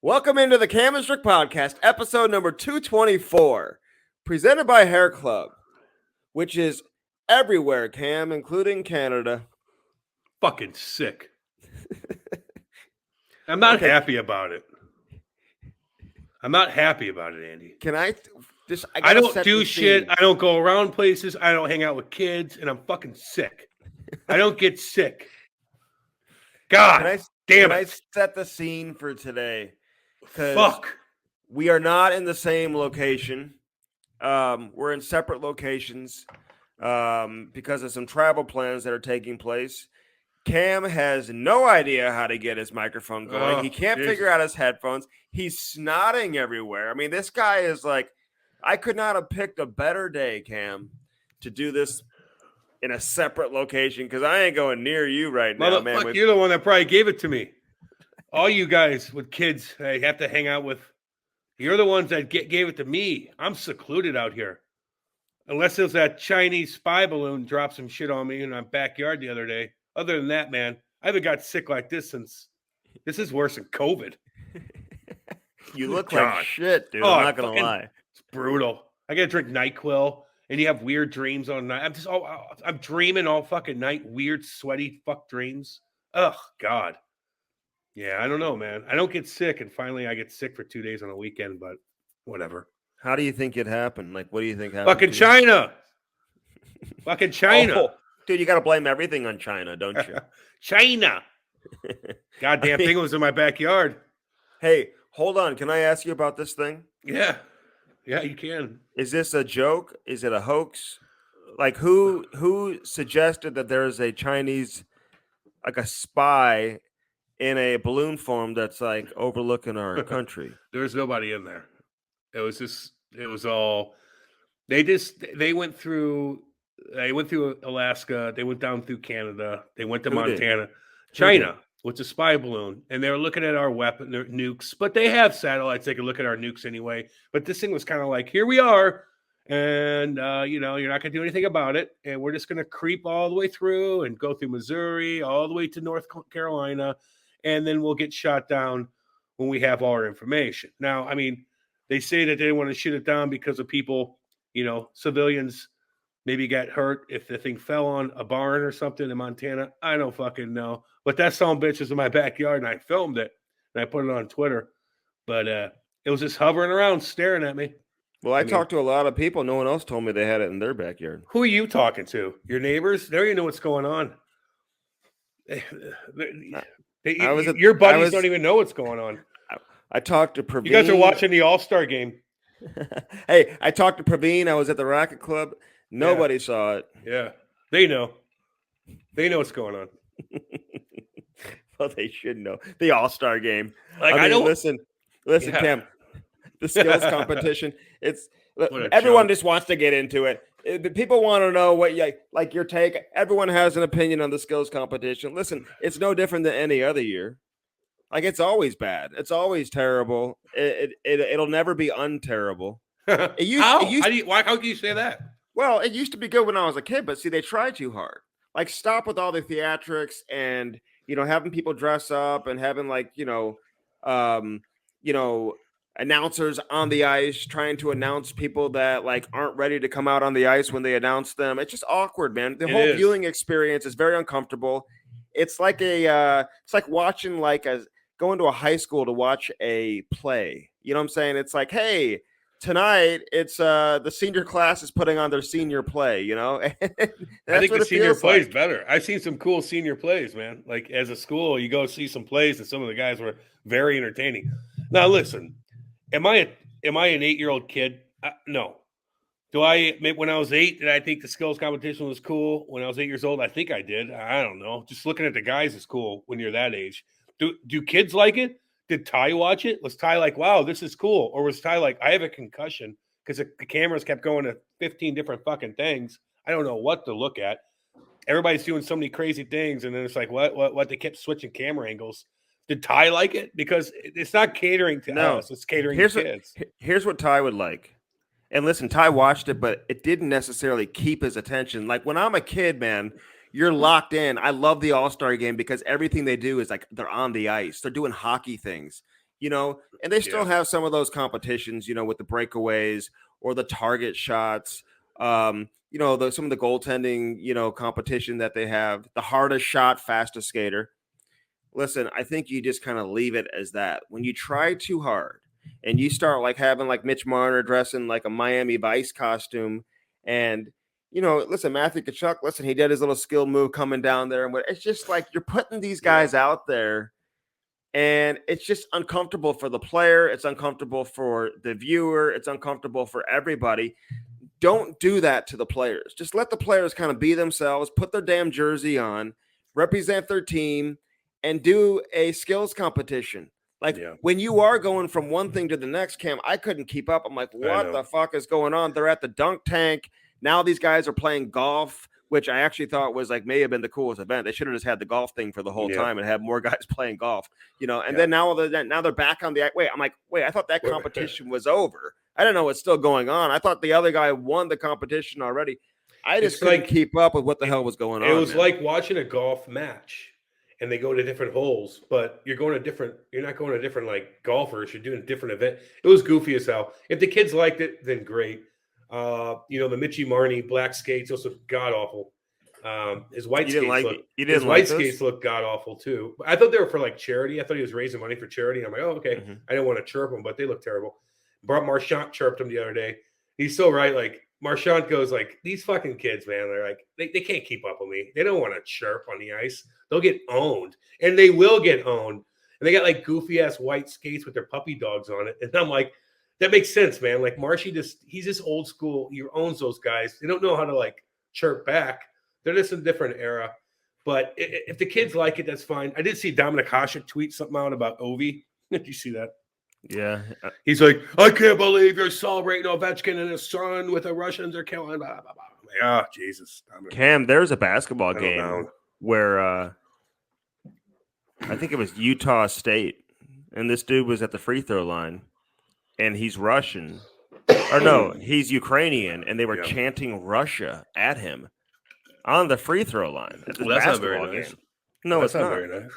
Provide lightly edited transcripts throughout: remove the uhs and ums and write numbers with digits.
Welcome into the Cam Strick Podcast, episode number 224, presented by Hair Club, which is everywhere, Cam, including Canada. Fucking sick. I'm not happy about it. I'm not happy about it, Andy. Can I just? I don't do shit. I don't go around places. I don't hang out with kids, and I'm fucking sick. I don't get sick. God damn it. Can I set the scene for today? Fuck. We are not in the same location. We're in separate locations because of some travel plans that are taking place. Cam has no idea how to get his microphone going. He can't figure out his headphones. He's snotting everywhere. I mean, this guy is like, I could not have picked a better day, Cam, to do this in a separate location because I ain't going near you right now, man. You're the one that probably gave it to me. All you guys with kids I have to hang out with, you're the ones that gave it to me. I'm secluded out here. Unless it was that Chinese spy balloon dropped some shit on me in my backyard the other day. Other than that, man, I haven't got sick like this since. This is worse than COVID. You look like shit, dude. I'm not going to lie. It's brutal. I got to drink NyQuil, and you have weird dreams all night. I'm dreaming all fucking night. Weird, sweaty fuck dreams. Ugh, God. Yeah, I don't know, man. I don't get sick, and finally I get sick for 2 days on a weekend, but whatever. How do you think it happened? Like, what do you think happened? Fucking China. Fucking China. Oh, dude, you got to blame everything on China, don't you? China. Goddamn thing was in my backyard. Hey, hold on. Can I ask you about this thing? Yeah. Yeah, you can. Is this a joke? Is it a hoax? Like, who suggested that there is a Chinese, like a spy in a balloon form that's like overlooking our country? There was nobody in there. They went through Alaska. They went down through Canada. They went to Montana. China with a spy balloon. And they were looking at our weapon, their nukes, but they have satellites. They can look at our nukes anyway. But this thing was kind of like, here we are. And, you're not going to do anything about it. And we're just going to creep all the way through and go through Missouri, all the way to North Carolina. And then we'll get shot down when we have all our information. Now, I mean, they say that they didn't want to shoot it down because of people, civilians maybe got hurt if the thing fell on a barn or something in Montana. I don't fucking know. But that son of a bitch was in my backyard, and I filmed it, and I put it on Twitter. But it was just hovering around, staring at me. Well, I talked to a lot of people. No one else told me they had it in their backyard. Who are you talking to? Your neighbors? They don't even know what's going on. Your buddies don't even know what's going on. I talked to Praveen. You guys are watching the All-Star game. Hey, I talked to Praveen. I was at the Racket Club. Nobody saw it. Yeah, they know. They know what's going on. Well, they should know. The All-Star game. Listen, Cam. The skills competition. Everyone just wants to get into it. People want to know what your take. Everyone has an opinion on the skills competition. Listen, it's no different than any other year. Like, it's always bad. It's always terrible. It'll never be unterrible. How can you say that? Well, it used to be good when I was a kid, but see, they try too hard. Like, stop with all the theatrics and having people dress up and having announcers on the ice trying to announce people that aren't ready to come out on the ice when they announce them. It's just awkward, man. The whole viewing experience is very uncomfortable. It's like it's like watching going to a high school to watch a play. You know what I'm saying? It's like, hey, tonight it's the senior class is putting on their senior play, I think the senior play is better. I've seen some cool senior plays, man. Like, as a school, you go see some plays and some of the guys were very entertaining. Now, listen, am I an 8-year-old kid? No. When I was 8, did I think the skills competition was cool? When I was 8 years old, I think I did. I don't know. Just looking at the guys is cool when you're that age. Do kids like it? Did Ty watch it? Was Ty like, wow, this is cool? Or was Ty like, I have a concussion because the cameras kept going to 15 different fucking things. I don't know what to look at. Everybody's doing so many crazy things. And then it's like, what? They kept switching camera angles. Did Ty like it? Because it's not catering to us. It's catering to kids. Here's what Ty would like. And listen, Ty watched it, but it didn't necessarily keep his attention. Like, when I'm a kid, man, you're locked in. I love the All-Star game because everything they do is like they're on the ice. They're doing hockey things. and they still have some of those competitions, with the breakaways or the target shots, some of the goaltending, competition that they have, the hardest shot, fastest skater. Listen, I think you just kind of leave it as that. When you try too hard and you start like having like Mitch Marner dressing like a Miami Vice costume and, listen, Matthew Tkachuk, listen, he did his little skill move coming down there. And it's just like you're putting these guys out there and it's just uncomfortable for the player. It's uncomfortable for the viewer. It's uncomfortable for everybody. Don't do that to the players. Just let the players kind of be themselves, put their damn jersey on, represent their team, and do a skills competition. Like when you are going from one thing to the next, Cam, I couldn't keep up. I'm like, what the fuck is going on? They're at the dunk tank. Now these guys are playing golf, which I actually thought was like may have been the coolest event. They should have just had the golf thing for the whole time and had more guys playing golf, and then now they're back on the wait. I'm like, I thought that competition was over. I don't know what's still going on. I thought the other guy won the competition already. I just couldn't keep up with what the hell was going on. It was like watching a golf match. And they go to different holes, but you're not going to different like golfers. You're doing a different event. It was goofy as hell. If the kids liked it, then great. The Mitchie Marnie black skates also god awful. His white skates look god awful too. I thought they were for like charity. I thought he was raising money for charity. I'm like, oh, okay. Mm-hmm. I didn't want to chirp him, but they look terrible. Marchand chirped him the other day. He's so right. Like Marchand goes like, these fucking kids, man. They're like, they can't keep up with me. They don't want to chirp on the ice. They'll get owned, and they will get owned. And they got like goofy ass white skates with their puppy dogs on it. And I'm like, that makes sense, man. Like Marshy he's just old school. He owns those guys. They don't know how to like chirp back. They're just a different era. But if the kids like it, that's fine. I did see Dominic Hasek tweet something out about Ovi. Did you see that? Yeah. He's like, I can't believe you're celebrating Ovechkin and his son with the Russians are killing. Blah, blah, blah. I'm like, Jesus. Cam, there's a basketball game where I think it was Utah State, and this dude was at the free throw line, and he's Russian. Or no, he's Ukrainian, and they were chanting Russia at him on the free throw line at this basketball game. Nice. No, it's not. Very nice.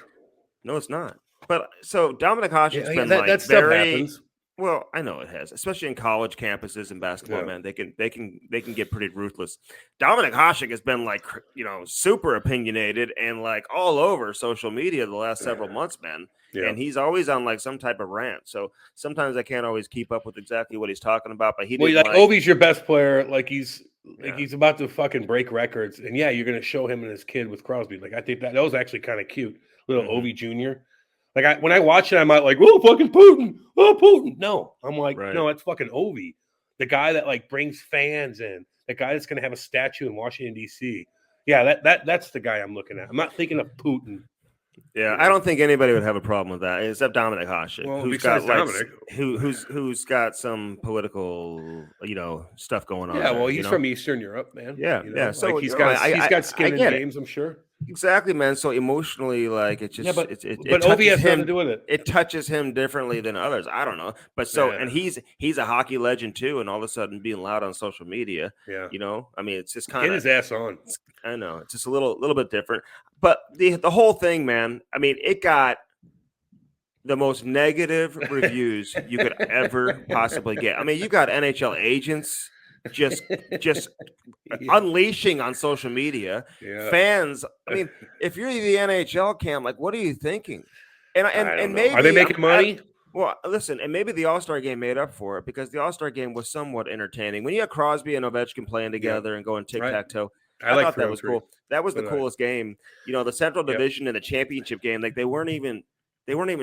No, it's not. But so Dominic Hasek's been that stuff happens. Well, I know it has, especially in college campuses and basketball. Man, they can get pretty ruthless. Dominic Hasek has been like super opinionated and like all over social media the last several months, man. Yeah. And he's always on like some type of rant. So sometimes I can't always keep up with exactly what he's talking about. But Ovi's your best player. Like he's about to fucking break records, and you're gonna show him and his kid with Crosby. Like I think that was actually kind of cute, little Ovi Jr. Like when I watch it, I'm not like, oh, fucking Putin. Oh, Putin. No, I'm like, no, that's fucking Ovi. The guy that like brings fans in. The guy that's going to have a statue in Washington, D.C. Yeah, that's the guy I'm looking at. I'm not thinking of Putin. Yeah, I don't think anybody would have a problem with that, except Dominic Hasek, who's got some political, stuff going on. Yeah, well, he's from Eastern Europe, man. Yeah. So like he's got skin in games, I'm sure. Exactly, man. So emotionally, like it just, but Ovi has nothing to do with it. It touches him differently than others. I don't know, but and he's a hockey legend too, and all of a sudden being loud on social media. Yeah, I mean, it's just kind of get his ass on. I know it's just a little bit different, but the whole thing, man. I mean, it got the most negative reviews you could ever possibly get. I mean, you got NHL agents just unleashing on social media, fans. I mean, if you're the NHL, Cam, like, what are you thinking? And maybe are they making money? Well, listen, and maybe the All-Star game made up for it because the All-Star game was somewhat entertaining. When you had Crosby and Ovechkin playing together and going tic-tac-toe, I thought that was cool. That was the coolest game. The Central Division and the championship game, like they weren't even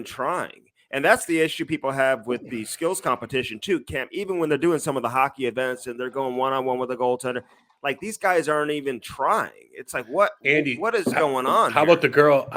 trying. And that's the issue people have with the skills competition too, Cam. Even when they're doing some of the hockey events and they're going one-on-one with a goaltender, like these guys aren't even trying. It's like, what is going on? How about the girl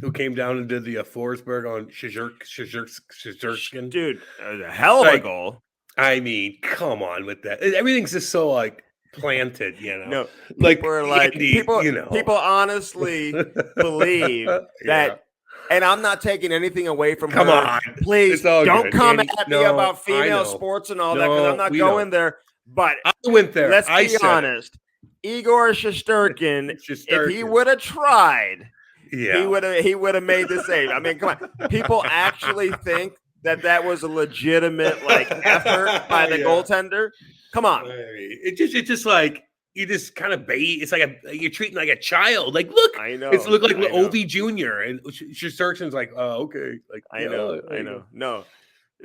who came down and did the Forsberg on Sherzerkin? Dude, a hell of a goal. I mean, come on with that. Everything's just so like planted, No, like we're like people honestly believe that. And I'm not taking anything away from her. Come on. Please don't come at me about female sports and all that because I'm not going there. But I went there. Let's be honest. Igor Shesterkin, if he would have tried, Yeah. He would have made the save. I mean, come on. People actually think that was a legitimate effort by the goaltender. Come on. It's just like you just kind of bait. It's like you're treating like a child. Like, look, I know. It's look like Ovi Jr. and Shesterkin's like, oh, okay. Like, I know. No.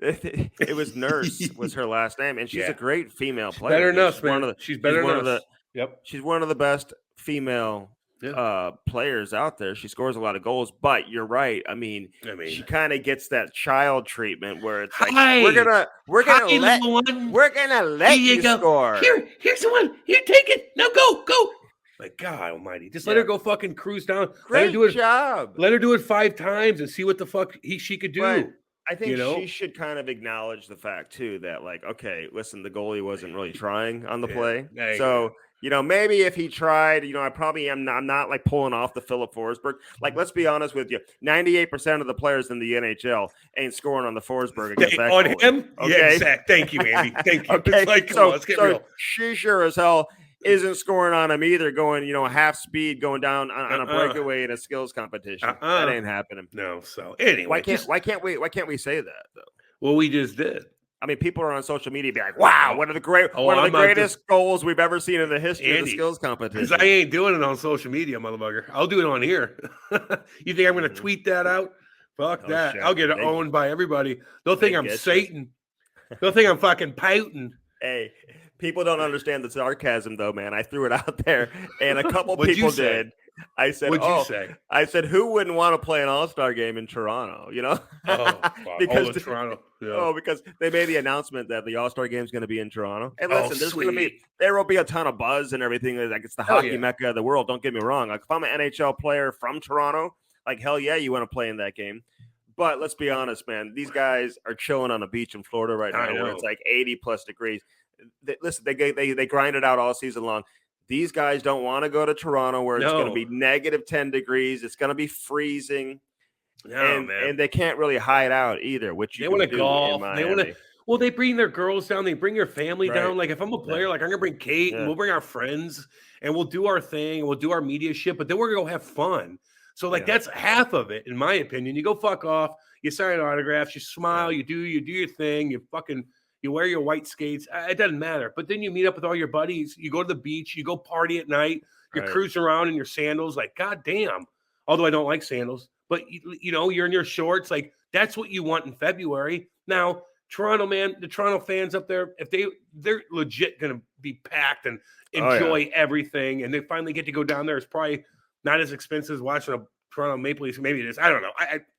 It was Nurse was her last name, and she's a great female player. Better than us, man. She's better than us. She's one of the best female players out there. She scores a lot of goals, but you're right. I mean she kind of gets that child treatment where it's like we're gonna let you score. Here's the one. Here, take it. Now go. My God Almighty! Just let her go fucking cruise down. Great job. Let her do it 5 times and see what the fuck she could do. But I think she should kind of acknowledge the fact too that okay, listen, the goalie wasn't really trying on the play, so. Maybe if he tried, I probably am not, I'm not like pulling off the Philip Forsberg. Like, let's be honest with you. 98% of the players in the NHL ain't scoring on the Forsberg against that goalie. Him? Okay? Yeah, exactly. Thank you, Andy. Thank you. Okay. It's like, come on, let's get real. She sure as hell isn't scoring on him either, going, half speed, going down on a breakaway in a skills competition. That ain't happening. No. So anyway, why can't we say that though? Well, we just did. I mean, people are on social media be like, wow, one of the greatest goals we've ever seen in the history of the skills competition. Because I ain't doing it on social media, motherfucker. I'll do it on here. You think I'm going to tweet that out? Fuck that. Shit. I'll get owned by everybody. They'll think I'm Satan. They'll think I'm fucking pouting. Hey, people don't understand the sarcasm, though, man. I threw it out there, and a couple people did. I said, what'd you say? I said, who wouldn't want to play an All-Star game in Toronto? Because Toronto. Yeah. Because they made the announcement that the All-Star game is going to be in Toronto. And listen, there will be a ton of buzz and everything. Like, it's the hockey mecca of the world. Don't get me wrong. Like, if I'm an NHL player from Toronto, like, hell yeah, you want to play in that game. But let's be honest, man. These guys are chilling on a beach in Florida right now where it's like 80 plus degrees. They grind it out all season long. These guys don't want to go to Toronto where it's going to be negative 10 degrees. It's going to be freezing. And they can't really hide out either, which they want to golf. They bring their girls down. They bring your family down. Like if I'm a player, like I'm going to bring Kate and we'll bring our friends and we'll do our thing. We'll do our media shit, but then we're going to go have fun. So that's half of it, in my opinion. You go fuck off. You sign autographs. You smile. You do your thing. You wear your white skates. It doesn't matter. But then you meet up with all your buddies. You go to the beach. You go party at night. You're cruising around in your sandals. Like, goddamn. Although I don't like sandals. But, you're in your shorts. Like, that's what you want in February. Now, Toronto, man, the Toronto fans up there, if they're legit going to be packed and enjoy everything. And they finally get to go down there. It's probably not as expensive as watching a Toronto Maple Leafs. Maybe it is. I don't know.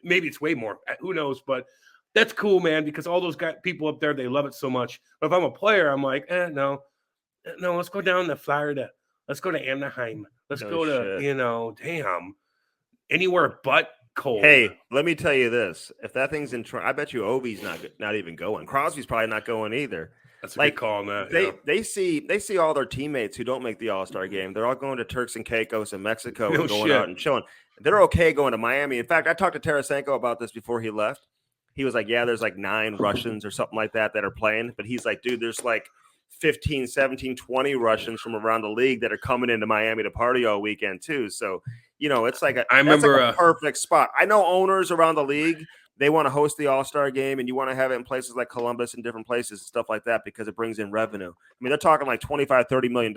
Maybe it's way more. Who knows? But that's cool, man, because all those people up there, they love it so much. But if I'm a player, I'm like, no, let's go down to Florida. Let's go to Anaheim. Let's go to, anywhere but cold. Hey, let me tell you this. If that thing's in Toronto, I bet you Ovi's not even going. Crosby's probably not going either. That's a good call on that. They see all their teammates who don't make the All-Star game. They're all going to Turks and Caicos in Mexico and going out and chilling. They're okay going to Miami. In fact, I talked to Tarasenko about this before he left. He was like, there's like 9 Russians or something like that are playing. But he's like, dude, there's like 15, 17, 20 Russians from around the league that are coming into Miami to party all weekend too. So, it's like a perfect spot. I know owners around the league, they want to host the All-Star game and you want to have it in places like Columbus and different places and stuff like that because it brings in revenue. I mean, they're talking like $25, $30 million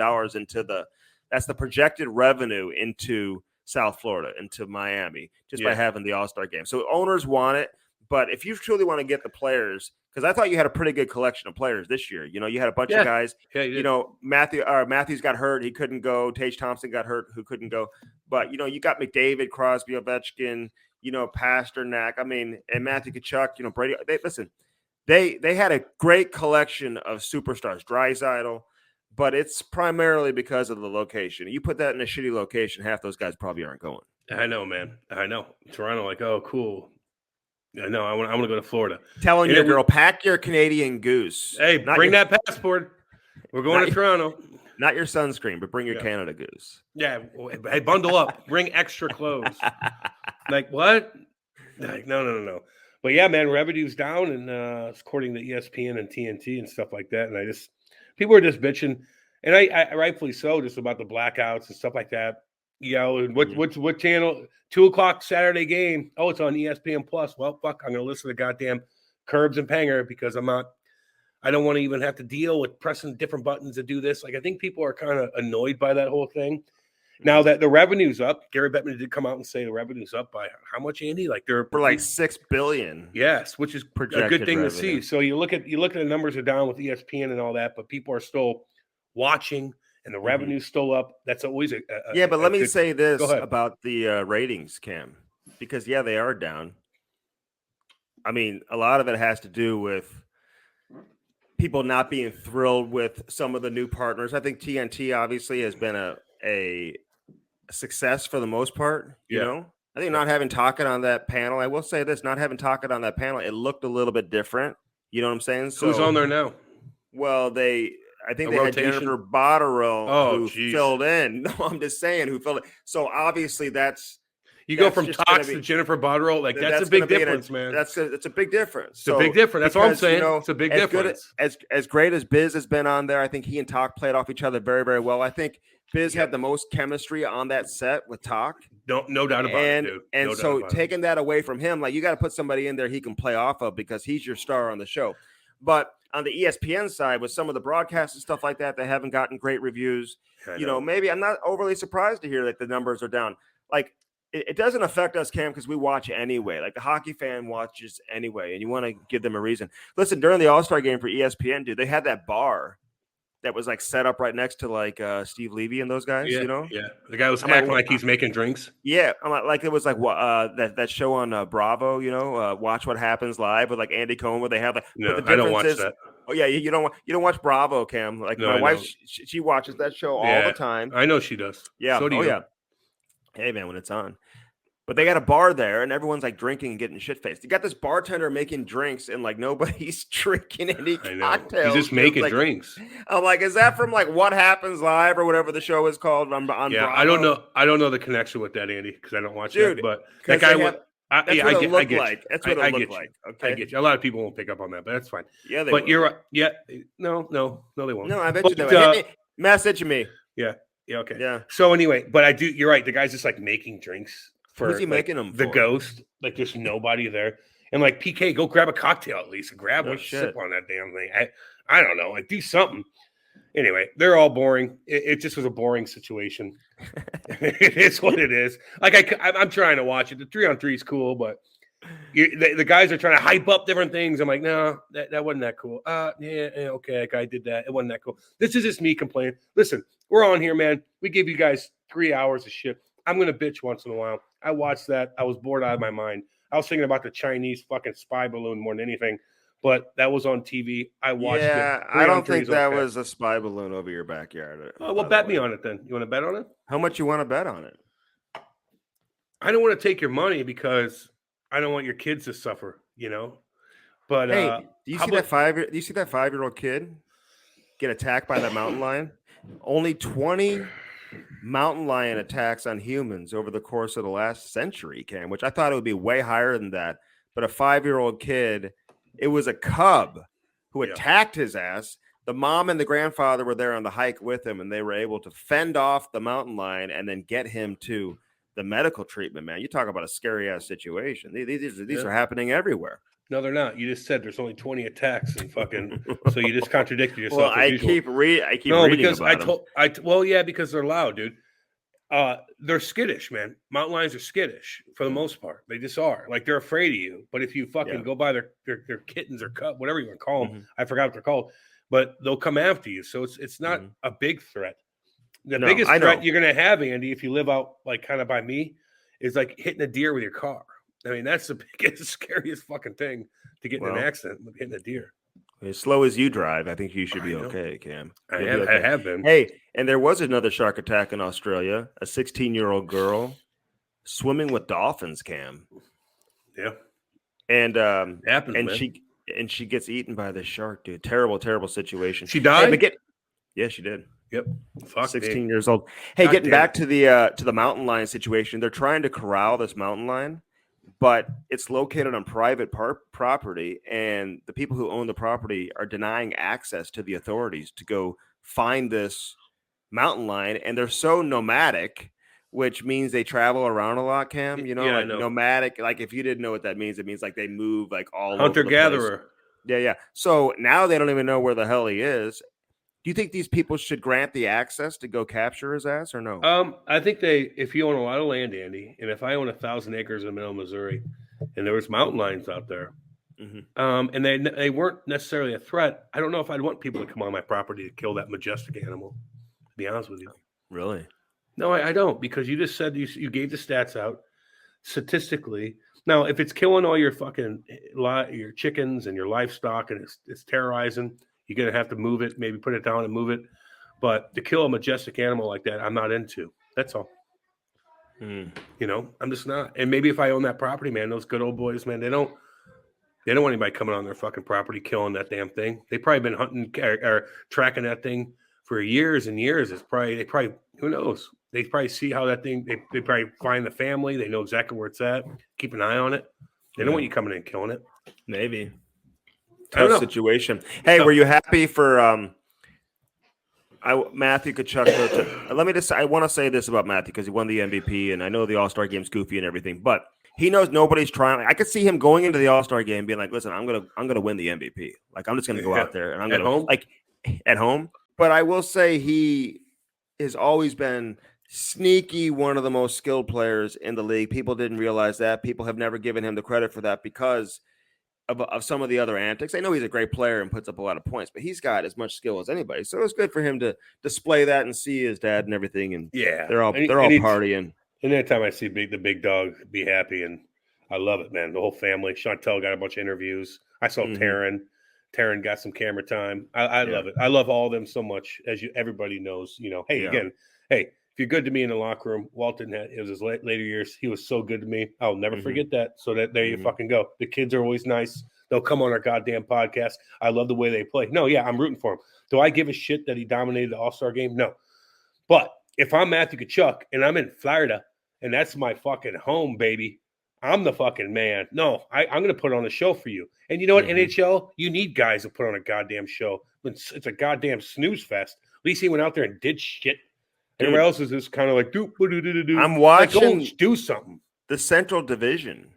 that's the projected revenue into South Florida, into Miami, just by having the All-Star game. So owners want it. But if you truly want to get the players, because I thought you had a pretty good collection of players this year. You had a bunch of guys. Yeah, you did. Matthews got hurt. He couldn't go. Tage Thompson got hurt, who couldn't go. But, you got McDavid, Crosby, Ovechkin, Pasternak. I mean, and Matthew Tkachuk, Brady. They had a great collection of superstars, Draisaitl, but it's primarily because of the location. You put that in a shitty location, half those guys probably aren't going. I know, man. I know. Toronto, like, oh, cool. I know. I want to go to Florida. Telling your girl, pack your Canadian goose. Hey, bring that passport. We're going to Toronto. Not your sunscreen, but bring your Canada goose. Yeah. Hey, bundle up. Bring extra clothes. Like, what? Like, no. But yeah, man, revenue's down, and according to ESPN and TNT and stuff like that. And people are just bitching, and I rightfully so, just about the blackouts and stuff like that. Yeah, what channel? 2:00 Saturday game. Oh, it's on ESPN Plus. Well, fuck, I'm gonna listen to goddamn Curbs and Panger because I don't want to even have to deal with pressing different buttons to do this. Like, I think people are kind of annoyed by that whole thing. Now that the revenue's up, Gary Bettman did come out and say the revenue's up by how much, Andy? Like they're for like $6 billion. Yes, which is projected a good thing revenue to see. So you look at the numbers are down with ESPN and all that, but people are still watching and the revenue's still up. That's always but let me say this about the ratings, Cam, because they are down. I mean, a lot of it has to do with people not being thrilled with some of the new partners. I think TNT obviously has been a success for the most part. You know, I think not having Tocchet on that panel. I will say this: not having Tocchet on that panel, it looked a little bit different. You know what I'm saying? So, who's on there now? Well, I think they had Jennifer Botterill who filled in. No, I'm just saying who filled in. So obviously you go from Tox to Jennifer Botterill. Like that's a big difference, man. It's a big difference. It's a big difference. That's all I'm saying. It's a big difference. As great as Biz has been on there, I think he and Toc played off each other very, very well. I think Biz had the most chemistry on that set with Toc. No doubt about it, dude. And so taking that away from him, like you got to put somebody in there he can play off of because he's your star on the show. But on the ESPN side, with some of the broadcasts and stuff like that, they haven't gotten great reviews. Maybe I'm not overly surprised to hear that the numbers are down. Like, it doesn't affect us, Cam, because we watch anyway. Like, the hockey fan watches anyway, and you want to give them a reason. Listen, during the All-Star game for ESPN, dude, they had that bar that was, like, set up right next to, like, Steve Levy and those guys, Yeah. The guy was acting like he's making drinks. Yeah. Like it was, like, that show on Bravo, Watch What Happens Live with, like, Andy Cohen, where they have, like, no, I don't watch that. Oh, yeah, you don't watch Bravo, Cam. Like, my wife, she watches that show all the time. I know she does. Yeah. So do you. Yeah. Hey, man, when it's on. But they got a bar there, and everyone's, like, drinking and getting shit-faced. You got this bartender making drinks, and, like, nobody's drinking any cocktails. He's just making drinks. I'm like, is that from, like, What Happens Live or whatever the show is called on Bravo? I don't know. I don't know the connection with that, Andy, because I don't watch that. But that guy would. That's what it looked like. That's what it looked like. Okay, I get you. A lot of people won't pick up on that, but that's fine. Yeah, but you're right. Yeah, no, they won't. No, I bet you they message me. Yeah. Okay. Yeah. So anyway, but you're right. The guy's just like making drinks for. Who's he making them for? The Ghost. Like there's nobody there, and like PK, go grab a cocktail at least. Grab one, sip on that damn thing. I don't know. Like do something. Anyway, they're all boring. It just was a boring situation. It is what it is. Like I'm trying to watch it. The 3-on-3 is cool, but the guys are trying to hype up different things. I'm like, no, that wasn't that cool. Okay, that guy did that. It wasn't that cool. This is just me complaining. Listen, we're on here, man. We give you guys 3 hours of shit. I'm gonna bitch once in a while. I watched that. I was bored out of my mind. I was thinking about the Chinese fucking spy balloon more than anything. But that was on TV. I watched it. Yeah, I don't think that was a spy balloon over your backyard. Oh, well, bet me on it then. You want to bet on it? How much you want to bet on it? I don't want to take your money because I don't want your kids to suffer, But hey, do you see that 5-year-old kid get attacked by that mountain lion? Only 20 mountain lion attacks on humans over the course of the last century, Cam, which I thought it would be way higher than that. But a 5-year-old kid. It was a cub who attacked his ass. The mom and the grandfather were there on the hike with him, and they were able to fend off the mountain lion and then get him to the medical treatment, man. You talk about a scary-ass situation. These are happening everywhere. No, they're not. You just said there's only 20 attacks and fucking so you just contradicted yourself. Well, I keep reading because about them. Because they're loud, dude. They're skittish, man. Mountain lions are skittish for the most part. They just are. Like they're afraid of you. But if you fucking go by their kittens or cub, whatever you want to call them, I forgot what they're called. But they'll come after you. So it's not a big threat. The biggest threat you're gonna have, Andy, if you live out like kind of by me, is like hitting a deer with your car. I mean, that's the biggest, scariest fucking thing to get in an accident with hitting a deer. As slow as you drive, I think you should be okay, Cam. I have been. Hey, and there was another shark attack in Australia. A 16-year-old girl swimming with dolphins, Cam. Yeah. And happens, and man. she gets eaten by the shark, dude. Terrible situation. She died? Yeah, she did. Yep. Fuck 16 years old. Hey, getting back to the mountain lion situation, they're trying to corral this mountain lion. But it's located on private property, and the people who own the property are denying access to the authorities to go find this mountain lion. And they're so nomadic which means they travel around a lot, Cam. You know, Yeah, I like know. nomadic. Like if you didn't know what that means, it means like they move like all Hunter over the place. gatherer. Yeah. So now they don't even know where the hell he is. Do you think these people should grant the access to go capture his ass or no? I think if you own a lot of land, Andy, and if I own 1,000 acres in the middle of Missouri, and there was mountain lions out there, and they weren't necessarily a threat, I don't know if I'd want people to come on my property to kill that majestic animal. To be honest with you, really? No, I don't, because you just said you gave the stats out statistically. Now, if it's killing all your fucking your chickens and your livestock and it's terrorizing, you're going to have to move it, maybe put it down and move it. But to kill a majestic animal like that, I'm not into. That's all. You know, I'm just not. And maybe if I own that property, man, those good old boys, man, they don't want anybody coming on their fucking property killing that damn thing. They've probably been hunting or tracking that thing for years and years. They probably who knows? They probably see how that thing. They probably find the family. They know exactly where it's at. Keep an eye on it. They don't want you coming in and killing it. Maybe. Tough situation. Hey, were you happy for Matthew Tkachuk? Let me just. I want to say this about Matthew because he won the MVP, and I know the All-Star game's goofy and everything, but he knows nobody's trying. I could see him going into the All-Star game being like, "Listen, I'm gonna win the MVP. Like, I'm just gonna go out there and I'm gonna at home." But I will say he has always been sneaky one of the most skilled players in the league. People didn't realize that. People have never given him the credit for that because of some of the other antics. I know he's a great player and puts up a lot of points, but he's got as much skill as anybody. So it's good for him to display that and see his dad and everything. And they're all partying. And anytime I see the big dog be happy, and I love it, man. The whole family. Chantel got a bunch of interviews. I saw Taryn. Taryn got some camera time. I love it. I love all of them so much, as everybody knows. You know, hey, if you're good to me in the locker room, Walton it was his later years. He was so good to me. I'll never forget that. So there you fucking go. The kids are always nice. They'll come on our goddamn podcast. I love the way they play. No, yeah, I'm rooting for him. Do I give a shit that he dominated the All-Star game? No. But if I'm Matthew Tkachuk and I'm in Florida and that's my fucking home, baby, I'm the fucking man. No, I'm going to put on a show for you. And you know what, NHL? You need guys to put on a goddamn show. It's a goddamn snooze fest. At least he went out there and did shit. Everybody else is just kind of like, do. I'm watching. Like, go do something. The Central Division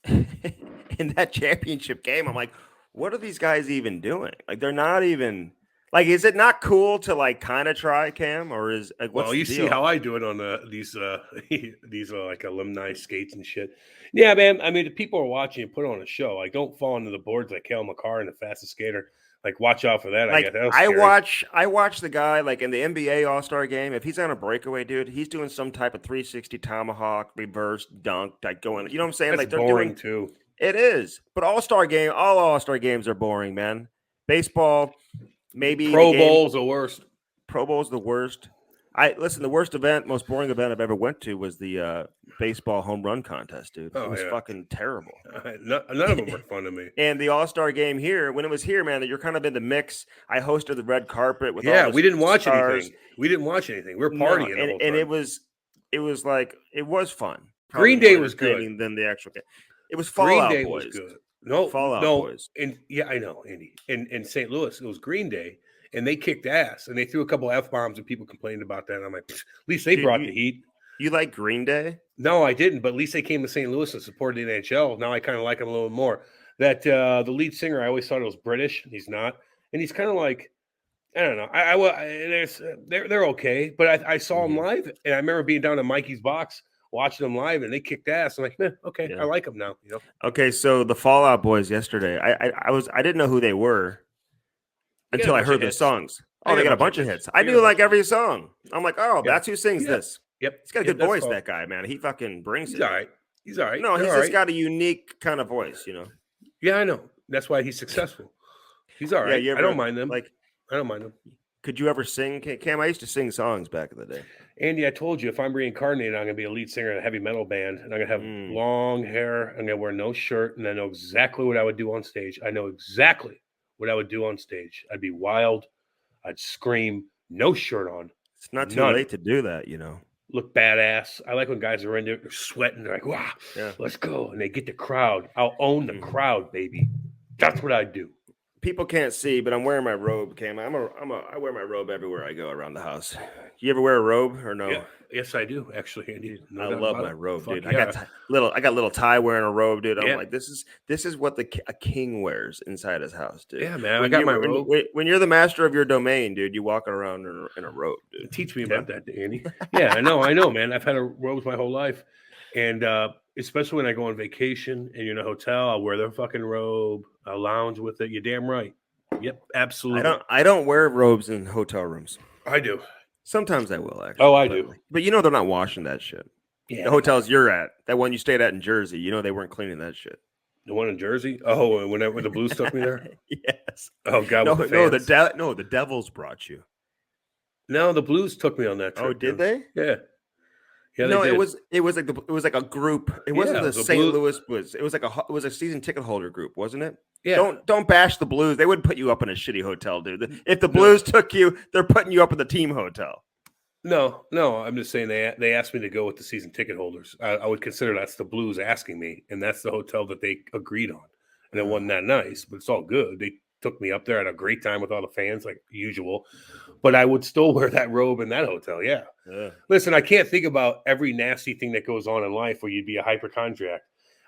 in that championship game. I'm like, what are these guys even doing? Like, they're not even. Like, is it not cool to like kind of try, Cam, or is like what's the deal? See how I do it on these like alumni skates and shit. Yeah, man. I mean, the people are watching and put on a show. Like, don't fall into the boards like Cale Makar and the fastest skater. Like, watch out for that. Like, I watch the guy like in the NBA All-Star game. If he's on a breakaway, dude, he's doing some type of 360 tomahawk reverse dunk, like going. You know what I'm saying? That's like they're boring doing too. It is, but all All-Star games are boring, man. Baseball. Maybe Pro Bowl's the worst. Pro Bowl's the worst. The worst event, most boring event I've ever went to was the baseball home run contest, dude. It was fucking terrible. None of them were fun to me. And the All-Star game here, when it was here, man, you're kind of in the mix. I hosted the red carpet with we didn't watch anything. We didn't watch anything. We were partying the whole time. And it was like it was fun. Green Day was good. Than the actual game. It was Fallout Green Day Boys. Was good. No, Fallout Boys. And yeah, I know, Andy. In St. Louis, it was Green Day, and they kicked ass, and they threw a couple F-bombs, and people complained about that. And I'm like, at least they brought the heat. You like Green Day? No, I didn't, but at least they came to St. Louis and supported the NHL. Now I kind of like them a little more. That the lead singer, I always thought it was British. He's not, and he's kind of like, I don't know. They're okay, but I saw them live, and I remember being down in Mikey's box watching them live, and they kicked ass. I'm like, okay, I like them now. You know. Okay, so the Fallout Boys yesterday, I didn't know who they were until I heard their songs. Oh, they got a bunch of hits. I knew like every song. I'm like, oh, that's who sings this. Yep, he's got a good voice. That guy, man, he fucking brings it. He's all right. No, he's just got a unique kind of voice, you know. Yeah, I know. That's why he's successful. He's all right. I don't mind them. I don't mind them. Could you ever sing, Cam? I used to sing songs back in the day. Andy, I told you if I'm reincarnated, I'm going to be a lead singer in a heavy metal band, and I'm going to have long hair. I'm going to wear no shirt, and I know exactly what I would do on stage. I know exactly what I would do on stage. I'd be wild. I'd scream, no shirt on. It's not too late to do that, you know. Look badass. I like when guys are in there, they're sweating. They're like, wow, let's go. And they get the crowd. I'll own the crowd, baby. That's what I do. People can't see, but I'm wearing my robe, Cam. I wear my robe everywhere I go around the house. You ever wear a robe or no? Yeah. Yes, I do actually, Andy. I love my robe, dude. Yeah. I got little tie wearing a robe, dude. I'm like, this is what a king wears inside his house, dude. Yeah, man. I got my robe. When you're the master of your domain, dude, you walking around in a robe, dude. Teach me about that, Andy. Yeah, I know, man. I've had robes my whole life, and especially when I go on vacation and you're in a hotel, I'll wear the fucking robe. I'll lounge with it. You're damn right. Yep, absolutely. I don't wear robes in hotel rooms. I do. Sometimes I will, actually. Oh, I do. But they're not washing that shit. Yeah. The hotels you're at, that one you stayed at in Jersey, they weren't cleaning that shit. The one in Jersey? Oh, when the Blues took me there? Yes. Oh, God. The Devils brought you. No, the Blues took me on that trip. Oh, did they? Yeah. Yeah, no, it was like a group. It wasn't the St. Louis Blues. It was a season ticket holder group, wasn't it? Yeah. Don't bash the Blues. They wouldn't put you up in a shitty hotel, dude. If the Blues took you, they're putting you up in the team hotel. No. I'm just saying they asked me to go with the season ticket holders. I would consider that's the Blues asking me, and that's the hotel that they agreed on. And it wasn't that nice, but it's all good. They took me up there. I had a great time with all the fans, like usual. But I would still wear that robe in that hotel, yeah. Listen, I can't think about every nasty thing that goes on in life where you'd be a hypochondriac.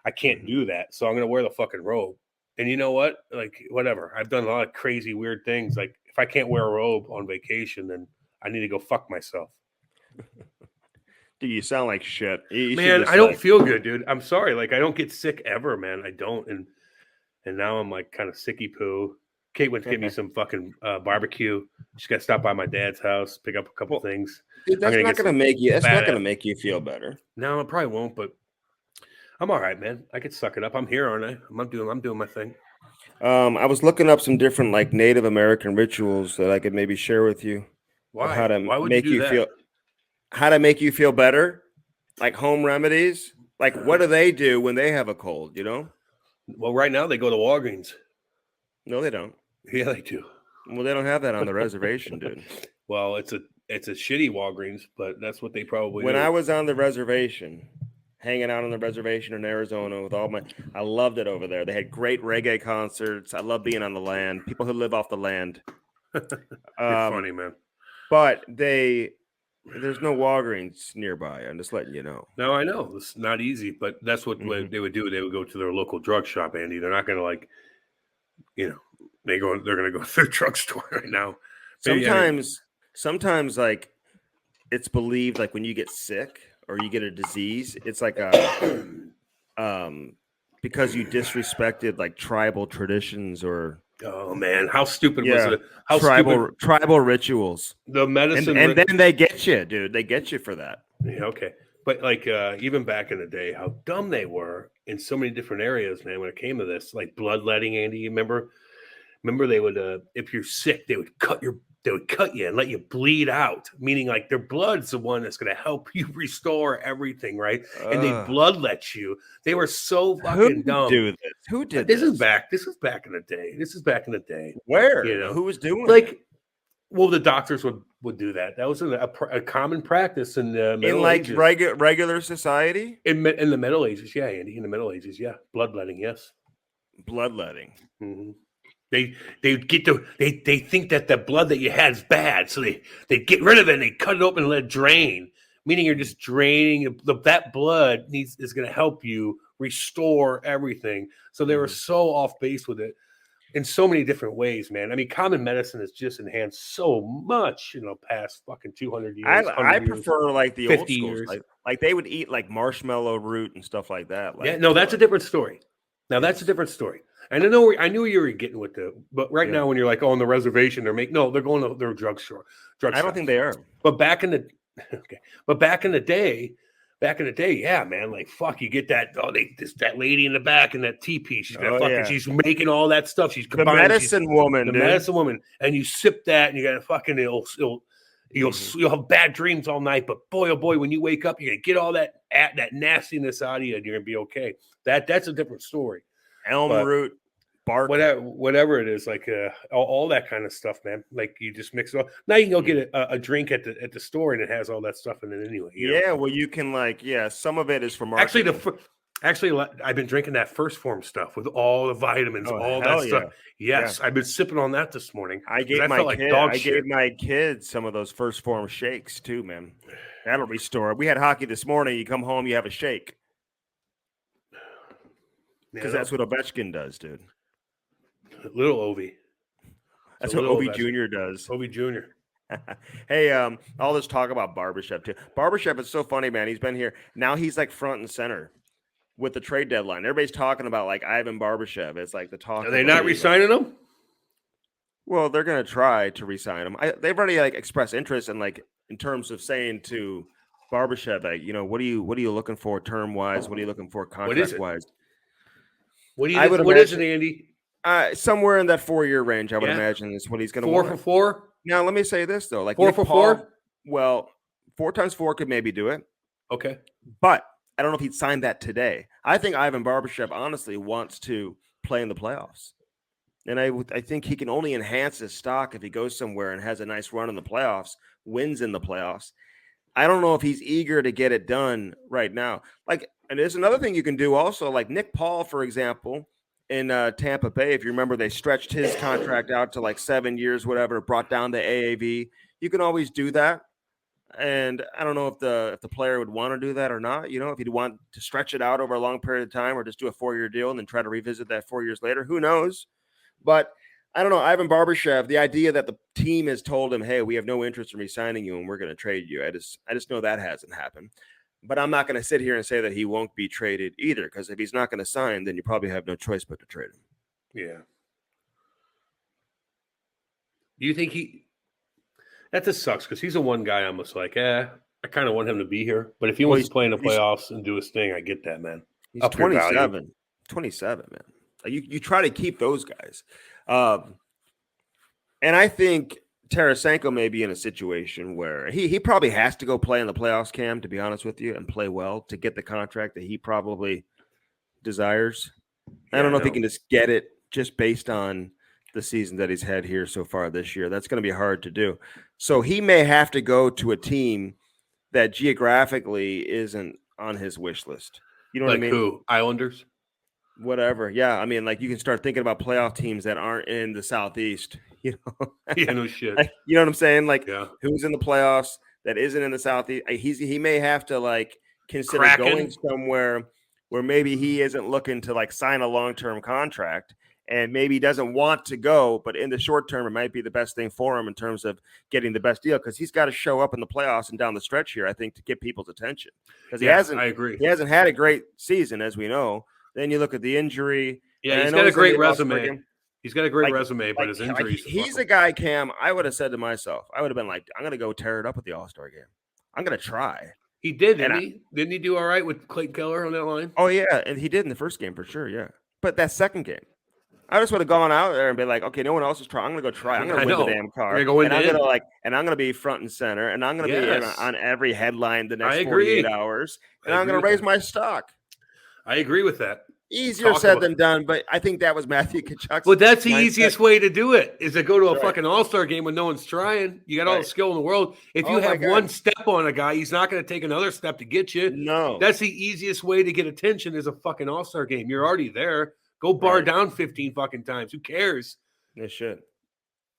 I can't do that, so I'm going to wear the fucking robe. And you know what? Like, whatever. I've done a lot of crazy, weird things. Like, if I can't wear a robe on vacation, then I need to go fuck myself. Dude, you sound like shit. Man, I don't feel good, dude. I'm sorry. Like, I don't get sick ever, man. I don't. And now I'm, like, kind of sicky poo. Kate went to get me some fucking barbecue. She's got to stop by my dad's house, pick up a couple things. Dude, that's not going to make you feel better. No, it probably won't, but I'm all right, man. I could suck it up. I'm here, aren't I? I'm doing my thing. I was looking up some different like Native American rituals that I could maybe share with you. Why? Why would make you feel? How to make you feel better? Like home remedies. Like what do they do when they have a cold? Well, right now they go to Walgreens. No, they don't. Yeah, they do. Well, they don't have that on the reservation, dude. Well, it's a shitty Walgreens, but that's what they probably. When I was on the reservation, hanging out on the reservation in Arizona with I loved it over there. They had great reggae concerts. I love being on the land. People who live off the land. You're funny, man. But there's no Walgreens nearby. I'm just letting you know. No, I know it's not easy, but that's what they would do. They would go to their local drug shop, Andy. They're not going to they're going to go to their drugstore right now. Sometimes like it's believed like when you get sick or you get a disease, it's like because you disrespected like tribal traditions or oh man, how stupid was it? How tribal rituals. The medicine and then they get you, dude. They get you for that. Yeah, okay. But like even back in the day, how dumb they were in so many different areas, man, when it came to this, like bloodletting, Andy, you remember they would if you're sick, they would cut you and let you bleed out, meaning like their blood's the one that's going to help you restore everything, right? And they bloodlet you. They were so fucking dumb. Who did this? This is back in the day. Where? Who was doing like? Well, the doctors would do that. That was a common practice in the Middle Ages. Regular society? In the Middle Ages, yeah, Andy. In the Middle Ages, yeah. Bloodletting, yes. Bloodletting. Mm-hmm. They think that the blood that you had is bad, so they get rid of it and they cut it open and let it drain. Meaning you're just draining that blood is going to help you restore everything. So they were so off base with it in so many different ways, man. I mean, common medicine has just enhanced so much in the past fucking 200 years. I prefer like the 50 old schools. years. Like they would eat like marshmallow root and stuff like that. Yeah, no, that's a different story. Now that's a different story. And I knew you were getting with but right now when you're like, on the reservation, they're going to their drugstore. I don't think they are. But back in the day, yeah, man, like fuck, you get that. Oh, that lady in the back in that teepee. She's gonna she's making all that stuff. She's the medicine woman, and you sip that, and you got to fucking you'll have bad dreams all night. But boy, oh boy, when you wake up, you're gonna get all that nastiness out of you, and you're gonna be okay. That's a different story. Elm root, bark, whatever it is, like all that kind of stuff, man. Like you just mix it up. Now you can go get a drink at the store, and it has all that stuff in it anyway. Well, you can some of it is from actually Actually, I've been drinking that First Form stuff with all the vitamins, all that stuff. Yes, I've been sipping on that this morning. I gave my kids some of those First Form shakes too, man. That'll restore. We had hockey this morning. You come home, you have a shake. Because that's what Ovechkin does, dude. Little Ovi. That's what Ovi Jr. does. Ovi Jr. Hey, all this talk about Barbashev too. Barbashev is so funny, man. He's been here. Now he's like front and center with the trade deadline. Everybody's talking about like Ivan Barbashev. It's like the talk. Are they not re-signing him? Well, they're going to try to re-sign him. They've already like expressed interest in terms of saying to Barbashev, like, what are you looking for term wise? What are you looking for contract wise? What is it, Andy? Somewhere in that 4-year range, I would imagine is what he's going to want. 4 for 4. Now, let me say this though, like 4 for 4. Well, 4 times 4 could maybe do it. Okay, but I don't know if he'd sign that today. I think Ivan Barbashev honestly wants to play in the playoffs. And I think he can only enhance his stock if he goes somewhere and has a nice run in the playoffs, wins in the playoffs. I don't know if he's eager to get it done right now. Like, and there's another thing you can do also, like Nick Paul, for example, in Tampa Bay. If you remember, they stretched his contract out to like 7 years, whatever, brought down the AAV. You can always do that. And I don't know if the player would want to do that or not. If he'd want to stretch it out over a long period of time or just do a 4-year deal and then try to revisit that 4 years later. Who knows? But I don't know. Ivan Barbashev, the idea that the team has told him, hey, we have no interest in re-signing you and we're going to trade you. I just know that hasn't happened. But I'm not going to sit here and say that he won't be traded either, because if he's not going to sign, then you probably have no choice but to trade him. Yeah. Do you think that just sucks, because he's the one guy I'm just like, I kind of want him to be here. But if he wants to play in the playoffs and do his thing, I get that, man. He's 27, man. You try to keep those guys. And I think Tarasenko may be in a situation where he probably has to go play in the playoffs, Cam, to be honest with you, and play well to get the contract that he probably desires. I don't know if he can just get it just based on the season that he's had here so far this year. That's going to be hard to do. So he may have to go to a team that geographically isn't on his wish list. You know what I mean? Who? Islanders? Whatever. Yeah. I mean, like you can start thinking about playoff teams that aren't in the Southeast, Yeah, no shit. You know what I'm saying? Like who's in the playoffs that isn't in the Southeast? He may have to like consider going somewhere where maybe he isn't looking to like sign a long-term contract and maybe doesn't want to go, but in the short term, it might be the best thing for him in terms of getting the best deal, because he's got to show up in the playoffs and down the stretch here, I think, to get people's attention. Because I agree. He hasn't had a great season, as we know. Then you look at the injury. Yeah, he's got a great resume. He's got a great resume, but his injuries. He's a guy, Cam, I would have said to myself, I would have been like, I'm going to go tear it up at the All-Star game. I'm going to try. He did, didn't he? Didn't he do all right with Clayton Keller on that line? Oh, yeah, and he did in the first game for sure, yeah. But that second game, I just would have gone out there and been like, okay, no one else is trying. I'm going to go try. I'm going to win the damn car. I'm going to be front and center, and I'm going to be on every headline the next 48 hours, and I'm going to raise my stock. I agree with that. Easier said than done, but I think that was Matthew Tkachuk's. But that's the easiest way to do it, is to go to a fucking All-Star game when no one's trying. You got all the skill in the world. If you have one step on a guy, he's not going to take another step to get you. No. That's the easiest way to get attention, is a fucking All-Star game. You're already there. Go bar down 15 fucking times. Who cares? They should.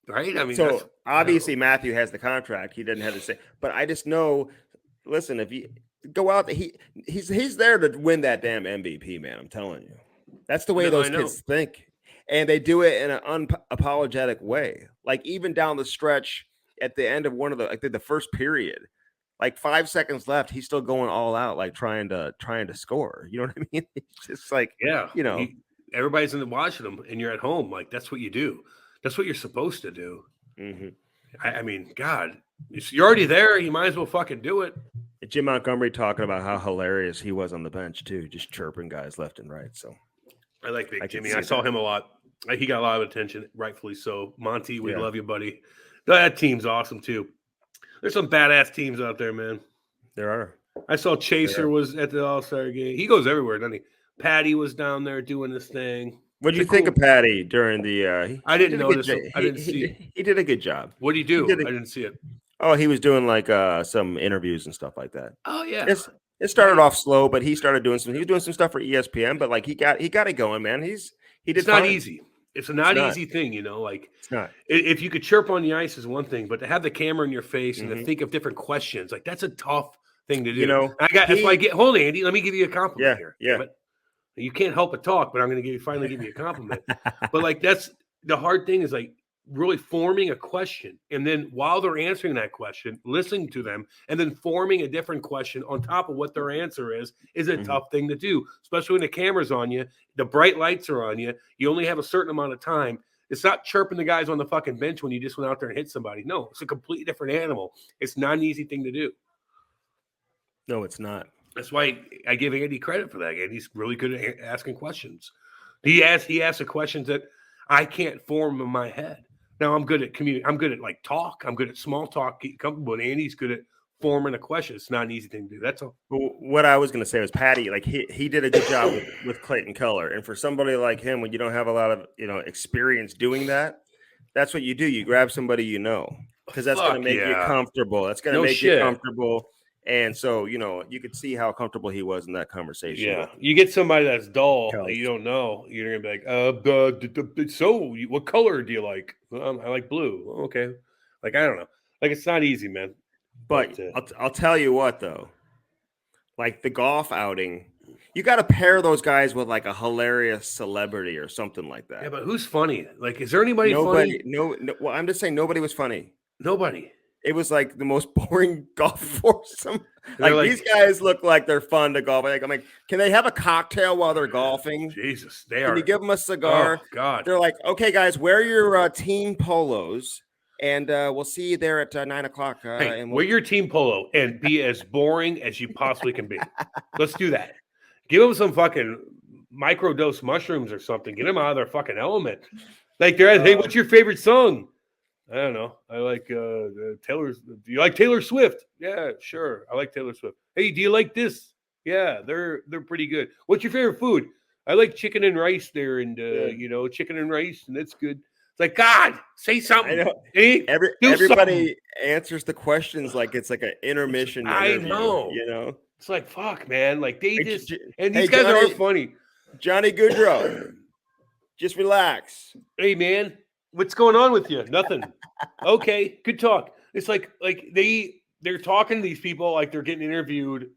Right? I mean, so obviously Matthew has the contract. He didn't have to say. But I just know, listen, if you go out, he's there to win that damn MVP, man. I'm telling you. That's the way those kids think. And they do it in an unapologetic way. Like even down the stretch at the end of the first period, like 5 seconds left, he's still going all out, like trying to score. You know what I mean? It's just like, everybody's in watching them, and you're at home. Like, that's what you do. That's what you're supposed to do. Mm-hmm. I mean, God, you're already there. You might as well fucking do it. Jim Montgomery talking about how hilarious he was on the bench too, just chirping guys left and right. So I like Big Jimmy. I saw him a lot. He got a lot of attention, rightfully so. Monty, we love you, buddy. That team's awesome too. There's some badass teams out there, man. There are. I saw Chaser was at the All-Star game. He goes everywhere, doesn't he? Patty was down there doing this thing. What did you think of Patty during the I didn't notice him. I didn't see it. He did a good job. What did he do? I didn't see it. Oh, he was doing like some interviews and stuff like that. Oh, yeah. It started off slow, but he started doing some. He was doing some stuff for ESPN, but like he got it going, man. He did. It's not fine. easy. It's a not easy thing, you know. Like it's not. If you could chirp on the ice is one thing, but to have the camera in your face and to think of different questions, like that's a tough thing to do. You know, that's why I get. Hold on, Andy. Let me give you a compliment here. Yeah. But you can't help but talk, but I'm going to finally give you a compliment. But like that's the hard thing is like really forming a question, and then while they're answering that question, listening to them, and then forming a different question on top of what their answer is a tough thing to do, especially when the camera's on you, the bright lights are on you, you only have a certain amount of time. It's not chirping the guys on the fucking bench when you just went out there and hit somebody. No, it's a completely different animal. It's not an easy thing to do. No, it's not. That's why I give Andy credit for that. Andy's really good at asking questions. He asks the questions that I can't form in my head. Now I'm good at community. I'm good at like talk. I'm good at small talk. But Andy's good at forming a question. It's not an easy thing to do. That's all. What I was going to say was Patty. Like he did a good job with Clayton Keller, and for somebody like him, when you don't have a lot of experience doing that, that's what you do. You grab somebody because that's going to make you comfortable. That's going to make you comfortable. And so, you could see how comfortable he was in that conversation. Yeah. You get somebody that's dull that you don't know. You're going to be like, so what color do you like? I like blue. Okay. Like, I don't know. Like, it's not easy, man. But I'll tell you what, though. Like, the golf outing, you got to pair those guys with, like, a hilarious celebrity or something like that. Yeah, but who's funny? Like, is there anybody funny? Nobody. No. Well, I'm just saying nobody was funny. Nobody. It was like the most boring golf foursome. Like these guys look like they're fun to golf. I'm like, can they have a cocktail while they're golfing? Jesus, Can you give them a cigar? Oh, God. They're like, okay, guys, wear your team polos, and we'll see you there at 9:00. Wear your team polo and be as boring as you possibly can be. Let's do that. Give them some fucking microdose mushrooms or something. Get them out of their fucking element. Like, hey, what's your favorite song? I don't know. I like Taylor's. Do you like Taylor Swift? Yeah, sure. I like Taylor Swift. Hey, do you like this? Yeah, they're pretty good. What's your favorite food? I like chicken and rice there, and chicken and rice, and that's good. It's like, God, say something. I know. Hey, everybody answers the questions like it's like an intermission. I know. It's like, fuck, man. Like these guys are funny. Johnny Goodrow, just relax. Hey, man. What's going on with you? Nothing. Okay, good talk. It's like they're talking to these people like they're getting interviewed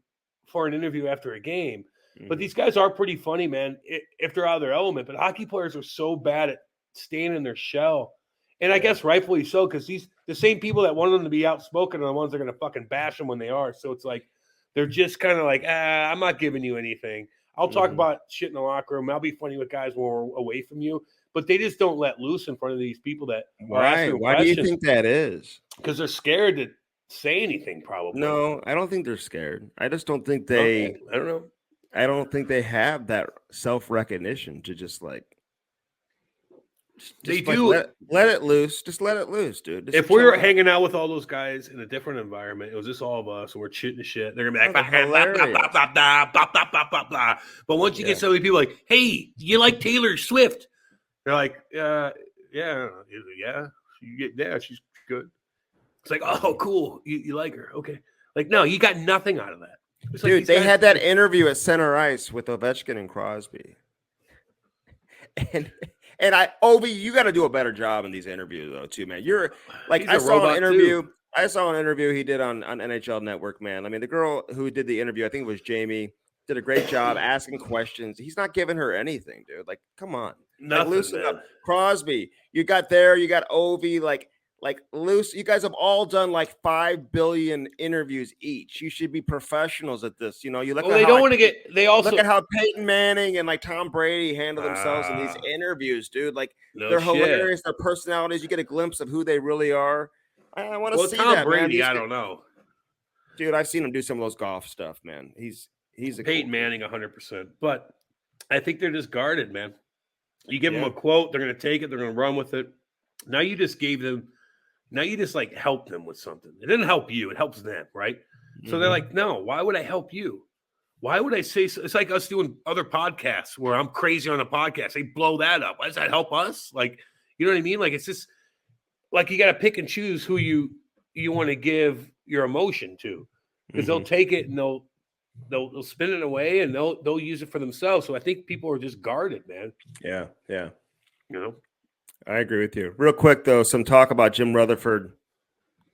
for an interview after a game. But these guys are pretty funny, man, if they're out of their element. But hockey players are so bad at staying in their shell. And I guess rightfully so, because the same people that want them to be outspoken are the ones that are going to fucking bash them when they are. So it's like they're just kind of like, I'm not giving you anything. I'll talk about shit in the locker room. I'll be funny with guys when we're away from you. But they just don't let loose in front of these people that are asking questions. Why do you think that is? Because they're scared to say anything, probably. No, I don't think they're scared. I just don't think they. Okay. I don't know. I don't think they have that self-recognition to just like. They like, do. Let it loose. Just let it loose, dude. Just if we were hanging out with all those guys in a different environment, it was just all of us, and we're shooting the shit. They're gonna be like, blah, blah. But once you get so many people like, hey, do you like Taylor Swift? They're like, yeah, she's good. It's like, oh, cool, you like her, okay? Like, no, you got nothing out of that. It's dude, they had that interview at center ice with Ovechkin and Crosby, and Ovi, you got to do a better job in these interviews though, too, man. You're like, I saw an interview he did on NHL Network, man. I mean, the girl who did the interview, I think it was Jamie, did a great job asking questions. He's not giving her anything, dude. Like, come on. Nothing, like, loosen up. Crosby, you got Ovi, like loose. You guys have all done like 5 billion interviews each. You should be professionals at this. You look at look at how Peyton Manning and like Tom Brady handle themselves in these interviews, dude. Like they're hilarious. Their personalities. You get a glimpse of who they really are. I want to see Tom that. Brady, man. I don't know, dude. I've seen him do some of those golf stuff, man. He's a Peyton Manning 100%. But I think they're just guarded, man. You give them a quote, they're going to take it, they're going to run with it. Now you just like help them with something. It didn't help you, it helps them, right? So they're like, no, why would I help you? Why would I say so? It's like us doing other podcasts where I'm crazy on a podcast. They blow that up. Why does that help us? Like, you know what I mean? Like, it's just like you got to pick and choose who you want to give your emotion to, because they'll take it and they'll spin it away and they'll use it for themselves. So I think people are just guarded, man. Yeah. You know, I agree with you. Real quick though, some talk about Jim Rutherford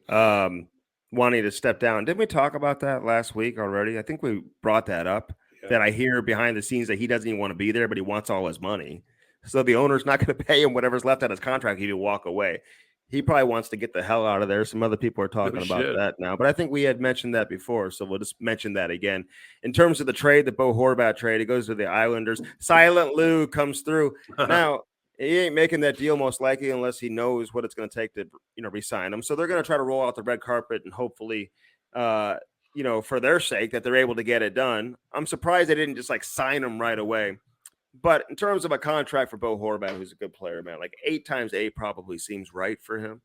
wanting to step down. Didn't we talk about that last week already? I think we brought that up. Yeah. That I hear behind the scenes that he doesn't even want to be there, but he wants all his money. So the owner's not going to pay him whatever's left on his contract. He would walk away. He probably wants to get the hell out of there. Some other people are talking about that now, but I think we had mentioned that before, so we'll just mention that again. In terms of the trade, the Bo Horvat trade, it goes to the Islanders. Silent Lou comes through. Now, he ain't making that deal most likely unless he knows what it's going to take to, re-sign him. So they're going to try to roll out the red carpet and hopefully, for their sake that they're able to get it done. I'm surprised they didn't just sign him right away. But in terms of a contract for Bo Horvat, who's a good player, man, 8 times 8 probably seems right for him.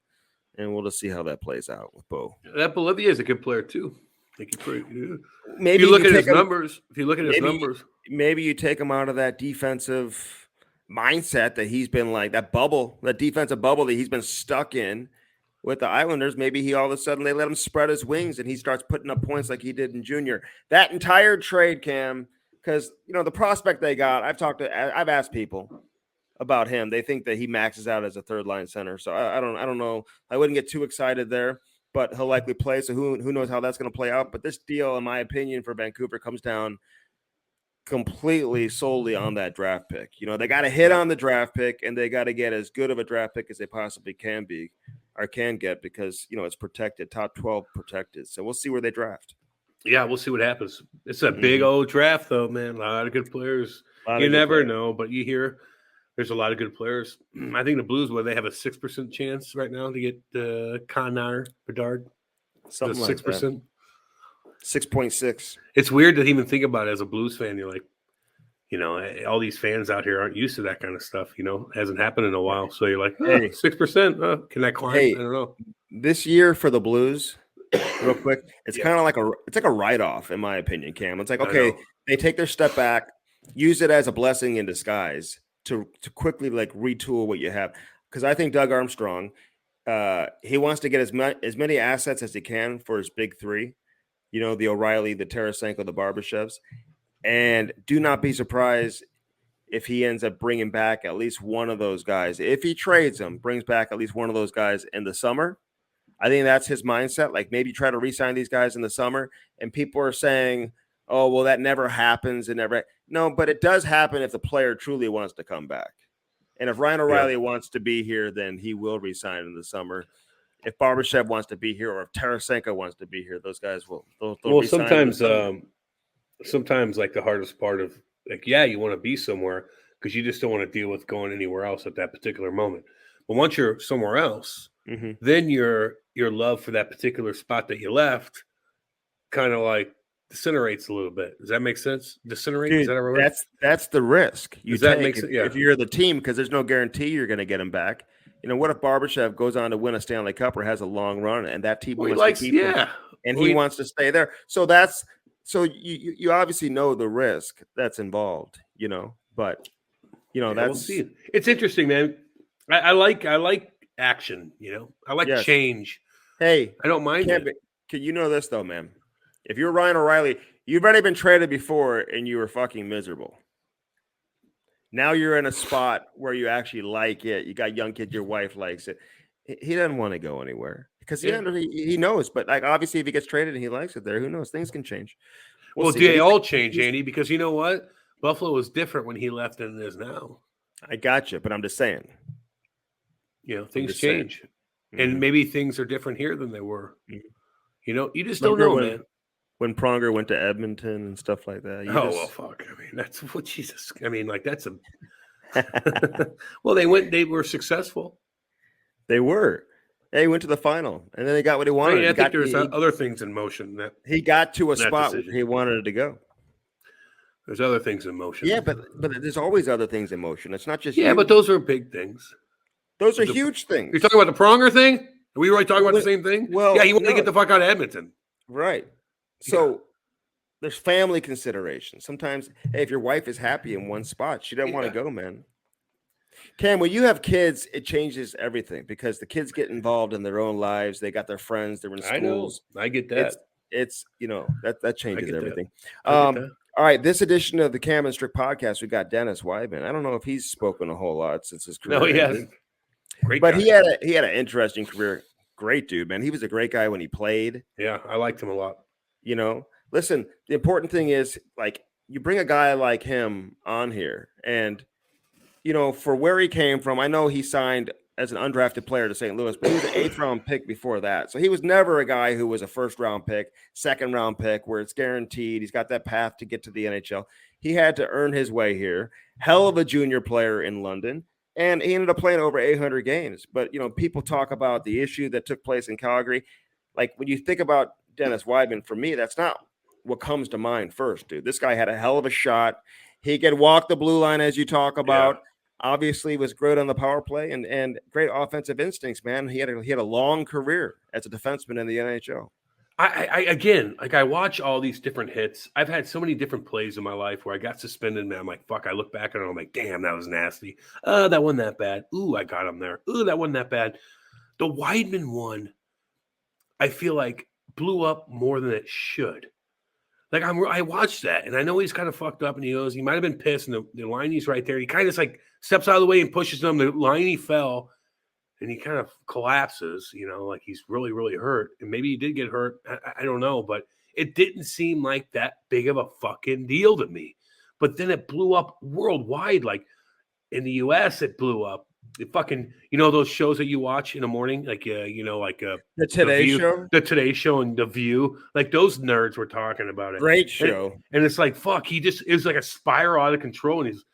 And we'll just see how that plays out with Bo. That Bolivia is a good player, too. Maybe if you look at his numbers, maybe you take him out of that defensive mindset that he's been that defensive bubble that he's been stuck in with the Islanders. Maybe he all of a sudden they let him spread his wings and he starts putting up points like he did in junior. That entire trade, Cam, because the prospect they got, I've asked people about him. They think that he maxes out as a third line center. So I don't know. I wouldn't get too excited there, but he'll likely play. So who knows how that's going to play out. But this deal, in my opinion, for Vancouver comes down completely solely on that draft pick. They got to hit on the draft pick and they got to get as good of a draft pick as they possibly can get because, it's protected, top 12 protected. So we'll see where they draft. Yeah, we'll see what happens. It's a big old draft, though, man. A lot of good players. You never know, but you hear there's a lot of good players. I think the Blues, they have a 6% chance right now to get Connor Bedard. Something like 6%. 6.6. It's weird to even think about it as a Blues fan. You're like, all these fans out here aren't used to that kind of stuff. It hasn't happened in a while. So you're like, 6%. Can that climb? I don't know. This year for the Blues, real quick, it's kind of like a write-off, in my opinion, Cam. It's okay, they take their step back, use it as a blessing in disguise to quickly retool what you have. Because I think Doug Armstrong, he wants to get as many assets as he can for his big three. The O'Reilly, the Tarasenko, the Barbashevs. And do not be surprised if he ends up bringing back at least one of those guys. If he trades them, brings back at least one of those guys in the summer. I think that's his mindset. Maybe try to re-sign these guys in the summer. And people are saying, oh, well, that never happens. No, but it does happen if the player truly wants to come back. And if Ryan O'Reilly wants to be here, then he will re-sign in the summer. If Barbashev wants to be here or if Tarasenko wants to be here, those guys will. They'll sometimes the hardest part of you want to be somewhere because you just don't want to deal with going anywhere else at that particular moment. But once you're somewhere else, then your love for that particular spot that you left kind of disintegrates a little bit. Does that make sense? Disintegrate? Dude, is that a right? That's the risk you Does that take make sense? Yeah. If you're the team, because there's no guarantee you're going to get him back. What if Barbashev goes on to win a Stanley Cup or has a long run and that team wants to keep him and he wants to stay there? So you obviously know the risk that's involved, but that's we'll see. It's interesting, man. I like action, I like change. Hey, I don't mind it. You know this though, man. If you're Ryan O'Reilly, you've already been traded before and you were fucking miserable. Now you're in a spot where you actually like it. You got young kids, your wife likes it. He doesn't want to go anywhere because he knows. But obviously, if he gets traded and he likes it there, who knows? Things can change. Well, they all change, Andy, because you know what? Buffalo was different when he left than it is now. I got you, but I'm just saying. Things change. And maybe things are different here than they were. You just don't know, man. When Pronger went to Edmonton and stuff like that. Well, fuck. I mean, that's what Jesus. I mean, that's a. Well, they were successful. They were. They went to the final, and then they got what he wanted. I think there's other things in motion. He got to a spot where he wanted it to go. There's other things in motion. Yeah, but there's always other things in motion. It's not just but those are big things. Those are huge things. You're talking about the Pronger thing? Are we really talking about the same thing? Well, he wanted to get the fuck out of Edmonton. Right. So there's family considerations. Sometimes, hey, if your wife is happy in one spot, she doesn't want to go, man. Cam, when you have kids, it changes everything because the kids get involved in their own lives. They got their friends. They're in schools. I know. I get that. it's that changes everything. That. All right, this edition of the Cam Strick Podcast, we got Dennis Wideman. I don't know if he's spoken a whole lot since his career. No, he hasn't. Great but guy. he had an interesting career. Great dude, man. He was a great guy when he played. Yeah, I liked him a lot. Listen, the important thing is, like, you bring a guy like him on here, and for where he came from, I know he signed as an undrafted player to St. Louis, but he was an 8th round pick before that. So he was never a guy who was a 1st round pick, 2nd round pick, where it's guaranteed. He's got that path to get to the NHL. He had to earn his way here. Hell of a junior player in London. And he ended up playing over 800 games. But, people talk about the issue that took place in Calgary. Like, when you think about Dennis Wideman, for me, that's not what comes to mind first, dude. This guy had a hell of a shot. He could walk the blue line, as you talk about. Yeah. Obviously was great on the power play and great offensive instincts, man. He had a long career as a defenseman in the NHL. I watch all these different hits. I've had so many different plays in my life where I got suspended, man. I'm like, fuck, I look back at it, I'm like, damn, that was nasty. That wasn't that bad. Ooh, I got him there. Ooh, that wasn't that bad. The Wideman one, I feel like blew up more than it should. Like, I watched that, and I know he's kind of fucked up, and he might have been pissed, and the liney's right there. He kind of just, like, steps out of the way and pushes him. The liney fell, and he kind of collapses, like he's really, really hurt. And maybe he did get hurt. I don't know, but it didn't seem like that big of a fucking deal to me. But then it blew up worldwide. Like, in the U.S., it blew up. It fucking, those shows that you watch in the morning, like, the Today Show, the Today Show and The View, like those nerds were talking about it. Great show. And it's like, fuck, it was like a spiral out of control. And he's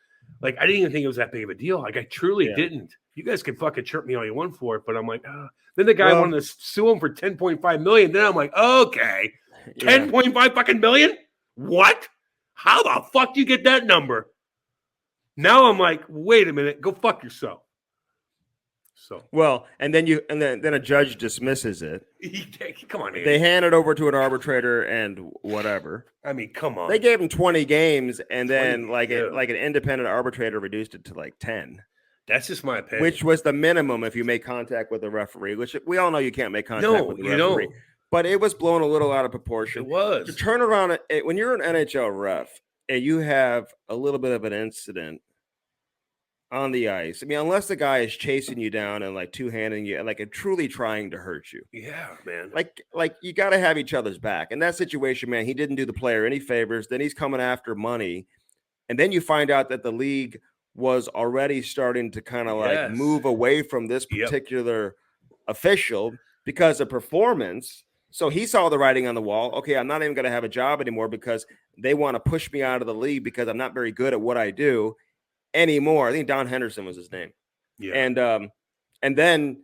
like, I didn't even think it was that big of a deal. Like, I truly didn't. You guys can fucking chirp me all you want for it, but I'm like, Then the guy wanted to sue him for $10.5 million. Then I'm like, okay, $10.5 fucking million? What? How the fuck do you get that number? Now I'm like, wait a minute, go fuck yourself. So and then a judge dismisses it. Come on, Andy. They hand it over to an arbitrator and whatever. I mean, come on. They gave him 20 games, and then like an independent arbitrator reduced it to like 10. That's just my opinion. Which was the minimum if you make contact with the referee, which we all know you can't make contact with the referee. But it was blown a little out of proportion. It was. To turn around when you're an NHL ref and you have a little bit of an incident on the ice. I mean, unless the guy is chasing you down and like two-handing you and like truly trying to hurt you. Yeah, man. Like you got to have each other's back. In that situation, man, he didn't do the player any favors. Then he's coming after money. And then you find out that the league was already starting to kind of like move away from this particular official because of performance. So he saw the writing on the wall. Okay, I'm not even going to have a job anymore because they want to push me out of the league because I'm not very good at what I do anymore. I think Don Henderson was his name. Yeah. And then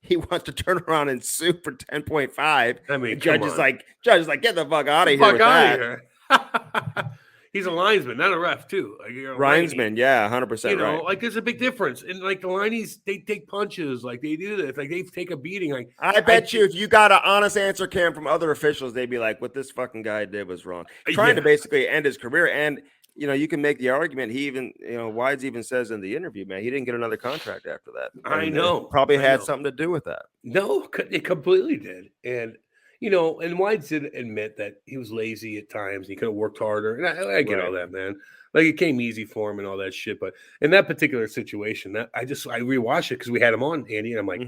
he wants to turn around and sue for 10.5. I mean, judge is like, get the fuck out of here with that. He's a linesman, not a ref, too. Like, linesman, yeah, 100% right. Like there's a big difference. And like the lineys, they take punches, like they do this, like they take a beating. Like I bet you if you got an honest answer, Cam, from other officials, they'd be like, what this fucking guy did was wrong. Trying to basically end his career. And you can make the argument. He even, Wides even says in the interview, man, he didn't get another contract after that. I know. Probably had something to do with that. No, it completely did. And, and Wides did admit that he was lazy at times. He could have worked harder. And I get all that, man. Like it came easy for him and all that shit. But in that particular situation, I rewatched it because we had him on, Andy. And I'm like,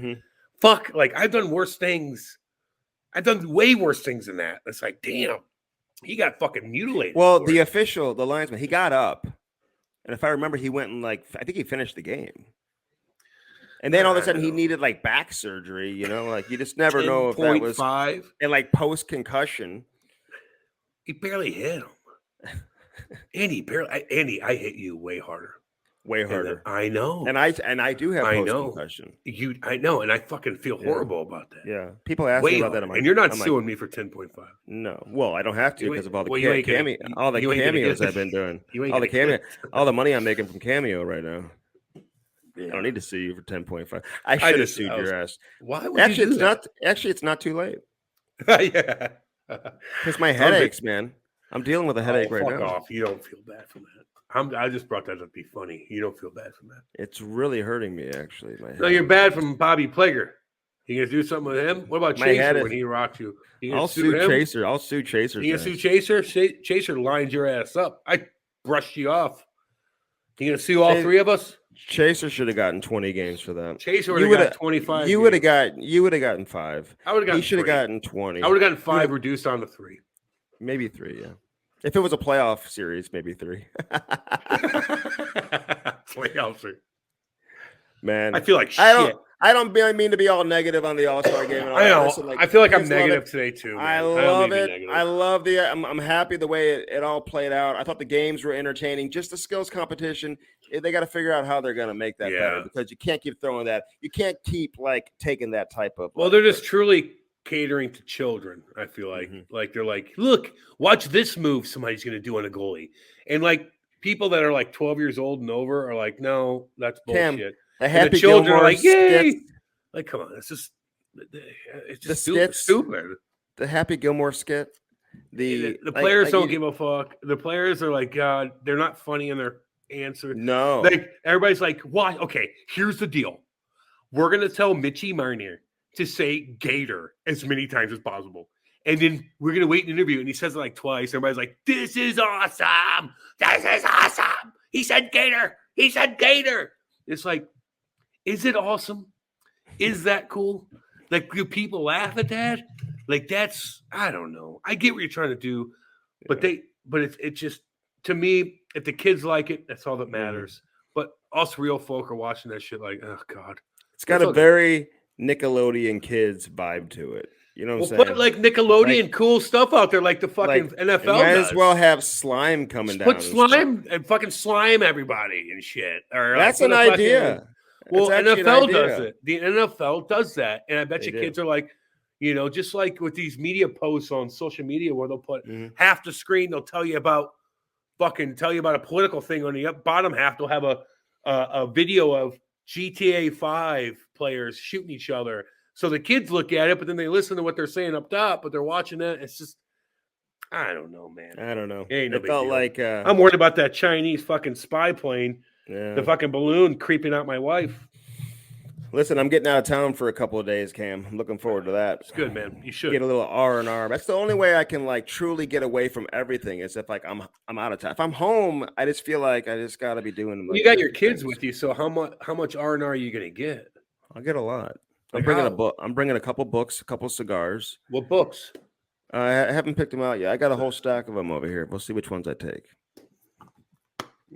fuck, like I've done worse things. I've done way worse things than that. It's like, damn. He got fucking mutilated. Well, the official, the linesman, he got up. And if I remember, he went and I think he finished the game. And then all of a sudden he needed back surgery, like you just never know if that was 5 and post-concussion. He barely hit him. Andy, I hit you way harder. Way harder. I know. And I do have post-concussion. I know, and I fucking feel horrible about that. Yeah. People ask me about that. And you're not suing me for 10.5. No. Well, I don't have to because of all the cameos I've been doing. All the money I'm making from Cameo right now. Yeah. I don't need to sue you for 10.5. I should have sued your ass. Why would you do that? It's not too late. Yeah. Because my headaches, man. I'm dealing with a headache right now. Fuck off. You don't feel bad from that. I just brought that up to be funny. You don't feel bad from that. It's really hurting me, actually. No, you're bad from Bobby Plager. You gonna do something with him? What about My Chaser head when he rocked you? I'll sue him? Chaser. I'll sue Chaser. You gonna sue Chaser? Chaser lined your ass up. I brushed you off. You gonna sue all three of us? Chaser should have gotten 20 games for that. Chaser would have got 25. You would have gotten 5. I would have gotten. He should have gotten 20. I would have gotten 5 reduced down to 3. Maybe 3, yeah. If it was a playoff series, maybe 3. Playoff series. Man, I feel like shit. I don't mean to be all negative on the All-Star game. I know. Listen, I feel like I'm negative today too. Man. I love it. I love I'm happy the way it all played out. I thought the games were entertaining. Just the skills competition. They got to figure out how they're going to make that better, because you can't keep throwing that. You can't keep taking that type of. Well, they're just truly catering to children. I feel like they're like, look, watch this move somebody's going to do on a goalie, and people that are 12 years old and over are like, no, that's bullshit. Cam, and the children are like, yay! Come on, it's just stupid. The Happy Gilmore skit. The players don't give a fuck. The players are like, God, they're not funny in their answer. No, everybody's like, why? Okay, here's the deal. We're gonna tell Mitchie Marner to say Gator as many times as possible, and then we're gonna wait an interview, and he says it twice. Everybody's like, this is awesome. This is awesome. He said Gator. He said Gator. It's like, is it awesome? Is that cool? Do people laugh at that? That's, I don't know. I get what you're trying to do, but it's just, to me, if the kids like it, that's all that matters. But us real folk are watching that shit oh God. It's got a very Nickelodeon kids vibe to it. You know what I'm saying? Put Nickelodeon cool stuff out there, the fucking NFL might does. As well have slime coming down. Put slime and fucking slime everybody and shit. Or that's an idea. Well, NFL does it. The NFL does that, and I bet you kids are just like with these media posts on social media where they'll put half the screen, they'll tell you about a political thing. On the bottom half, they'll have a video of GTA 5 players shooting each other. So the kids look at it, but then they listen to what they're saying up top, but they're watching that. It's just, I don't know, man. I don't know. It felt like I'm worried about that Chinese fucking spy plane, the fucking balloon creeping out my wife. Listen, I'm getting out of town for a couple of days, Cam. I'm looking forward to that. It's good, man. You should get a little R&R. That's the only way I can truly get away from everything. Is if I'm out of town. If I'm home, I just feel like I just got to be doing. You got your kids with you, so how much R&R are you gonna get? I'll get a lot. I'm bringing a book. I'm bringing a couple books, a couple cigars. What books? I haven't picked them out yet. I got a whole stack of them over here. We'll see which ones I take.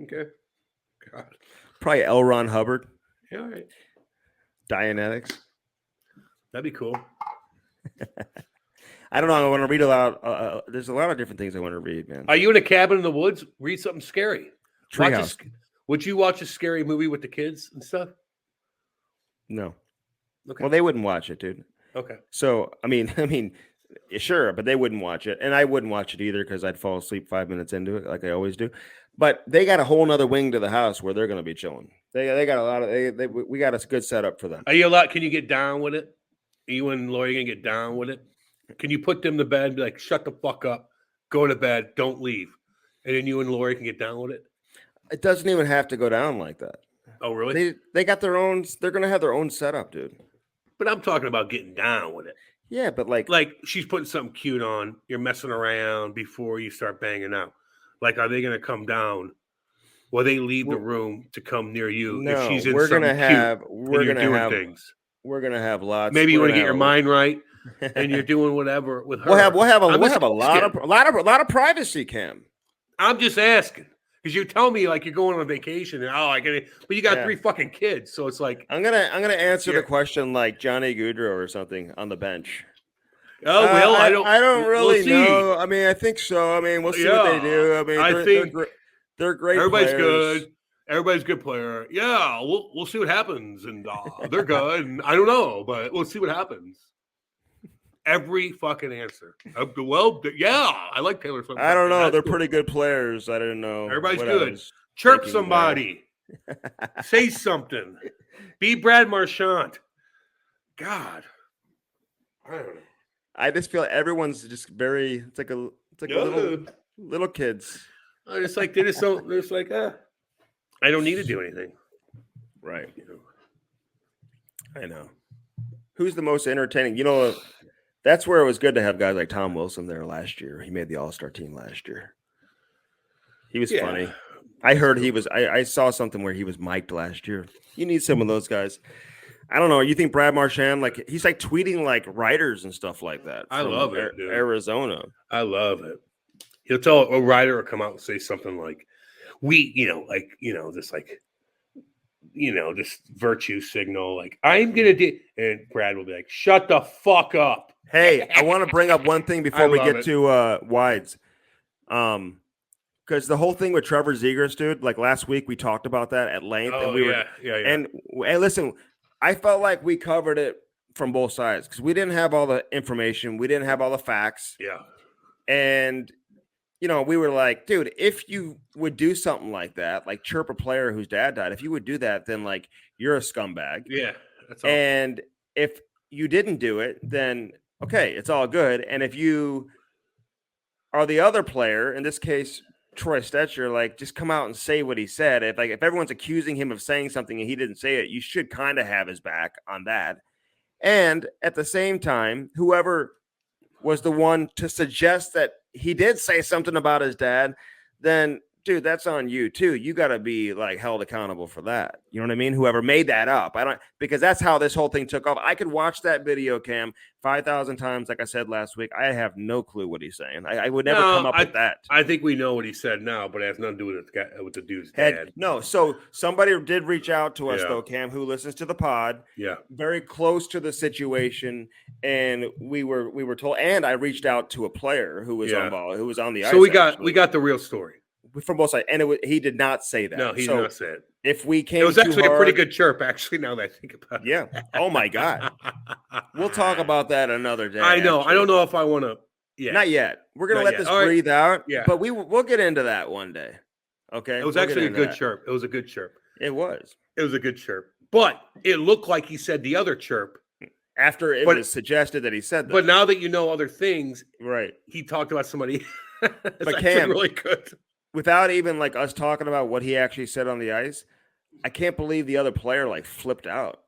Okay. God. Probably L. Ron Hubbard. Yeah, all right. Dianetics. That'd be cool. I don't know. I want to read a lot. There's a lot of different things I want to read, man. Are you in a cabin in the woods? Read something scary. Treehouse. Would you watch a scary movie with the kids and stuff? No. Okay. Well, they wouldn't watch it, dude. Okay. So, I mean, sure, but they wouldn't watch it, and I wouldn't watch it either because I'd fall asleep 5 minutes into it, like I always do. But they got a whole nother wing to the house where they're going to be chilling. They got a lot of. We got a good setup for them. Are you allowed? Can you get down with it? Are you and Lori gonna get down with it? Can you put them to bed and be like, shut the fuck up, go to bed, don't leave, and then you and Lori can get down with it? It doesn't even have to go down like that. Oh, really? They got their own. They're gonna have their own setup, dude. But I'm talking about getting down with it. Yeah, but like she's putting something cute on. You're messing around before you start banging out. Are they gonna come down? Will they leave the room to come near you? No, if she's in we're gonna have things. We're gonna have lots. Maybe you want to get your mind right, and you're doing whatever with her. We'll have a lot of privacy, Cam. I'm just asking because you tell me you're going on vacation and but you got 3 fucking kids, so it's like I'm gonna answer the question like Johnny Gaudreau or something on the bench. Oh well, I don't really know. I mean, I think so. I mean, we'll see what they do. I mean, they're great. Everybody's players. good. Everybody's a good player. Yeah, we'll see what happens, and they're good. And I don't know, but we'll see what happens. Every fucking answer. Well, yeah, I like Taylor Swift. I don't know. They're pretty good players. I didn't know. Everybody's good. Chirp somebody. Say something. Be Brad Marchand. God, I don't know. I just feel everyone's just very. It's like a little kids. It's like they just don't. It's like I don't need to do anything. Right. I know. Who's the most entertaining? That's where it was good to have guys like Tom Wilson there last year. He made the All-Star team last year. He was funny. I heard he was. I saw something where he was mic'd last year. You need some of those guys. I don't know. You think Brad Marchand, he's tweeting writers and stuff like that. I love it, dude. Arizona. I love it. He'll tell a writer or come out and say something like, this virtue signal, I'm going to do, and Brad will be like, shut the fuck up. Hey, I want to bring up one thing before we get to Wides. Because the whole thing with Trevor Zegras, dude, last week we talked about that at length. Oh, And listen, I felt like we covered it from both sides because we didn't have all the information. We didn't have all the facts. Yeah. And, we were like, dude, if you would do something like that, chirp a player whose dad died, if you would do that, then you're a scumbag. Yeah. That's all. And if you didn't do it, then okay, it's all good. And if you are the other player, in this case, Troy Stetcher, just come out and say what he said. If everyone's accusing him of saying something and he didn't say it, you should kind of have his back on that. And at the same time, whoever was the one to suggest that he did say something about his dad, then dude, that's on you too. You got to be held accountable for that. You know what I mean? Whoever made that up, because that's how this whole thing took off. I could watch that video, Cam, 5,000 times. Like I said last week, I have no clue what he's saying. I would never come up with that. I think we know what he said now, but it has nothing to do with the dude's dad. No. So somebody did reach out to us though, Cam, who listens to the pod. Yeah. Very close to the situation. And we were told, and I reached out to a player who was on ball, who was on the ice. So we got the real story. From both sides, and he did not say that. No, he did not say it. If we came, it was actually a pretty good chirp. Actually, now that I think about it, yeah. Oh my god, we'll talk about that another day. I know. Actually. I don't know if I want to. Yeah, not yet. We're gonna let this breathe out. Yeah, but we'll get into that one day. Okay, it was actually a good chirp. It was a good chirp. It was. It was a good chirp, but it looked like he said the other chirp after it was suggested that he said that. But now that you know other things, right? He talked about somebody. But Cam, really good. Without even us talking about what he actually said on the ice, I can't believe the other player flipped out.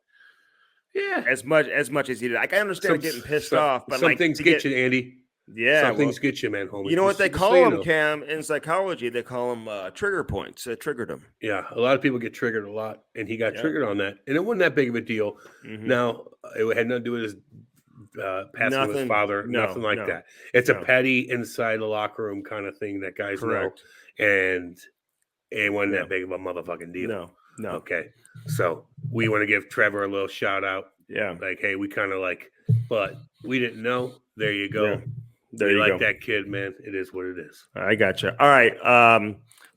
Yeah, as much as he did. I understand getting pissed off, but some things get you, Andy. Yeah, some things get you, man. Homie. You know what they call them, Cam, in psychology? They call them trigger points. It triggered him. Yeah, a lot of people get triggered a lot, and he got triggered on that, and it wasn't that big of a deal. Mm-hmm. Now it had nothing to do with his passing with his father, nothing like that. It's a petty inside the locker room kind of thing that guys know. And it wasn't that big of a motherfucking deal. No. Okay. So we want to give Trevor a little shout out. Yeah. Hey, we kind of but we didn't know. There you go. Yeah. There you like go. That kid, man. It is what it is. I gotcha. All right.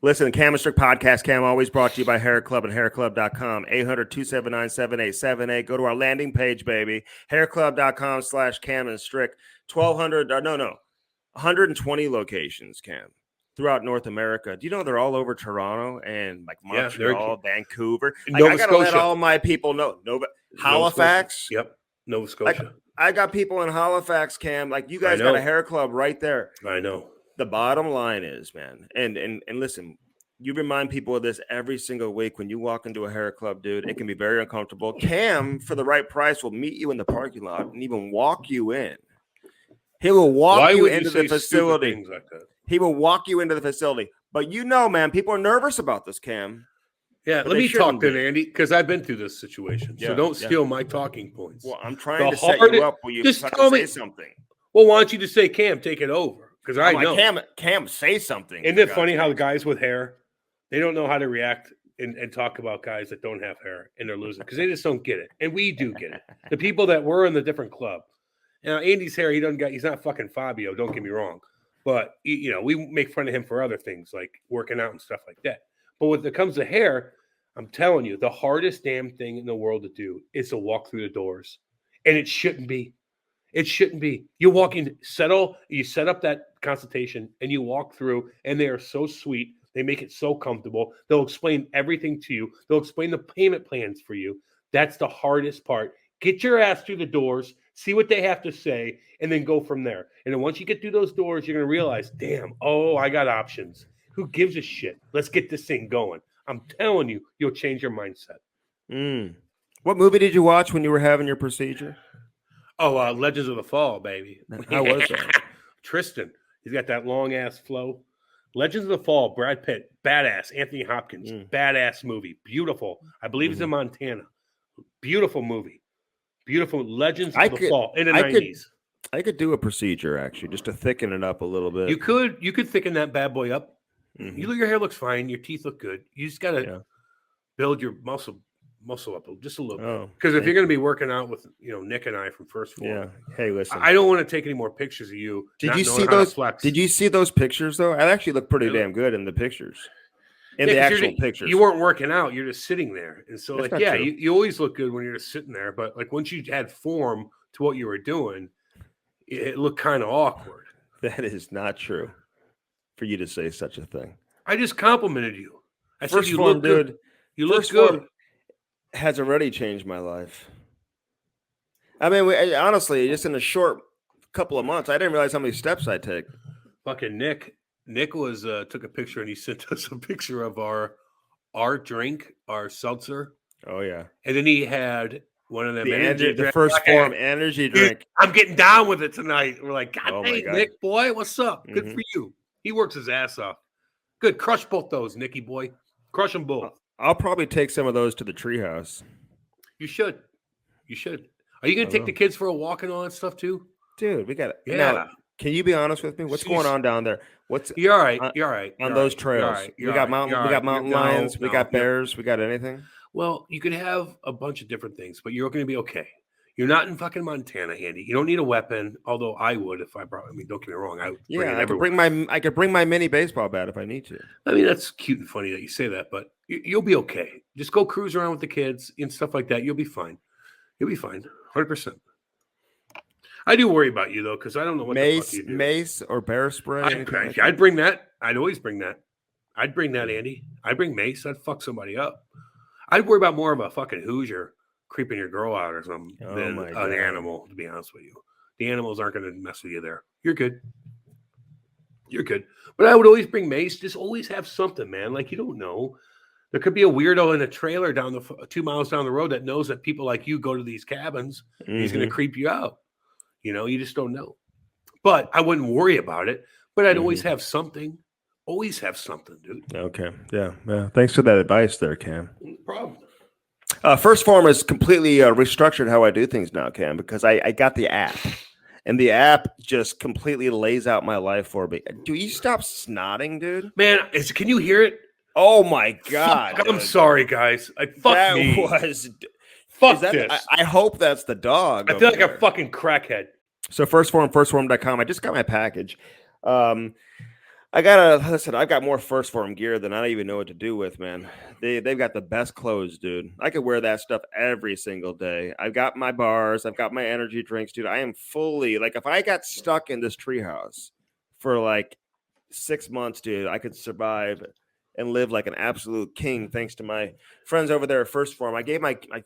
Listen, Cam Strick Podcast, Cam, always brought to you by Hair Club and hairclub.com. 800-279-7878. Go to our landing page, baby. Hairclub.com/Cam and Strick. 120 locations, Cam, throughout North America. Do you know they're all over Toronto and Montreal, Vancouver? I got to let all my people know. Halifax. Yep. Nova Scotia. I got people in Halifax, Cam. You guys got a hair club right there. I know. The bottom line is, man, and listen, you remind people of this every single week when you walk into a hair club, dude. It can be very uncomfortable. Cam, for the right price, will meet you in the parking lot and even walk you in. He will walk you into the facility. Things like that? He will walk you into the facility. But man, people are nervous about this, Cam. Yeah, let me talk then, Andy, because I've been through this situation. So don't steal my talking points. Well, I'm trying to set you up where you just tell me say something. Well, why don't you just say, Cam, take it over? Because I know. Cam, say something. Isn't it funny how the guys with hair, they don't know how to react and talk about guys that don't have hair and they're losing because they just don't get it. And we do get it. The people that were in the different club. Now, Andy's hair, he's not fucking Fabio, don't get me wrong. But, we make fun of him for other things like working out and stuff like that. But when it comes to hair, I'm telling you, the hardest damn thing in the world to do is to walk through the doors. And it shouldn't be. It shouldn't be. You walk in, you set up that consultation, and you walk through, and they are so sweet. They make it so comfortable. They'll explain everything to you. They'll explain the payment plans for you. That's the hardest part. Get your ass through the doors, see what they have to say, and then go from there. And then once you get through those doors, you're going to realize, damn, I got options. Who gives a shit? Let's get this thing going. I'm telling you, you'll change your mindset. What movie did you watch when you were having your procedure? Oh, Legends of the Fall, baby. How was that? Tristan. He's got that long ass flow. Legends of the Fall, Brad Pitt, badass. Anthony Hopkins, badass movie. Beautiful. I believe it's in Montana. Beautiful movie. Beautiful. Legends of the Fall in the 90s. I could do a procedure actually, just to thicken it up a little bit. You could thicken that bad boy up. Your hair looks fine. Your teeth look good. You just gotta build your muscle up just a little bit. Because if you're going to be working out with Nick and I from First Floor, hey, listen, I don't want to take any more pictures of you. Did you see those? Did you see those pictures though? I actually look pretty damn good in the pictures. In the actual pictures, you weren't working out. You're just sitting there, and so That's you always look good when you're just sitting there. But like once you had form to what you were doing, it looked kind of awkward. That is not true. For you to say such a thing, I just complimented you. I said you look good. You look good. Has already changed my life. I mean, honestly, just in a short couple of months, I didn't realize how many steps I take. Fucking Nick was took a picture and he sent us a picture of our drink, our seltzer. Oh yeah, and then he had one of them the First Form energy drink. I'm getting down with it tonight. We're like, God dang, God. Nick boy, what's up? Good for you. He works his ass off. Good, crush both those, Nicky boy. Crush them both. I'll probably take some of those to the treehouse. You should. Are you going to take the kids for a walk and all that stuff too? Dude, we got it. Yeah. Now, can you be honest with me? What's going on down there? You're all right. You're all right. On those trails. We got mountain lions. We got bears. We got anything? Well, you could have a bunch of different things, but you're going to be okay. You're not in fucking Montana, Andy. You don't need a weapon, although I would if I brought. I mean, don't get me wrong. I could bring my mini baseball bat if I need to. I mean, that's cute and funny that you say that, but you'll be okay. Just go cruise around with the kids and stuff like that. You'll be fine. 100%. I do worry about you though, because I don't know what the fuck you do. Mace or bear spray. I'd bring that. I'd always bring that. I'd bring that, Andy. I'd bring mace. I'd fuck somebody up. I'd worry about more of a fucking Hoosier creeping your girl out or something than an animal, to be honest with you. The animals aren't going to mess with you there. You're good. But I would always bring mace. Just always have something, man. Like, you don't know. There could be a weirdo in a trailer down 2 miles down the road that knows that people like you go to these cabins. And he's going to creep you out. You just don't know. But I wouldn't worry about it. But I'd always have something. Always have something, dude. Okay. Yeah. Thanks for that advice there, Cam. No problem. First Form is completely restructured how I do things now, Cam, because I got the app. And the app just completely lays out my life for me. Do you stop snotting, dude? Man, can you hear it? Oh, my God. I'm sorry, guys. Fuck this. I hope that's the dog. I feel like a fucking crackhead. So firstform.com. I just got my package. I've got more First Form gear than I even know what to do with, man. They've got the best clothes, dude. I could wear that stuff every single day. I've got my bars. I've got my energy drinks, dude. I am fully, like, if I got stuck in this treehouse for like 6 months, dude, I could survive and live like an absolute king thanks to my friends over there at First Form. I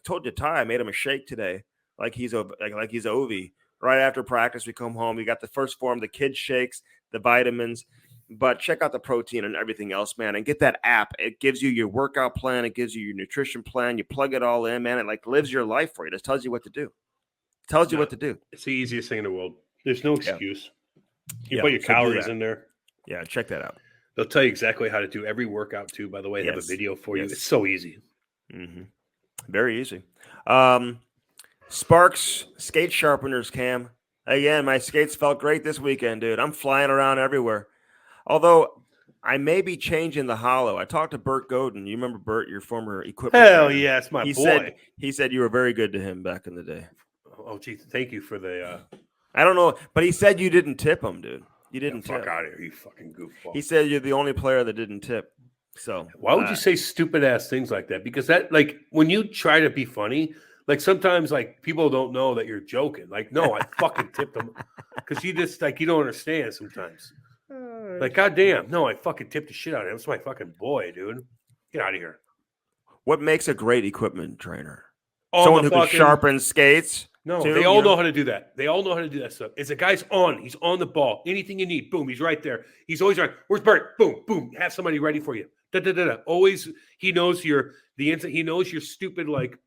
told you, Ty, I made him a shake today, like he's Ovi. Right after practice, we come home. We got the First Form, the kids shakes, the vitamins. But check out the protein and everything else, man, and get that app. It gives you your workout plan. It gives you your nutrition plan. You plug it all in, man. It like lives your life for you. It just tells you what to do. It's the easiest thing in the world. There's no excuse. You Yeah, put your so calories in there. Yeah, check that out. They'll tell you exactly how to do every workout, too, by the way. They have a video for you. It's so easy. Mm-hmm. Very easy. Sparks skate sharpeners, Cam. Again, my skates felt great this weekend, dude. I'm flying around everywhere. Although I may be changing the hollow. I talked to Bert Godin. You remember Bert, your former equipment Hell trainer? yeah, it's my boy. He said you were very good to him back in the day. Oh, gee, thank you for the... I don't know, but he said you didn't tip him, dude. You didn't tip. Fuck out of here, you fucking goofball. He said you're the only player that didn't tip. So why would you say stupid-ass things like that? Because that, like, when you try to be funny... Like sometimes, like people don't know that you're joking. Like, no, I fucking tipped them because you just like you don't understand sometimes. Like, goddamn, no, I fucking tipped the shit out of him. That's my fucking boy, dude. Get out of here. What makes a great equipment trainer? Someone who can sharpen skates. No, they all know how to do that. They all know how to do that stuff. It's a guy's on. He's on the ball. Anything you need, boom, he's right there. He's always right. Where's Bert? Boom, boom. Have somebody ready for you. Da da da da. Always, he knows your stupid like.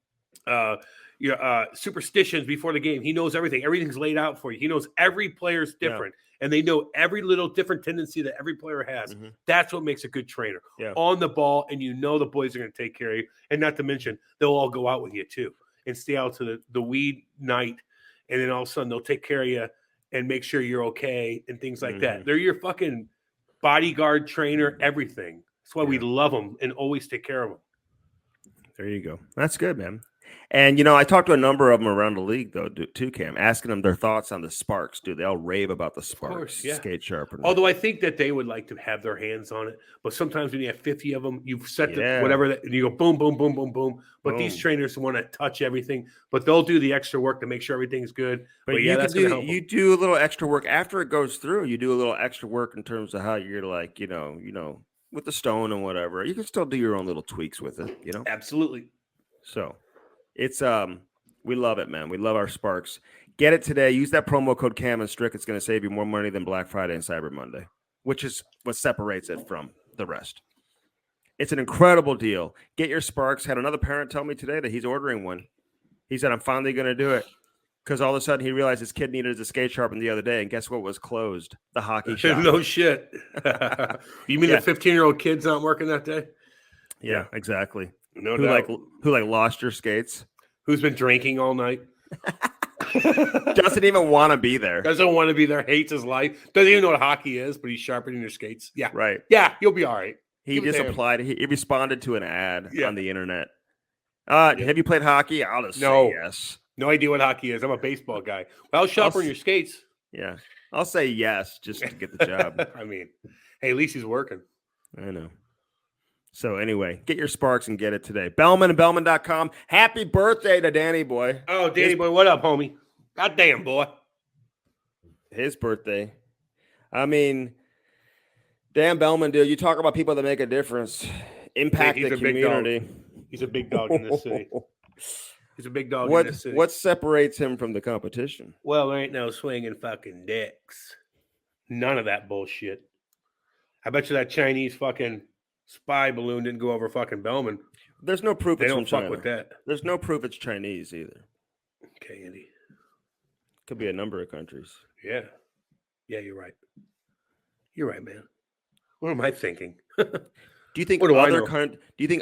superstitions before the game. He knows everything. Everything's laid out for you. He knows every player's different, and they know every little different tendency that every player has. Mm-hmm. That's what makes a good trainer. Yeah. On the ball, and the boys are going to take care of you. And not to mention, they'll all go out with you too and stay out to the weed night, and then all of a sudden they'll take care of you and make sure you're okay and things like that. They're your fucking bodyguard, trainer, everything. That's why we love them and always take care of them. There you go. That's good, man. And, I talked to a number of them around the league, though, too, Cam, asking them their thoughts on the Sparks. Dude, they all rave about the Sparks skate sharpener. Although I think that they would like to have their hands on it. But sometimes when you have 50 of them, you've set whatever, and you go boom, boom, boom, boom, boom. But these trainers want to touch everything. But they'll do the extra work to make sure everything's good. But that's going to help them. You do a little extra work after it goes through. You do a little extra work in terms of how you're like, with the stone and whatever. You can still do your own little tweaks with it, Absolutely. So it's we love it, man. We love our Sparks. Get it today. Use that promo code Cam Strick. It's going to save you more money than Black Friday and Cyber Monday, which is what separates it from the rest. It's an incredible deal. Get your Sparks. Had another parent tell me today that he's ordering one. He said, I'm finally going to do it. Because all of a sudden he realized his kid needed his skate sharpened the other day. And guess what was closed? The hockey shop. No shit. You mean the 15-year-old kid's not working that day? Yeah, exactly. No doubt. Who lost your skates? Who's been drinking all night? Doesn't even want to be there. Doesn't want to be there. Hates his life. Doesn't even know what hockey is, but he's sharpening your skates. Yeah. Right. Yeah, you'll be all right. He just applied. He responded to an ad on the internet. Have you played hockey? I'll just say yes. No idea what hockey is. I'm a baseball guy. Well, sharpening your skates. Yeah. I'll say yes just to get the job. I mean, hey, at least he's working. I know. So anyway, get your Sparks and get it today. Bellman and Bellman.com. Happy birthday to Danny Boy. Oh, Danny Boy, what up, homie? Goddamn, boy. His birthday. I mean, Dan Bellman, dude, you talk about people that make a difference, impact the community. He's a big dog in this city. He's a big dog in this city. What separates him from the competition? Well, there ain't no swinging fucking dicks. None of that bullshit. I bet you that Chinese fucking spy balloon didn't go over fucking Bellman. There's no proof it's from China. They don't fuck with that. There's no proof it's Chinese either. Okay, Andy. Could be a number of countries. Yeah. Yeah, you're right. You're right, man. What am I thinking? Do you think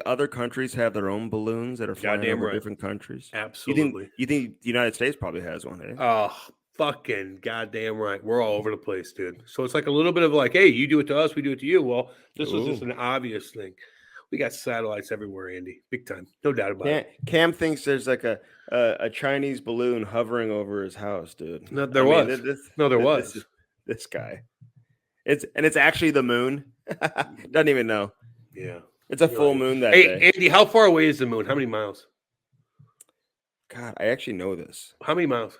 other countries have their own balloons that are flying over different countries? Absolutely. You think the United States probably has one, eh? Oh, fucking goddamn right. We're all over the place, dude. So it's like a little bit of like, hey, you do it to us, we do it to you. Well, this was just an obvious thing. We got satellites everywhere, Andy. Big time. No doubt about it. Cam thinks there's like a Chinese balloon hovering over his house, dude. No, there was. This guy. It's actually the moon. Doesn't even know. Yeah. It's a full moon that day. Hey, Andy, how far away is the moon? How many miles? God, I actually know this. How many miles?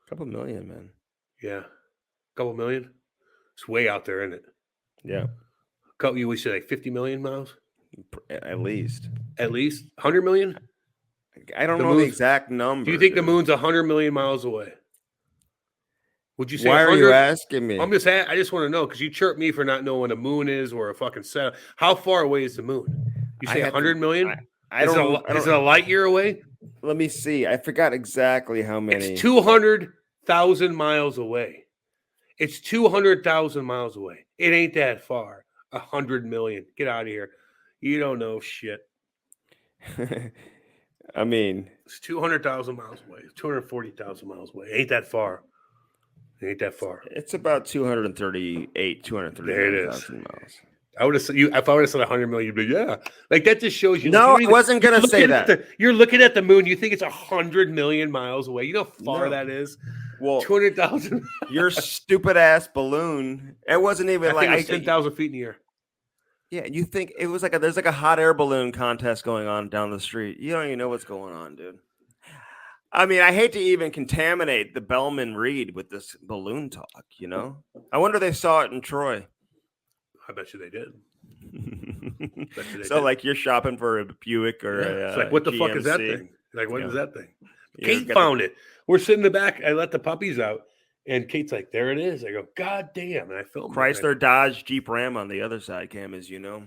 A couple million, man. Yeah. A couple million? It's way out there, isn't it? Yeah. You would say like 50 million miles? At least. At least? 100 million? I don't know the exact number. Do you think the moon's 100 million miles away? Would you say Why 100? Are you asking me? I just want to know because you chirp me for not knowing what a moon is or a fucking satellite. How far away is the moon? You say 100 million? Is it a light year away? Let me see. I forgot exactly how many. It's 200,000 miles away. It's 200,000 miles away. It ain't that far. 100 million. Get out of here. You don't know shit. I mean, it's 200,000 miles away. 240,000 miles away. Ain't that far. It ain't that far. It's about 238,000 miles. I would have said if I would have said 100 million, you'd be yeah. Like that just shows you. No, I wasn't gonna say that. You're looking at the moon. You think it's 100 million miles away. You know how far that is. Well, 200,000. Your stupid ass balloon. It wasn't even I think it was 10,000 feet in the air. Yeah, you think it was like there's like a hot air balloon contest going on down the street. You don't even know what's going on, dude. I mean, I hate to even contaminate the Bellman read with this balloon talk, you know? I wonder if they saw it in Troy. I bet you they did. Like you're shopping for a Buick or it's like, what the GMC. Fuck is that thing? Like, what is that thing? Kate found it. We're sitting in the back. I let the puppies out. And Kate's like, there it is. I go, God damn. And I filmed Chrysler, Dodge, Jeep, Ram on the other side, Cam, as you know.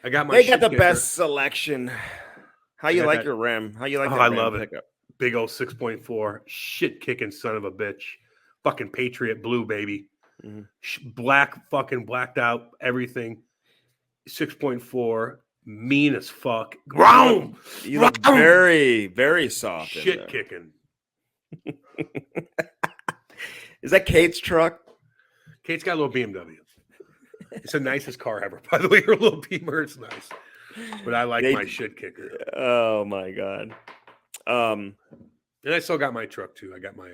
I got my They got the best selection. How you like your Ram? How you like that I Ram love pickup? it. Big old 6.4. Shit kicking son of a bitch. Fucking Patriot blue, baby. Mm-hmm. Blacked out everything. 6.4. Mean as fuck. You look very, very soft. Shit kicking. Is that Kate's truck? Kate's got a little BMW. It's the nicest car ever. By the way, her little Beamer is nice. But I like my shit kicker. Oh, my God. And I still got my truck, too. I got my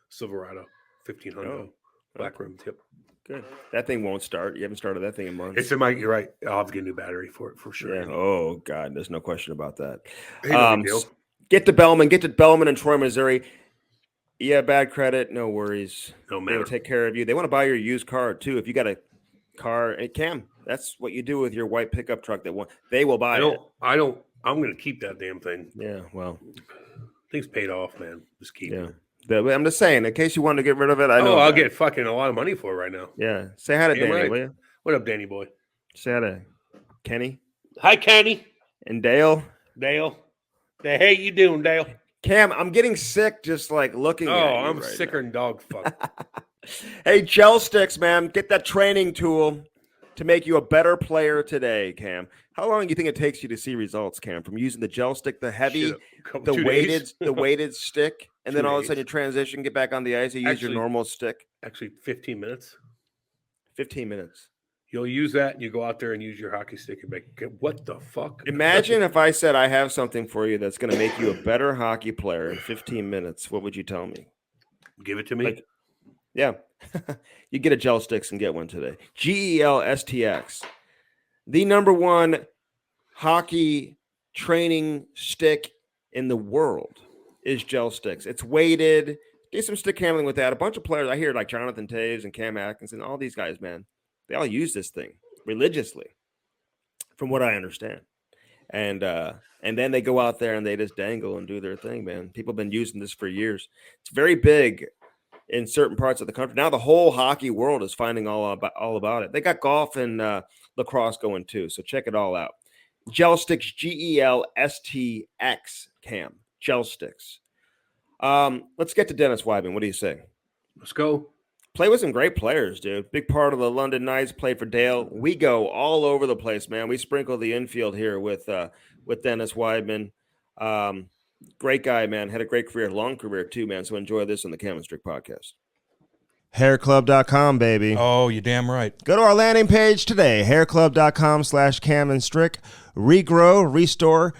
Silverado 1500 black rim tip. Good. That thing won't start. You haven't started that thing in months. It's in my. You're right. I'll have to get a new battery for it for sure. Yeah. Oh God, there's no question about that. Hey, get to Bellman. Get to Bellman in Troy, Missouri. Yeah, bad credit. No worries. No matter. They will take care of you. They want to buy your used car too. If you got a car, hey, Cam, that's what you do with your white pickup truck. They will buy it. I'm going to keep that damn thing. Yeah. Well, thing's paid off, man. Just keep it. I'm just saying, in case you wanted to get rid of it, I'll get fucking a lot of money for it right now. Yeah. Say hi to Danny, will you? What up, Danny boy? Say hi to Kenny. Hi, Kenny. And Dale. Hey, you doing, Dale? Cam, I'm getting sick just like looking at you. Oh, I'm sicker than dog fuck. Hey, gel sticks, man. Get that training tool to make you a better player today, Cam. How long do you think it takes you to see results, Cam, from using the gel stick, the heavy, the weighted stick, and then all of a sudden you transition, get back on the ice, you use your normal stick? Actually, 15 minutes. 15 minutes. You'll use that, and you go out there and use your hockey stick and make what the fuck? Imagine if I said I have something for you that's going to make you a better hockey player in 15 minutes. What would you tell me? Give it to me. Yeah. You get a gel sticks and get one today. GELSTX. The number one hockey training stick in the world is gel sticks. It's weighted. Get some stick handling with that. A bunch of players I hear like Jonathan Toews and Cam Atkinson, all these guys, man, they all use this thing religiously, from what I understand. And then they go out there and they just dangle and do their thing, man. People have been using this for years. It's very big in certain parts of the country. Now the whole hockey world is finding all about it. They got golf and lacrosse going too, so check it all out. Gel sticks, GELSTX, Cam. Gel sticks. Let's get to Dennis Wideman. What do you say? Let's go. Play with some great players, dude. Big part of the London Knights. Played for Dale. We go all over the place, man. We sprinkle the infield here with Dennis Wideman. Great guy, man. Had a great career, long career too, man. So enjoy this on the Cam Strick Podcast. Hairclub.com, baby. Oh, you're damn right. Go to our landing page today, hairclub.com/Cam and Regrow, restore,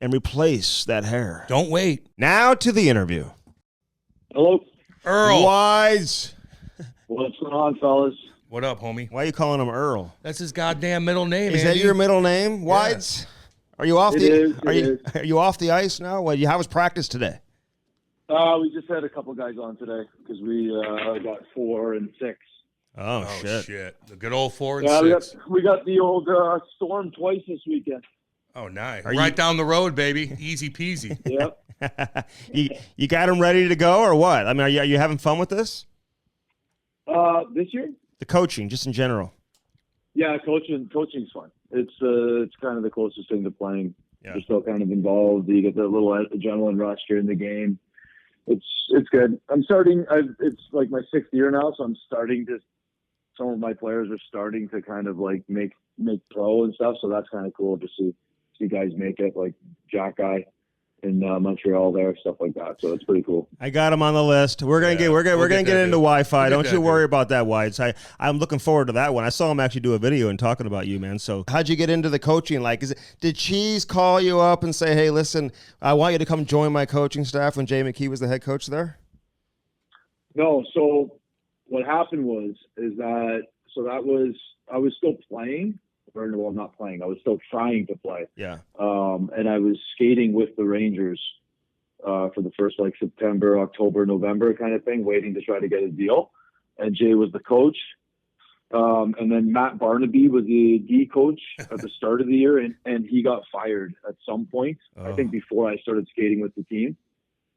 and replace that hair. Don't wait. Now to the interview. Hello. Earl. Wise. What's going on, fellas? What up, homie? Why are you calling him Earl? That's his goddamn middle name, Is Andy. that your middle name, Wides? Yeah. Are you off Are you off the ice now? How was practice today? We just had a couple guys on today because we got 4 and 6. Oh shit! The good old 4 and 6. We got the old storm twice this weekend. Oh, nice! Right down the road, baby. Easy peasy. Yep. you got them ready to go or what? I mean, are you having fun with this? This year? The coaching, just in general. Yeah, coaching's fun. It's kind of the closest thing to playing. Yeah. You're still kind of involved. You get that little adrenaline rush during the game. It's good. It's like my 6th year now, so I'm starting to. Some of my players are starting to kind of like make pro and stuff. So that's kind of cool to see guys make it, like Jack guy in Montreal there, stuff like that. So it's pretty cool. I got him on the list. We're gonna get into Wi-Fi. Don't you worry about that, Whites. I'm looking forward to that one. I saw him actually do a video and talking about you, man. So how'd you get into the coaching? Like, did Cheese call you up and say, "Hey, listen, I want you to come join my coaching staff" when Jay McKee was the head coach there? No. So what happened was I was still playing. Or, well, not playing. I was still trying to play. Yeah. And I was skating with the Rangers for the first like September, October, November kind of thing, waiting to try to get a deal. And Jay was the coach. And then Matt Barnaby was the D coach at the start of the year, and he got fired at some point. I think before I started skating with the team.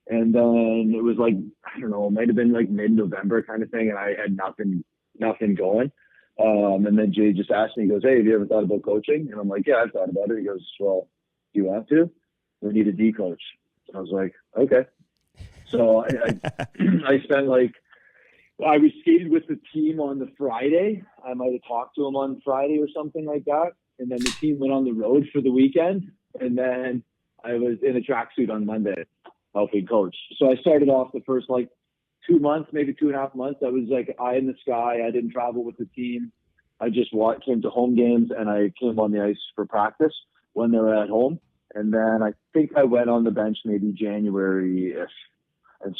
And then it was like, I don't know, it might have been like mid-November kind of thing, and I had nothing going. And then Jay just asked me, he goes, "Hey, have you ever thought about coaching?" And I'm like, "Yeah, I've thought about it." He goes, "Well, do you want to?" we need a D coach. I was like, okay. So I spent I was skated with the team on the Friday. I might have talked to them on Friday or something like that. And then the team went on the road for the weekend. And then I was in a tracksuit on Monday helping coach. So I started off the first 2 months, maybe 2.5 months. I was eye in the sky. I didn't travel with the team. I just came to home games and I came on the ice for practice when they were at home. And then I think I went on the bench maybe January-ish and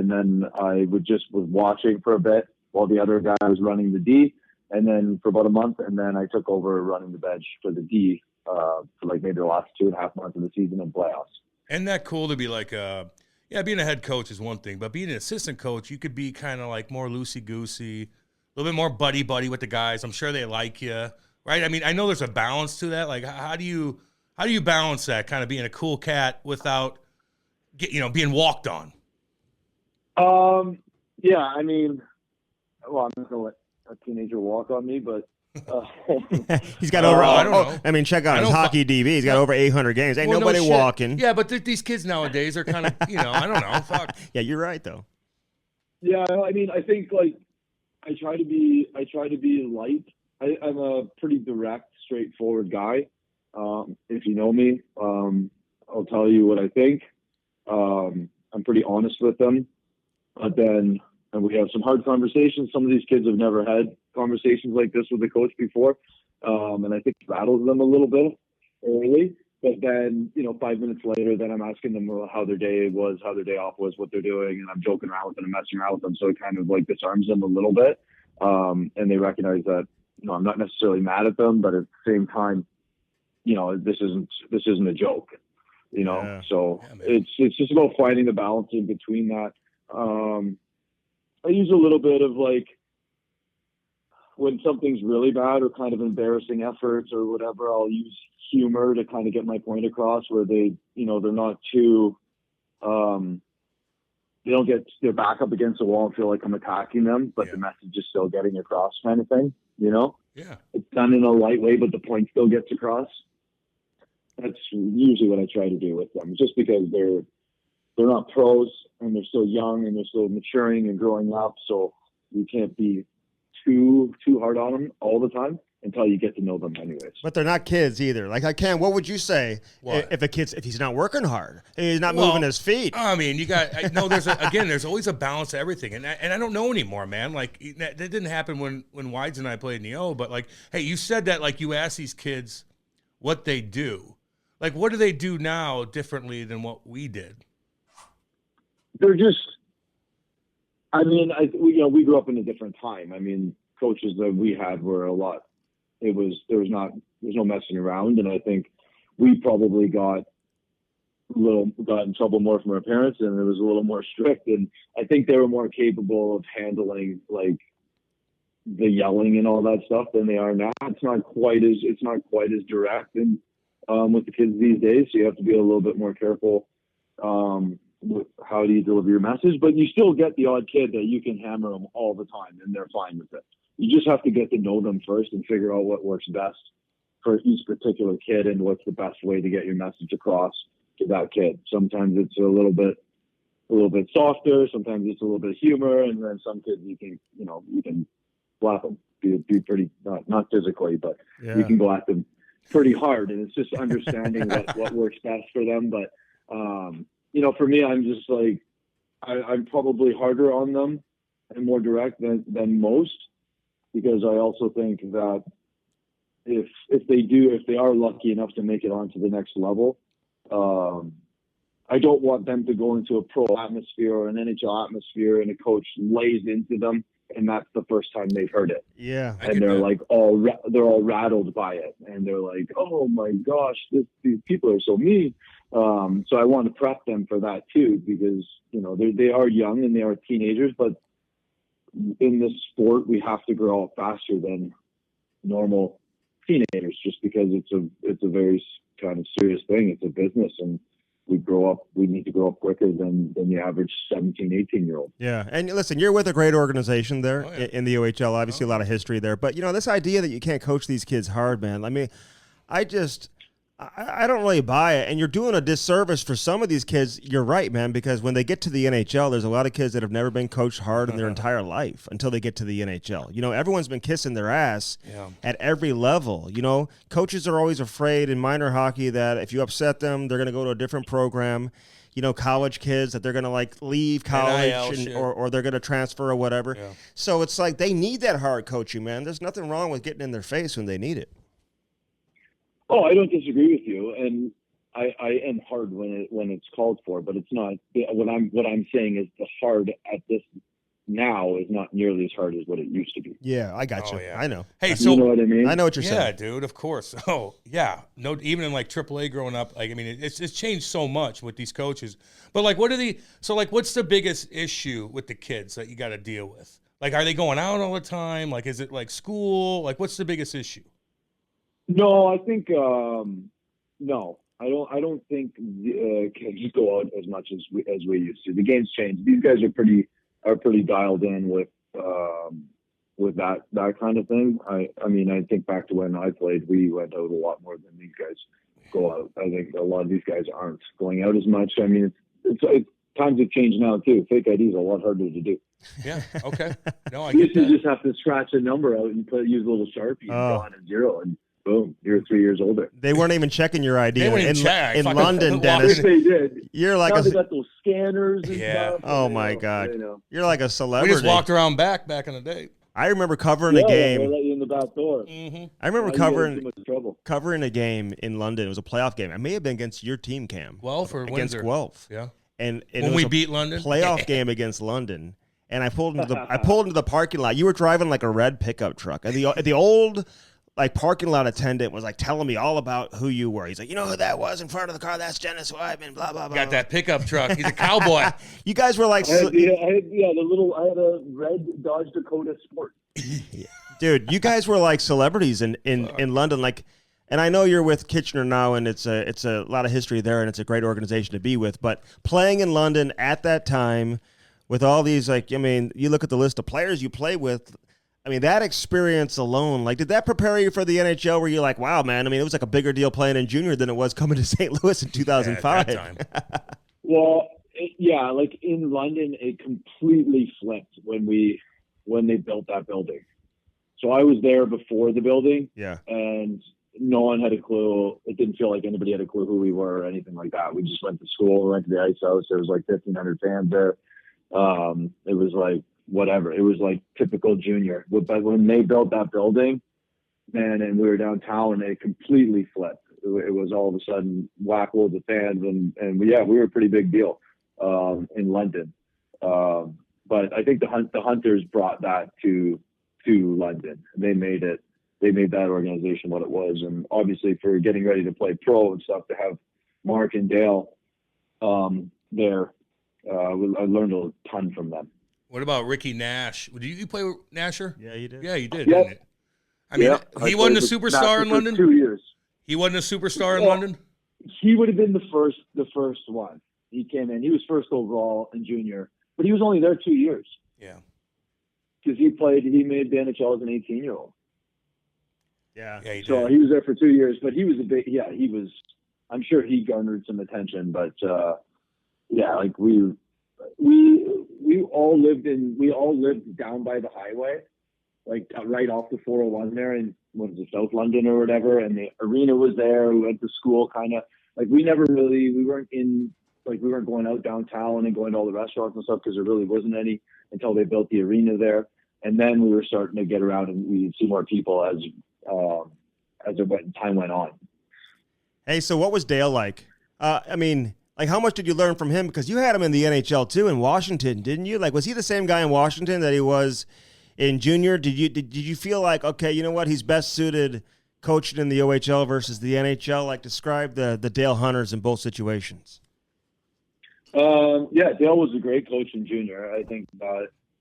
then I was watching for a bit while the other guy was running the D. And then for about a month, and then I took over running the bench for the D for maybe the last 2.5 months of the season and playoffs. Isn't that cool to be being a head coach is one thing, but being an assistant coach, you could be kind of more loosey-goosey, a little bit more buddy-buddy with the guys. I'm sure they like you, right? I mean, I know there's a balance to that. How do you balance that, kind of being a cool cat without being walked on? Yeah, I mean, well, I'm not going to let a teenager walk on me, but he's got over. I don't know. I mean, check out his hockey DB. He's got over 800 games. Ain't nobody walking. Yeah, but these kids nowadays are kind of, I don't know. Fuck. Yeah, you're right though. Yeah, I mean, I think I try to be light. I'm a pretty direct, straightforward guy. If you know me, I'll tell you what I think. I'm pretty honest with them, but then we have some hard conversations. Some of these kids have never had conversations like this with the coach before, and I think it rattles them a little bit early. But then, 5 minutes later, then I'm asking them how their day was, how their day off was, what they're doing, and I'm joking around with them and messing around with them. So it kind of disarms them a little bit, and they recognize that I'm not necessarily mad at them, but at the same time, this isn't a joke. Yeah. So it's just about finding the balance in between that. I use a little bit of when something's really bad or kind of embarrassing efforts or whatever, I'll use humor to kind of get my point across where they, they're not too, they don't get their back up against the wall and feel like I'm attacking them, but the message is still getting across kind of thing, Yeah. It's done in a light way, but the point still gets across. That's usually what I try to do with them, just because they're not pros and they're still young and they're still maturing and growing up. So you can't be too hard on them all the time until you get to know them anyways. But they're not kids either. Ken, what would you say if he's not working hard, he's not moving his feet? I mean, there's always a balance to everything, and I don't know anymore, man. That didn't happen when Wides and I played in the O. But hey, you said that you ask these kids what they do. What do they do now differently than what we did? They're just, we grew up in a different time. I mean, coaches that we had were a lot. There's no messing around. And I think we probably got in trouble more from our parents, and it was a little more strict. And I think they were more capable of handling the yelling and all that stuff than they are now. It's not quite as direct and with the kids these days. So you have to be a little bit more careful with how do you deliver your message, but you still get the odd kid that you can hammer them all the time and they're fine with it. You just have to get to know them first and figure out what works best for each particular kid and what's the best way to get your message across to that kid. Sometimes it's a little bit softer. Sometimes it's a little bit of humor. And then some kids you can slap them, be pretty, not physically, but you can go at them pretty hard. And it's just understanding what works best for them. But, for me, I'm just I'm probably harder on them and more direct than most, because I also think that if they are lucky enough to make it onto the next level, I don't want them to go into a pro atmosphere or an NHL atmosphere and a coach lays into them and that's the first time they've heard it. Yeah. And they're all rattled by it. And they're like, oh my gosh, these people are so mean. So I want to prep them for that too, because, they are young and they are teenagers, but in this sport, we have to grow up faster than normal teenagers just because it's a very kind of serious thing. It's a business, and we need to grow up quicker than the average 17, 18-year-old. Yeah. And listen, you're with a great organization there in the OHL, obviously a lot of history there. But, this idea that you can't coach these kids hard, man, I I don't really buy it. And you're doing a disservice for some of these kids. You're right, man, because when they get to the NHL, there's a lot of kids that have never been coached hard in their entire life until they get to the NHL. You know, everyone's been kissing their ass at every level. You know, coaches are always afraid in minor hockey that if you upset them, they're going to go to a different program. You know, college kids that they're going to like leave college or they're going to transfer or whatever. Yeah. So it's like they need that hard coaching, man. There's nothing wrong with getting in their face when they need it. Oh, I don't disagree with you, and I am hard when it's called for, but it's not. What I'm saying is the hard at this now is not nearly as hard as what it used to be. Yeah, I got you. Yeah. I know. Hey, so you know what I mean? I know what you're saying. Yeah, dude. Of course. Oh, yeah. No, even in like AAA growing up, like I mean, it's changed so much with these coaches. But like, what's the biggest issue with the kids that you got to deal with? Like, are they going out all the time? Like, is it like school? Like, what's the biggest issue? No, I think no. I don't think kids go out as much as we used to. The game's changed. These guys are pretty dialed in with that kind of thing. I mean, I think back to when I played, we went out a lot more than these guys go out. I think a lot of these guys aren't going out as much. I mean, it's times have changed now too. Fake ID is a lot harder to do. Yeah. Okay. No, I you get that. just have to scratch a number out and use a little Sharpie and go on a 0 and boom, you're 3 years older. They weren't even checking your ID in London, Dennis. They did. You're like they got those scanners and stuff. Oh my God. You're like a celebrity. We just walked around back in the day. I remember covering a game. They let you in the back door. Mm-hmm. I remember covering a game in London. It was a playoff game. I may have been against your team, Cam. Guelph or against Windsor? Guelph. Yeah. And when we beat London, playoff game against London. And I pulled into the parking lot. You were driving like a red pickup truck, and the old like parking lot attendant was like telling me all about who you were. He's like, you know who that was in front of the car? That's Dennis Wideman. Blah blah blah. Got that pickup truck. He's a cowboy. You guys were like, I had a red Dodge Dakota Sport. Dude, you guys were like celebrities in London, like. And I know you're with Kitchener now, and it's a lot of history there, and it's a great organization to be with. But playing in London at that time, with all these, like, I mean, you look at the list of players you play with. I mean, that experience alone, like, did that prepare you for the NHL? Where you're like, wow, man. I mean, it was like a bigger deal playing in junior than it was coming to St. Louis in 2005. Yeah, at that time. Well, like in London, it completely flipped when they built that building. So I was there before the building. Yeah, and no one had a clue. It didn't feel like anybody had a clue who we were or anything like that. We just went to school, went to the ice house. There was like 1,500 fans there. It was like whatever. It was like typical junior. But when they built that building, man, and we were downtown, it completely flipped. It was all of a sudden whack loads of fans, and we were a pretty big deal in London. But I think the Hunters brought that to London. They made that organization what it was. And obviously for getting ready to play pro and stuff, to have Mark and Dale there, I learned a ton from them. What about Ricky Nash? Did you play with Nasher? Yeah, you did. Yeah, you did, Yep. didn't it? I mean, he wasn't a superstar in London? 2 years. He wasn't a superstar in London? He would have been the first one. He came in. He was first overall in junior, but he was only there 2 years. Yeah. Because he made the NHL as an 18-year-old. Yeah. He so did. he was there for 2 years, but he was I'm sure he garnered some attention, but like we all lived down by the highway, like right off the 401 there in South London or whatever, and the arena was there. We went to school kind of like we weren't going out downtown and going to all the restaurants and stuff because there really wasn't any until they built the arena there. And then we were starting to get around and we'd see more people as time went on. Hey, so what was Dale like? I mean, like how much did you learn from him? Because you had him in the NHL too in Washington, didn't you? Like, was he the same guy in Washington that he was in junior? Did you feel like, okay, you know what, he's best suited coaching in the OHL versus the NHL? Like, describe the Dale Hunters in both situations. Dale was a great coach in junior. I think.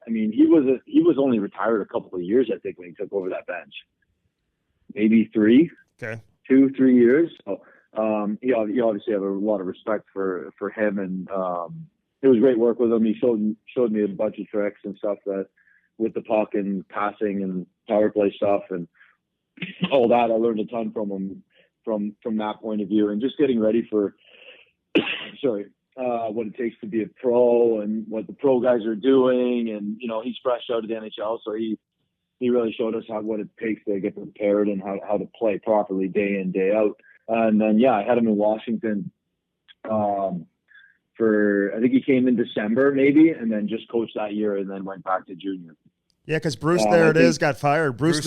He was only retired a couple of years, I think, when he took over that bench. Maybe 3. Okay. 2-3 years. So, you obviously have a lot of respect for him, and it was great work with him. He showed me a bunch of tricks and stuff that with the puck and passing and power play stuff and all that. I learned a ton from him. from that point of view, and just getting ready for what it takes to be a pro and what the pro guys are doing. And he's fresh out of the NHL, so he really showed us what it takes to get prepared and how to play properly day in, day out. And then I had him in Washington for, I think he came in December maybe, and then just coached that year and then went back to junior. Yeah, because Bruce got fired. Bruce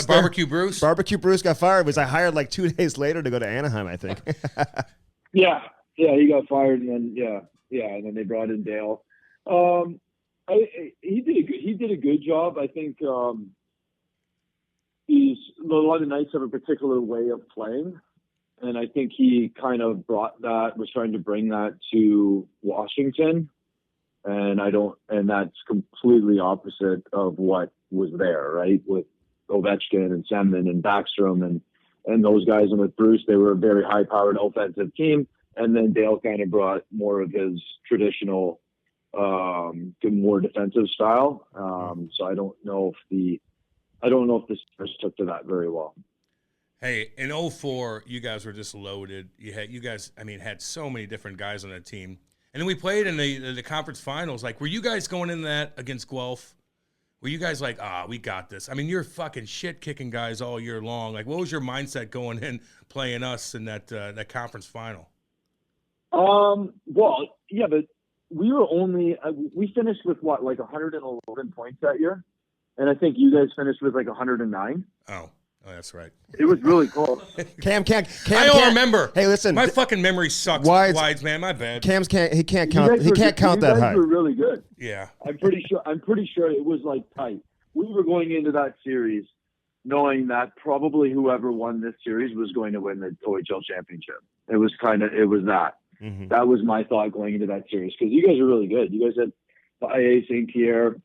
Barbecue Bruce got fired. Was I hired like 2 days later to go to Anaheim, I think. Yeah, he got fired, and then and then they brought in Dale. He did a good job. I think a lot of Knights have a particular way of playing, and I think he kind of was trying to bring that to Washington. And that's completely opposite of what was there, right? With Ovechkin and Semin and Backstrom and those guys. And with Bruce, they were a very high-powered offensive team. And then Dale kind of brought more of his traditional, more defensive style. So I don't know if the Stars took to that very well. Hey, in 2004, you guys were just loaded. You guys had so many different guys on that team. And then we played in the conference finals. Like, were you guys going in that against Guelph? Were you guys like, we got this? I mean, you're fucking shit-kicking guys all year long. Like, what was your mindset going in playing us in that conference final? Well, yeah, but we were we finished with, 111 points that year? And I think you guys finished with, 109. Oh, that's right. It was really close. Cam I don't remember. Hey, listen. My fucking memory sucks. Wides, man. My bad. He can't count that high. You guys were really good. Yeah. I'm pretty sure it was tight. We were going into that series knowing that probably whoever won this series was going to win the OHL championship. It was that. Mm-hmm. That was my thought going into that series, because you guys are really good. You guys had IA, St. Pierre,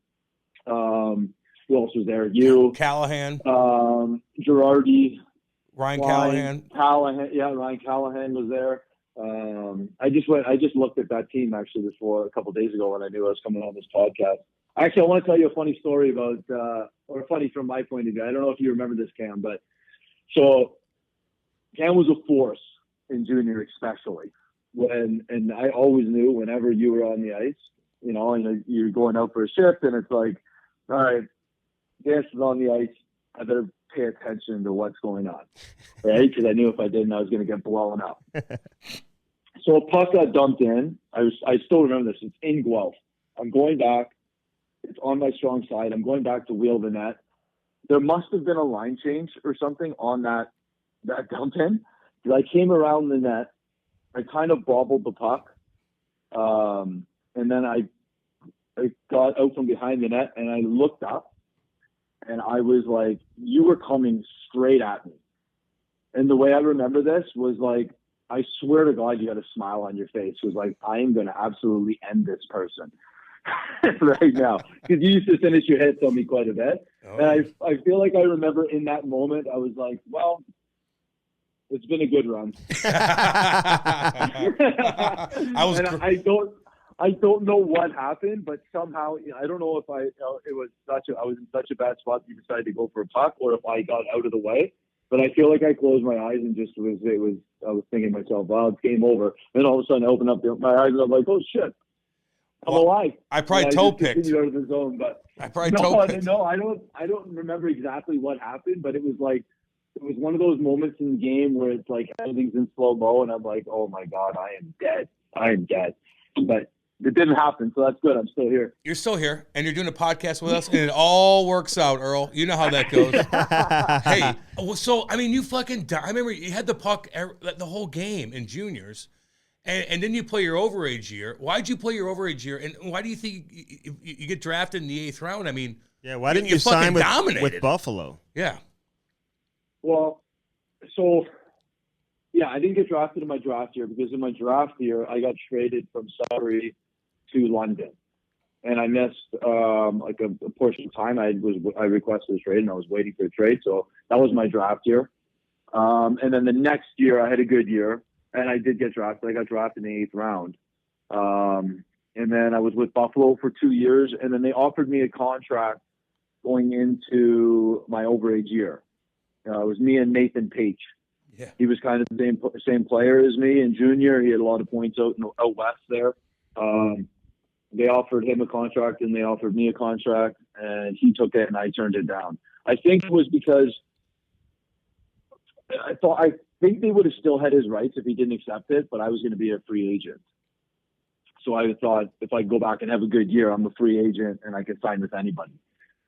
who else was there? You, Callahan, Girardi, Ryan Callahan. Ryan Callahan was there. I just looked at that team actually a couple of days ago when I knew I was coming on this podcast. Actually, I want to tell you a funny story about, or funny from my point of view. I don't know if you remember this, Cam, but so Cam was a force in junior, especially and I always knew whenever you were on the ice, and you're going out for a shift, and it's like, all right, Dennis is on the ice. I better pay attention to what's going on, right? Because I knew if I didn't, I was going to get blown up. So a puck got dumped in. I still remember this. It's in Guelph. I'm going back. It's on my strong side. I'm going back to wheel the net. There must have been a line change or something on that dump in. I came around the net. I kind of bobbled the puck. And then I got out from behind the net, and I looked up. And I was like, you were coming straight at me. And the way I remember this was like, I swear to God, you had a smile on your face. It was like, I am going to absolutely end this person right now. Because you used to finish your hits on me quite a bit. Oh. And I feel like I remember in that moment, I was like, well, it's been a good run. I don't know what happened, but somehow I don't know if I was in such a bad spot that you decided to go for a puck, or if I got out of the way. But I feel like I closed my eyes and I was thinking to myself, wow, it's game over. And all of a sudden I opened up my eyes and I'm like, oh shit, I'm alive. I probably toe picked. Out of the zone, but I probably toe picked. No, I don't remember exactly what happened, but it was one of those moments in the game where it's like everything's in slow mo, and I'm like, oh my God, I am dead. But it didn't happen, so that's good. I'm still here. You're still here, and you're doing a podcast with us, and it all works out, Earl. You know how that goes. Hey, so, you fucking I remember you had the puck the whole game in juniors, and then you play your overage year. Why'd you play your overage year, and why do you think you get drafted in the 8th round? Why didn't you sign with Buffalo? Yeah. Well, so... yeah, I didn't get drafted in my draft year, because in my draft year, I got traded from Sudbury to London. And I missed a portion of time. I requested a trade, and I was waiting for a trade. So that was my draft year. And then the next year, I had a good year, and I did get drafted. I got drafted in the 8th round. And then I was with Buffalo for 2 years, and then they offered me a contract going into my overage year. It was me and Nathan Page. Yeah. He was kind of the same player as me in junior. He had a lot of points out west there. They offered him a contract and they offered me a contract, and he took it and I turned it down. I think it was because I think they would have still had his rights if he didn't accept it, but I was going to be a free agent. So I thought if I go back and have a good year, I'm a free agent and I can sign with anybody.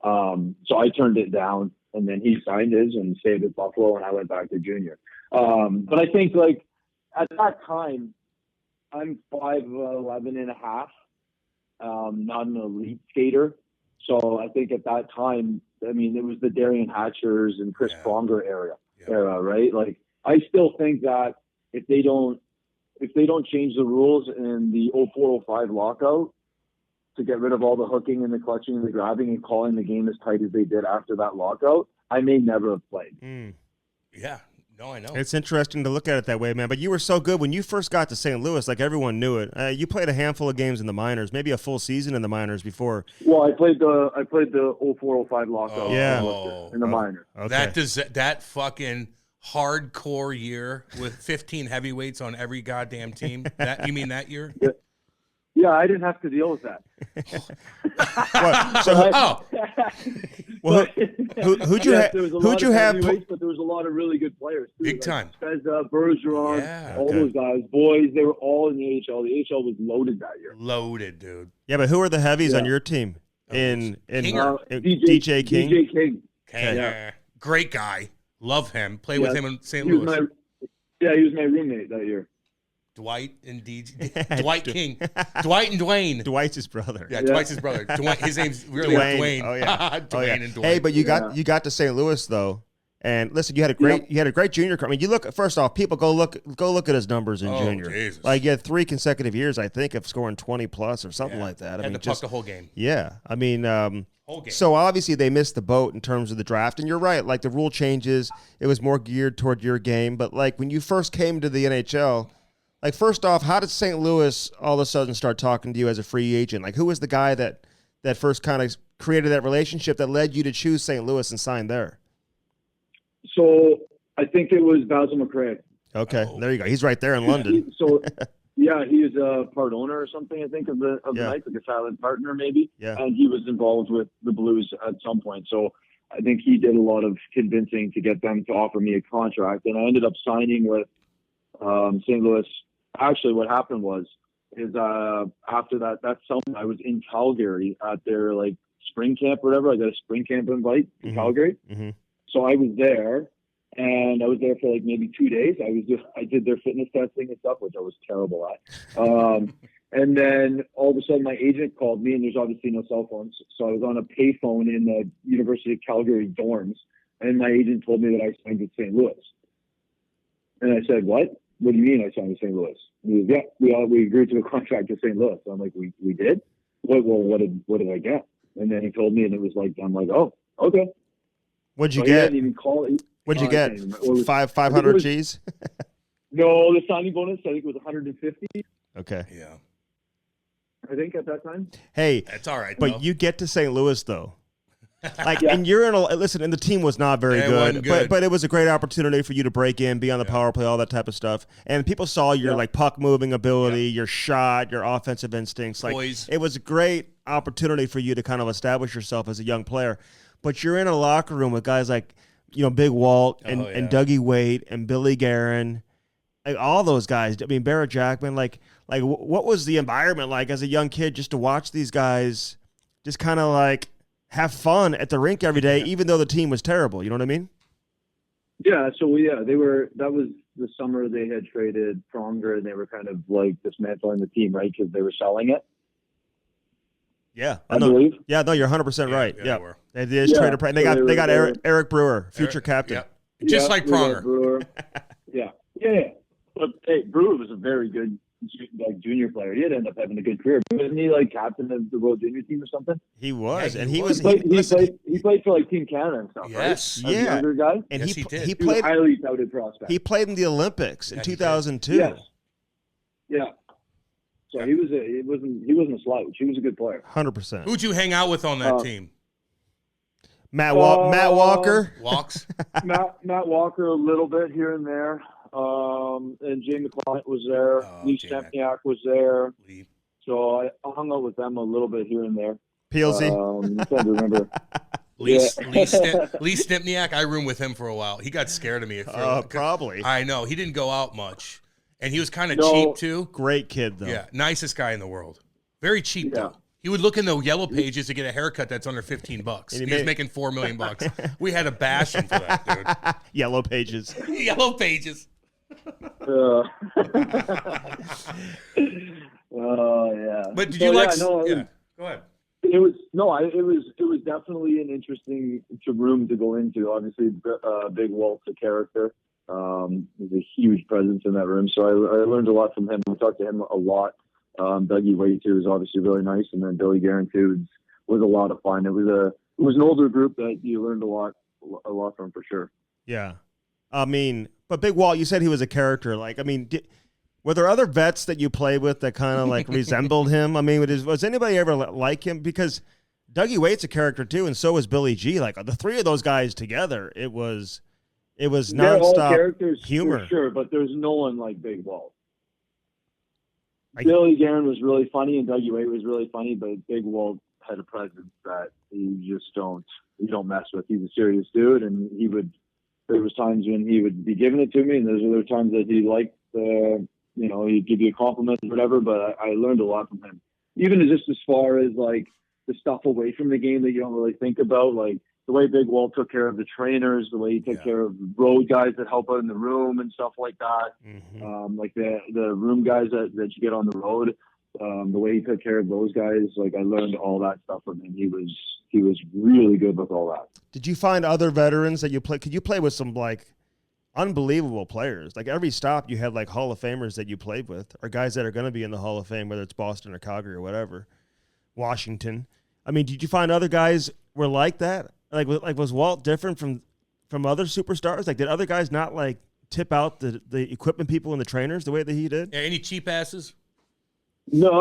So I turned it down, and then he signed his and stayed at Buffalo, and I went back to junior. But I think like at that time, I'm 5'11" and a half, not an elite skater. So I think at that time, I mean, it was the Darian Hatchers and Chris Pronger era, right? Like, I still think that if they don't change the rules in the 04-05 lockout to get rid of all the hooking and the clutching and the grabbing and calling the game as tight as they did after that lockout, I may never have played. Yeah. No, I know. It's interesting to look at it that way, man. But you were so good when you first got to St. Louis. Like, everyone knew it. You played a handful of games in the minors, maybe a full season in the minors before. Well, I played the 04-05 lockout in the minors. Okay. That fucking hardcore year with 15 heavyweights on every goddamn team. You mean that year? Yeah, I didn't have to deal with that. Who'd you have? But there was a lot of really good players too. Big time. Bergeron, those guys, boys. They were all in the AHL. The AHL was loaded that year. Loaded, dude. Yeah, but who are the heavies on your team? DJ King. DJ King. Okay. Great guy. Love him. Play with him in St. Louis. He was my roommate that year. Dwight and Dwight King. Dwight and Dwayne. Dwight's his brother. Yeah, Dwight's his brother. His name's really Dwayne. Oh yeah. Dwayne and Dwayne. Hey, but you got to St. Louis though. And listen, you had a great junior career. I mean, you look, first off, people go look at his numbers in junior. Jesus. Like, you had 3 consecutive years, I think, of scoring 20 plus or something like that. And the whole game. Yeah. I mean, whole game. So obviously they missed the boat in terms of the draft. And you're right, like the rule changes, it was more geared toward your game. But like when you first came to the NHL, like, first off, how did St. Louis all of a sudden start talking to you as a free agent? Like, who was the guy that first kind of created that relationship that led you to choose St. Louis and sign there? So I think it was Basil McRae. Okay, there you go. He's right there in London. He is a part owner or something, I think, of the Knights, like a silent partner maybe. Yeah. And he was involved with the Blues at some point. So I think he did a lot of convincing to get them to offer me a contract. And I ended up signing with St. Louis. Actually, what happened is after that summer, I was in Calgary at their like spring camp or whatever. I got a spring camp invite to Calgary. Mm-hmm. So I was there, and I was there for like maybe 2 days. I did their fitness testing and stuff, which I was terrible at. And then all of a sudden, my agent called me, and there's obviously no cell phones. So I was on a payphone in the University of Calgary dorms, and my agent told me that I signed with St. Louis. And I said, "What? What do you mean I signed with St. Louis?" And he goes, "Yeah, we agreed to a contract with St. Louis." So I'm like, "We did? What did I get?" And then he told me, and it was like, I'm like, "Oh, okay." What'd you get? He didn't even call it. What'd you get? 500 G's? No, the signing bonus, I think it was 150. Okay. Yeah. I think at that time. Hey, that's all right. But you get to St. Louis though. Like, and you're in and the team was not very good, but it was a great opportunity for you to break in, be on the power play, all that type of stuff. And people saw your like puck moving ability, your shot, your offensive instincts. Like, it was a great opportunity for you to kind of establish yourself as a young player. But you're in a locker room with guys like, Big Walt and Dougie Waite and Billy Guerin, like all those guys. I mean, Arber Xhekaj. Like what was the environment like as a young kid just to watch these guys just kind of like have fun at the rink every day, even though the team was terrible? You know what I mean? Yeah. So that was the summer they had traded Pronger, and they were kind of like dismantling the team, right? Because they were selling it. Yeah, I believe. Yeah, no, you're 100% right. Yeah, they just traded. They got Eric Brewer, future captain, just like Pronger. Yeah. But hey, Brewer was a very good junior player. He did end up having a good career. Wasn't he like captain of the World Junior team or something? He was, and he played for like Team Canada and stuff. Yes, right? Younger guy, and he did. He played a highly touted prospect. He played in the Olympics in 2002. Yes. Yeah. So he wasn't a slouch. He was a good player. 100%. Who'd you hang out with on that team? Matt Walker walks. Matt Walker a little bit here and there. And Jay McClellan was there. Lee Stempniak was there. So I hung out with them a little bit here and there. Peelsy. I'm trying to remember. Lee Stempniak, I roomed with him for a while. He got scared of me. Probably. I know. He didn't go out much. And he was kind of cheap, too. Great kid, though. Yeah, nicest guy in the world. Very cheap, though. He would look in the yellow pages to get a haircut that's under $15. He was making $4 million. We had to bash him for that, dude. Yellow pages. Yellow pages. Oh, yeah. But did you like? Go ahead. It was definitely an interesting room to go into. Obviously, Big Walt's a character. He's a huge presence in that room. So I learned a lot from him. We talked to him a lot. Dougie Waite too was obviously really nice, and then Billy Guerin too was a lot of fun. It was an older group that you learned a lot from for sure. Yeah, I mean, but Big Walt, you said he was a character. Like, I mean, were there other vets that you played with that kind of like resembled him? I mean, was anybody ever like him? Because Dougie Waite's a character too, and so was Billy G. Like the three of those guys together, it was nonstop all characters humor. For sure, but there's no one like Big Walt. Billy Guerin was really funny, and Dougie Waite was really funny, but Big Walt had a presence that you don't mess with. He's a serious dude, and there was times when he would be giving it to me, and there's other times that he liked, he'd give you a compliment or whatever, but I learned a lot from him. Even just as far as, like, the stuff away from the game that you don't really think about, like, the way Big Walt took care of the trainers, the way he took care of road guys that help out in the room and stuff like that. Mm-hmm. Like the room guys that you get on the road, the way he took care of those guys, like I learned all that stuff from him. He was really good with all that. Did you find other veterans that you play? Could you play with some like unbelievable players? Like every stop you had like Hall of Famers that you played with, or guys that are going to be in the Hall of Fame, whether it's Boston or Calgary or whatever, Washington. I mean, did you find other guys were like that? Like was Walt different from other superstars? Like, did other guys not like tip out the equipment people and the trainers the way that he did? Yeah, any cheap asses? No,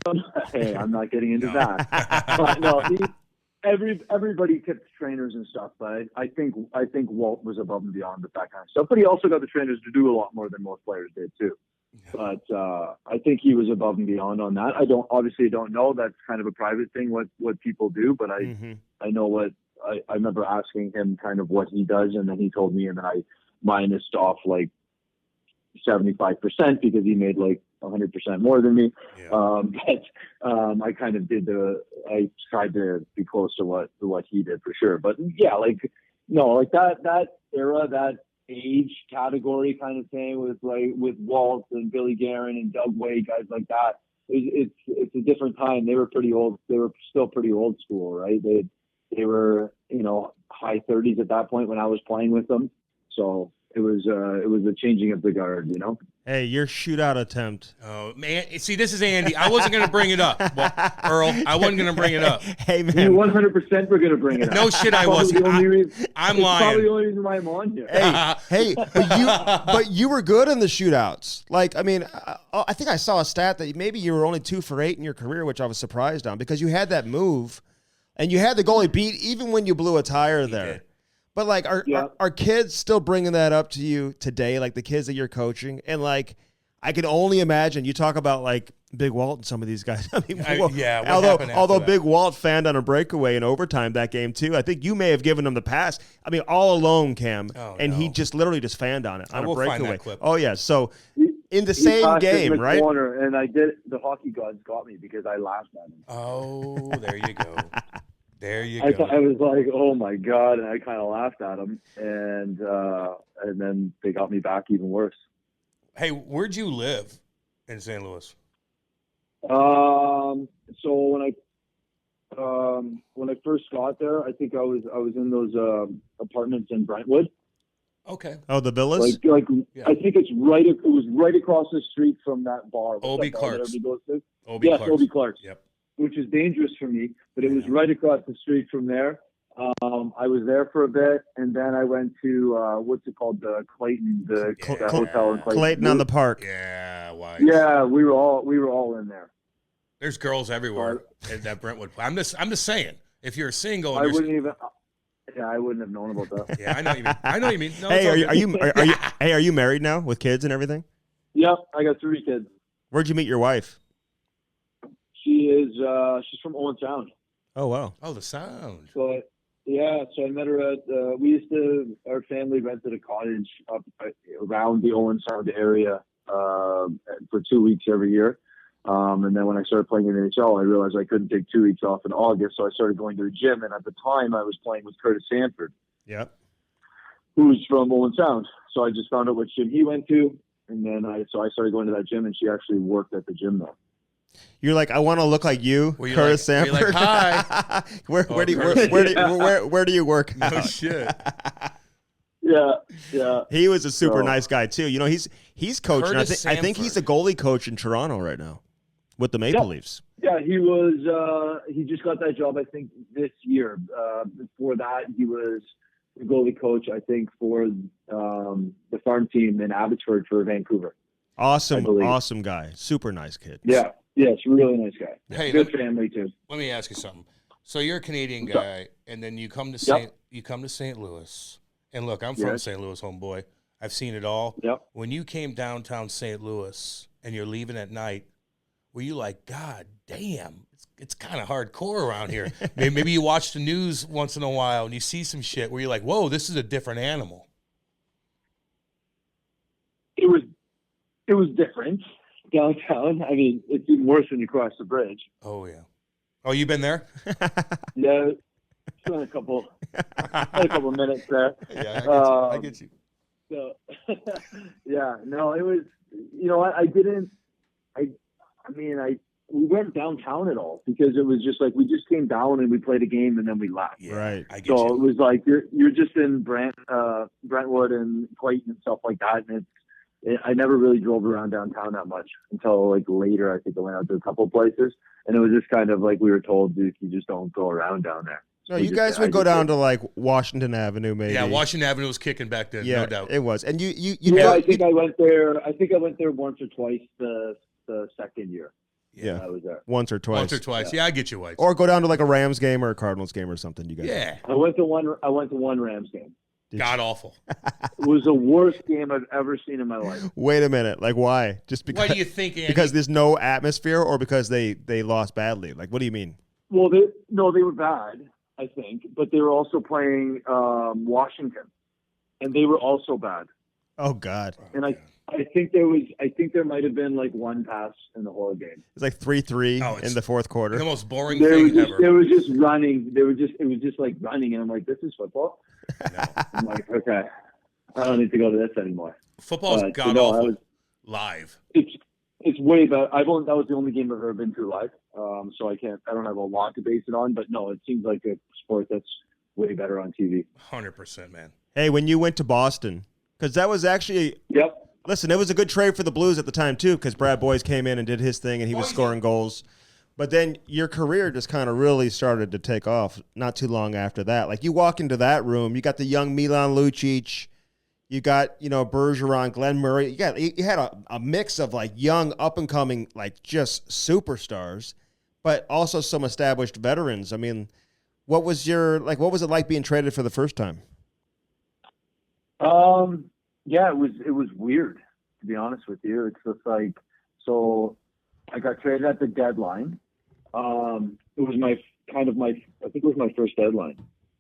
hey, I'm not getting into that. But no, everybody tipped trainers and stuff. But I think Walt was above and beyond with that kind of stuff. But he also got the trainers to do a lot more than most players did too. But I think he was above and beyond on that. I don't know. That's kind of a private thing what people do. But I know what. I remember asking him kind of what he does, and then he told me, and then I minused off like 75% because he made like 100% more than me. Yeah. I kind of I tried to be close to what he did for sure. But yeah, like that era, that age category kind of thing with Walt and Billy Guerin and Doug Wade, guys like that. It's a different time. They were pretty old. They were still pretty old school, right? They were, high 30s at that point when I was playing with them. So it was a changing of the guard, Hey, your shootout attempt. Oh, man. See, this is Andy. I wasn't going to bring it up. Well, Earl, I wasn't going to bring it up. Hey, man. You 100% were going to bring it up. No shit, I wasn't. I'm lying. Probably the only reason why I'm on here. Hey, but you were good in the shootouts. Like, I mean, I think I saw a stat that maybe you were only 2 for 8 in your career, which I was surprised on because you had that move. And you had the goalie beat even when you blew a tire there. Did. But, like, are kids still bringing that up to you today, like the kids that you're coaching? And, like, I can only imagine you talk about, like, Big Walt and some of these guys. I mean, although Big Walt fanned on a breakaway in overtime that game, too, I think you may have given him the pass. I mean, all alone, Cam. He just literally just fanned on it on a breakaway. Find that clip. Oh, yeah. So, in the same game, in the right? Corner, and I did. The hockey gods got me because I laughed at him. Oh, there you go. There you go. go. I was like, oh my God. And I kind of laughed at him. And then they got me back even worse. Hey, where'd you live in St. Louis? So when I first got there, I think I was in those apartments in Brentwood. Okay. Oh, the villas? Like yeah. I think it was right across the street from that bar. Obi Clark's. Yes, Obi Clark's. Yep. Which is dangerous for me, but it was right across the street from there. I was there for a bit, and then I went to what's it called, the Clayton, the hotel in Clayton. Clayton on the Park. Yeah, why? Yeah, we were all in there. There's girls everywhere at that Brentwood. I'm just saying, if you're single, I wouldn't even. I wouldn't have known about that. Yeah, I know what you mean. I know what you mean. No, Hey, it's all good. are you married now with kids and everything? Yep, I got 3 kids. Where'd you meet your wife? She's from Owen Sound. Oh wow. Oh, the sound. So I met her at our family rented a cottage up around the Owen Sound area for 2 weeks every year. And then when I started playing in the NHL, I realized I couldn't take 2 weeks off in August, so I started going to the gym. And at the time, I was playing with Curtis Sanford, Yep. who's from Owen Sound. So I just found out which gym he went to, and then I started going to that gym, and she actually worked at the gym there. You're like, I want to look like you, Were you Curtis like- were you Sanford. like, hi? where do you work? No out? shit. Yeah. He was a super So- nice guy too. You know, he's coaching. Curtis I think he's a goalie coach in Toronto right now with the Maple Leafs. Yeah, he was. He just got that job, I think, this year. Before that, he was the goalie coach, I think, for the farm team in Abbotsford for Vancouver. Awesome believe. guy. Super nice kid. Yeah, it's a really nice guy. Hey, Good family too. Let me ask you something. So you're a Canadian guy, and then you come to St. Louis. And look, I'm from Yes. St. Louis, homeboy. I've seen it all. Yep. When you came downtown St. Louis and you're leaving at night, were you like, God damn, it's kind of hardcore around here? Maybe you watch the news once in a while and you see some shit where you're like, whoa, this is a different animal. It was different downtown. I mean, it's even worse when you cross the bridge. Oh, yeah. Oh, you been there? Yeah, spent a couple minutes there. Yeah, I get you. So, yeah, no, it was, you know, we weren't downtown at all because it was just like, we just came down and we played a game and then we left. Yeah, Right. I get So you. it was like, you're just in Brentwood and Clayton and stuff like that. And I never really drove around downtown that much until like later. I think I went out to a couple of places and it was just kind of like, we were told, Duke, you just don't go around down there. No, you guys would go down to like Washington Avenue, maybe. Yeah, Washington Avenue was kicking back then, Yeah, no doubt. it was. And you I think I went there. I think I went there once or twice the second year. Yeah. I was there. once or twice. Once or twice. Yeah, I get you, White. Or go down to like a Rams game or a Cardinals game or something. You guys. Yeah. I went to one Rams game. God awful. It was the worst game I've ever seen in my life. Wait a minute. Like why? Just because? Why do you think, Andy? Because there's no atmosphere, or because they lost badly? Like, what do you mean? Well, they were bad, I think, but they were also playing Washington, and they were also bad. Oh God. And I think there might have been like one pass in the whole game. It's like 3-3 Oh, it's in the fourth quarter. the most boring They thing were ever. just running. It was just like running, and I'm like, this is football. I'm like, okay, I don't need to go to this anymore. Football's So god no, awful live. It's way better. That was the only game I've ever been to live. So I don't have a lot to base it on, but no, it seems like a sport that's way better on TV. 100%, man. Hey, when you went to Boston, because that was actually. Yep. Listen, it was a good trade for the Blues at the time too, because Brad Boyes came in and did his thing, and he was scoring goals. But then your career just kind of really started to take off not too long after that. Like you walk into that room, you got the young Milan Lucic, you got, Bergeron, Glenn Murray. You had a mix of like young, up and coming, like just superstars, but also some established veterans. I mean, what was it like being traded for the first time? Yeah, it was weird, to be honest with you. It's just like, so I got traded at the deadline. It was I think it was my first deadline,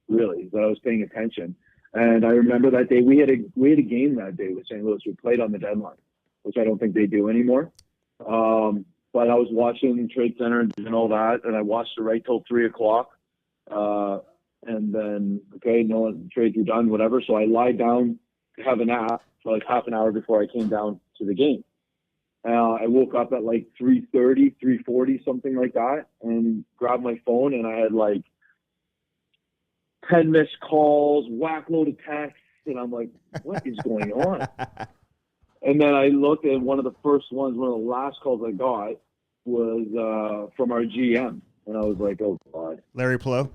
really, that I was paying attention. And I remember that day we had a game that day with St. Louis. We played on the deadline, which I don't think they do anymore. But I was watching Trade Center and all that, and I watched it right till 3:00. And then, the trades were done, whatever. So I lied down to have a nap for like half an hour before I came down to the game. I woke up at like 3:30, 3:40, something like that, and grabbed my phone, and I had like 10 missed calls, whack load of texts, and I'm like, what is going on? And then I looked, and one of the last calls I got was from our GM, and I was like, oh God. Larry Plow?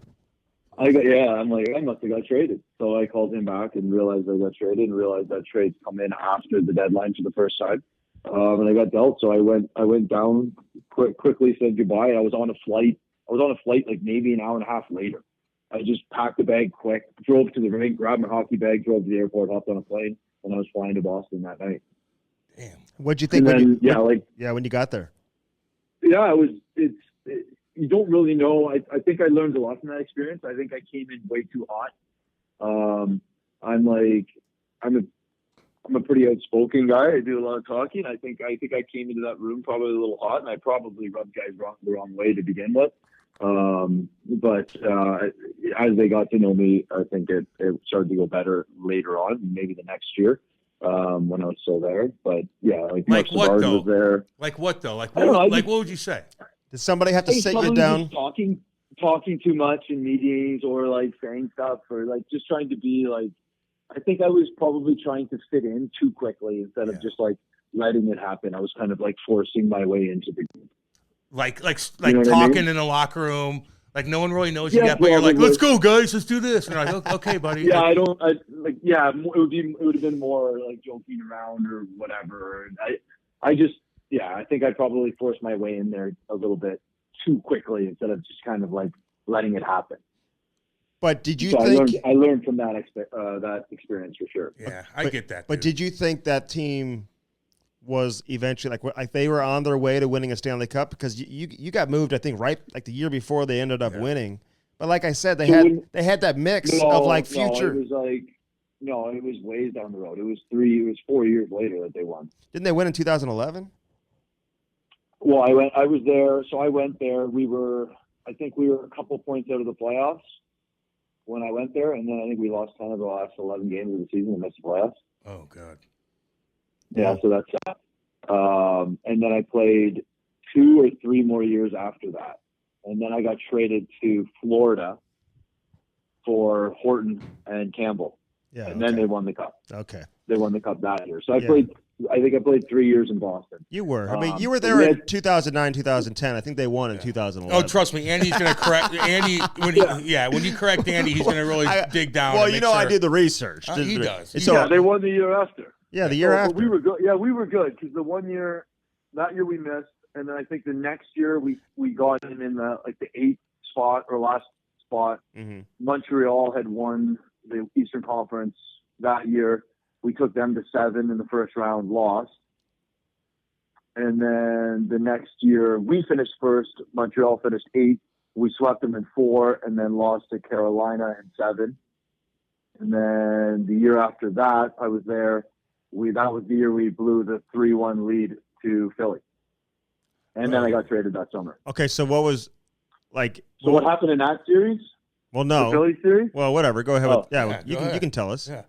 I'm like, I must have got traded. So I called him back and realized I got traded, and realized that trades come in after the deadline for the first time. And I got dealt. So I went down, quickly said goodbye. I was on a flight like maybe an hour and a half later. I just packed the bag quick, drove to the rink, grabbed my hockey bag, drove to the airport, hopped on a plane, and I was flying to Boston that night. Damn. What'd you think when you got there? Yeah, you don't really know. I think I learned a lot from that experience. I think I came in way too hot. I'm a pretty outspoken guy. I do a lot of talking. I think I came into that room probably a little hot, and I probably rubbed guys the wrong way to begin with. But as they got to know me, I think it started to go better later on, maybe the next year, when I was still there. But yeah, like what though? was there. Like what though? What would you say? Did somebody have to sit you down? Talking too much in meetings, or like saying stuff, or like just trying to be like. I think I was probably trying to fit in too quickly instead of just like letting it happen. I was kind of like forcing my way into the group. Like talking in the locker room, like no one really knows you yet, but you're like, let's go, guys, let's do this. And you're like, okay, buddy. Yeah, it would have been more like joking around or whatever. And I think I probably forced my way in there a little bit too quickly instead of just kind of like letting it happen. But did you think I learned from that experience for sure? Yeah, I get that. But did you think that team was eventually like they were on their way to winning a Stanley Cup? Because you got moved, I think, right like the year before they ended up winning. But like I said, they had that mix of like future. It was ways down the road. It was 4 years later that they won. Didn't they win in 2011? Well, I was there, so I went there. I think we were a couple points out of the playoffs when I went there, and then I think we lost 10 of the last 11 games of the season and missed the playoffs. Oh, God. Yeah, so that's that. And then I played 2 or 3 more years after that. And then I got traded to Florida for Horton and Campbell. Yeah, and then they won the Cup. Okay. They won the Cup that year. So I think I played 3 years in Boston. You were. I mean, you were there in 2009, 2010. I think they won in 2011. Oh, trust me. Andy's going to correct Andy. When you correct Andy, he's going to really dig down. Well, sure. I did the research. He does. They won the year after. Yeah, the year after. We were good. Yeah, we were good because that year we missed. And then I think the next year we got in the 8th spot or last spot. Mm-hmm. Montreal had won the Eastern Conference that year. We took them to 7 in the first round, lost. And then the next year we finished first. Montreal finished 8th. We swept them in 4 and then lost to Carolina in 7. And then the year after that, I was there. That was the year we blew the 3-1 lead to Philly. And then I got traded that summer. Okay, so what was like? So what happened in that series? Well, no. The Philly series? Well, whatever. Go ahead. You can tell us. Yeah.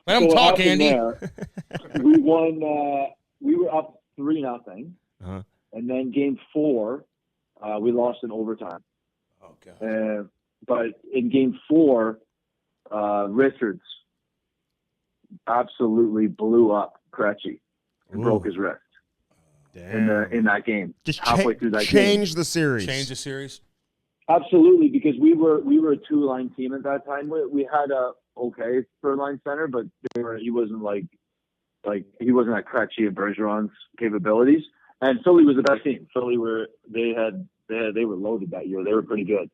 Let him talk, Andy. We won. We were up 3-0, and then game 4, we lost in overtime. Oh God! But in game 4, Richards absolutely blew up Krejci and broke his wrist. Damn. In that game. Just halfway through that change game. the series. Change the series. Absolutely, because we were a 2-line team at that time. We had a okay third-line center, but he wasn't he wasn't at Krejci and Bergeron's capabilities. And Philly was the best team. Philly were loaded that year. They were pretty good.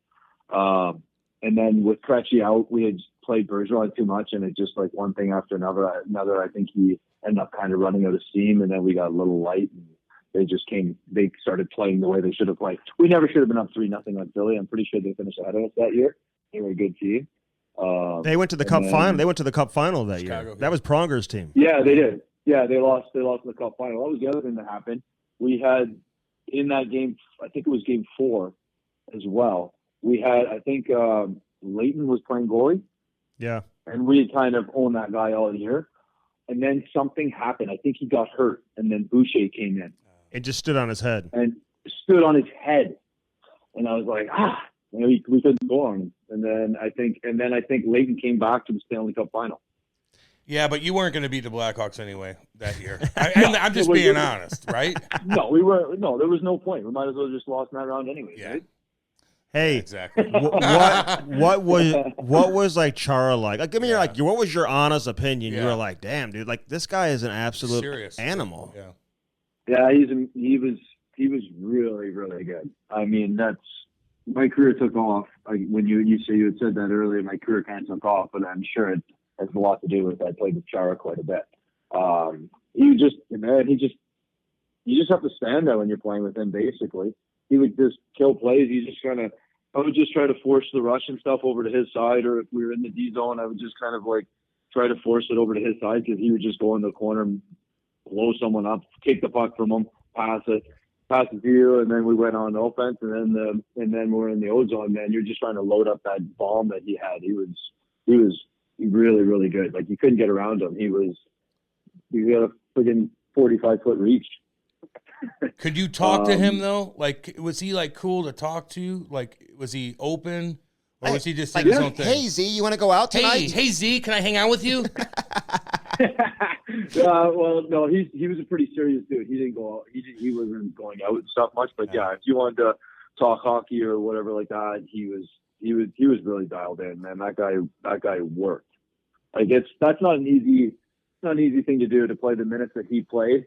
And then with Krejci out, we had played Bergeron too much, and it just like one thing after another. I think he ended up kind of running out of steam, and then we got a little light. And they started playing the way they should have played. We never should have been up 3-0 on Philly. I'm pretty sure they finished ahead of us that year. They were a good team. They went to the Cup final. They went to the Cup final that year. That was Pronger's team. Yeah, they did. Yeah, they lost in the Cup final. That was the other thing that happened. We had in that game, I think it was game 4 as well. We had, I think, Leighton was playing goalie. Yeah. And we had kind of owned that guy all year. And then something happened. I think he got hurt, and then Boucher came in. It just stood on his head. And stood on his head. And I was like, we couldn't go on. And then I think Leighton came back to the Stanley Cup final. Yeah, but you weren't going to beat the Blackhawks anyway that year. I'm just being honest, right? No, we were. No, there was no point. We might as well just lost in that round anyway. Yeah. Right? Hey, exactly. What was like Chara like? Like, what was your honest opinion? Yeah. You were like, damn, dude, like this guy is an absolute animal. Yeah, he was really, really good. I mean, my career took off. When you had said that earlier, my career kind of took off, but I'm sure it has a lot to do with I played with Chara quite a bit. You just have to stand there when you're playing with him. Basically, he would just kill plays. I would just try to force the rush and stuff over to his side, or if we were in the D zone, I would just kind of like try to force it over to his side because he would just go in the corner, blow someone up, take the puck from him, pass it to you, and then we went on offense, and then we're in the O zone. Man, you're just trying to load up that bomb that he had. He was really, really good. Like, you couldn't get around him. He got a friggin' 45-foot reach. Could you talk to him though? Like, was he like cool to talk to? Like, was he open, or was he just like, his own thing? Hey Z, you want to go out tonight? Hey Z, can I hang out with you? Well, no, he was a pretty serious dude. He didn't go out. He wasn't going out and stuff much. But yeah, if you wanted to talk hockey or whatever like that, he was really dialed in. Man, that guy worked. Like, that's not an easy thing to do, to play the minutes that he played,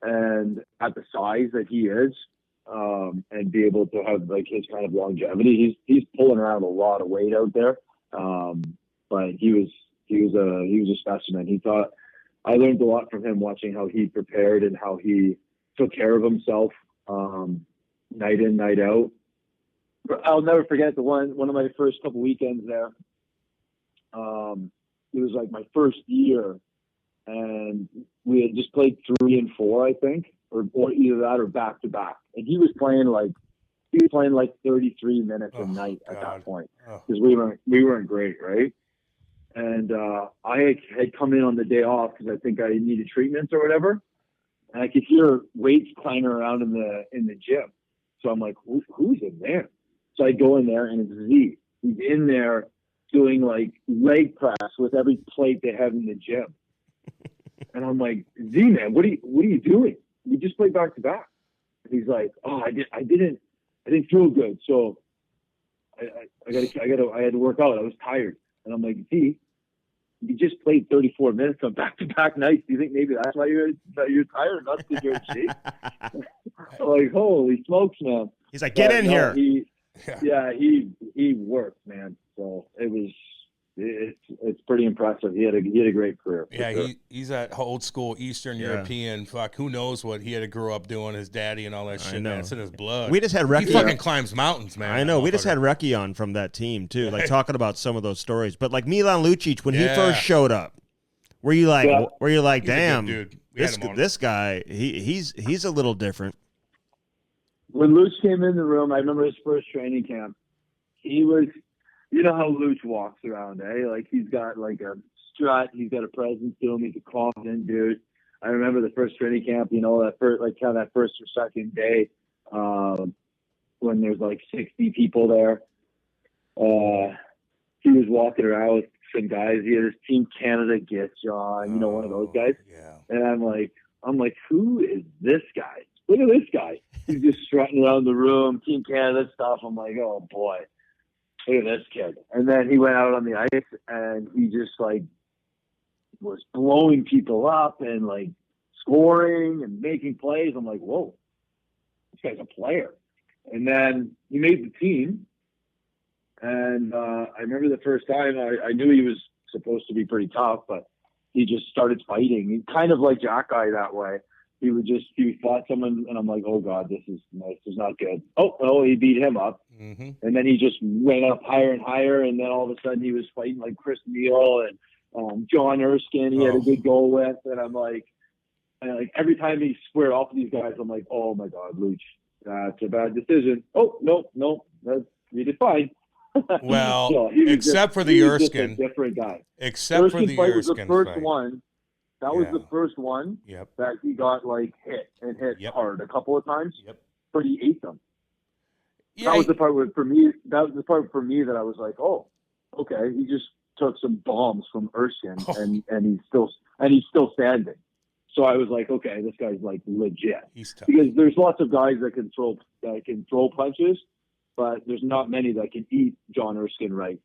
and at the size that he is, and be able to have like his kind of longevity. He's pulling around a lot of weight out there, but he was a specimen. I learned a lot from him, watching how he prepared and how he took care of himself, night in, night out. I'll never forget one of my first couple weekends there. It was like my first year, and we had just played 3 and 4, I think, or either that or back to back. And he was playing like 33 minutes a night at that point, because we weren't great, right? And I had come in on the day off because I think I needed treatments or whatever, and I could hear weights clanging around in the gym. So I'm like, who's in there? So I go in there, and it's Z. He's in there doing like leg press with every plate they have in the gym. And I'm like, Z, man, what are you doing? We just played back to back. And he's like, oh, I didn't feel good, so I had to work out. I was tired. And I'm like, Z, you just played 34 minutes on back-to-back nights. Do you think maybe that's why you're tired, not because you're in shape? Like, holy smokes, man! He's like, get in here. He worked, man. So it's pretty impressive. He had a great career. Yeah, sure. He's that old school Eastern European. Fuck, who knows what he had to grow up doing, his daddy and all that shit. Man, it's in his blood. We just had Recchi. He fucking climbs mountains, man. I know. We just had Recchi on from that team too, like talking about some of those stories. But like Milan Lucic, when he first showed up, were you like, damn, dude. This guy, he's a little different. When Luch came in the room, I remember his first training camp. He was, you know how Luch walks around, eh? Like, he's got like a strut, he's got a presence to him, he's a confident dude. I remember the first training camp, you know, that first or second day, when there's like 60 people there. He was walking around with some guys. He had his Team Canada gifts on, you know, one of those guys. Yeah. And I'm like, who is this guy? Look at this guy. He's just strutting around the room, Team Canada stuff. I'm like, oh boy, look at this kid. And then he went out on the ice, and he just like was blowing people up and like scoring and making plays. I'm like, whoa, this guy's a player. And then he made the team. And I remember the first time I knew he was supposed to be pretty tough, but he just started fighting. He kind of like Xhekaj that way. He fought someone, and I'm like, oh God, this is not good. Oh, he beat him up. Mm-hmm. And then he just went up higher and higher, and then all of a sudden he was fighting like Chris Neal and John Erskine. He had a good goal with, and I'm like every time he squared off with these guys, I'm like, oh my God, Luch, that's a bad decision. Oh no, you did fine. Well, so except for the Erskine, a different guy. Except for the fight was the Erskine first fight. one. That was the first one that he got like hit hard a couple of times. Yep. But he ate them. Yeah, that was the part for me that I was like, oh, okay. He just took some bombs from Erskine and he's still standing. So I was like, okay, this guy's like legit. He's tough. Because there's lots of guys that can throw punches, but there's not many that can eat John Erskine right.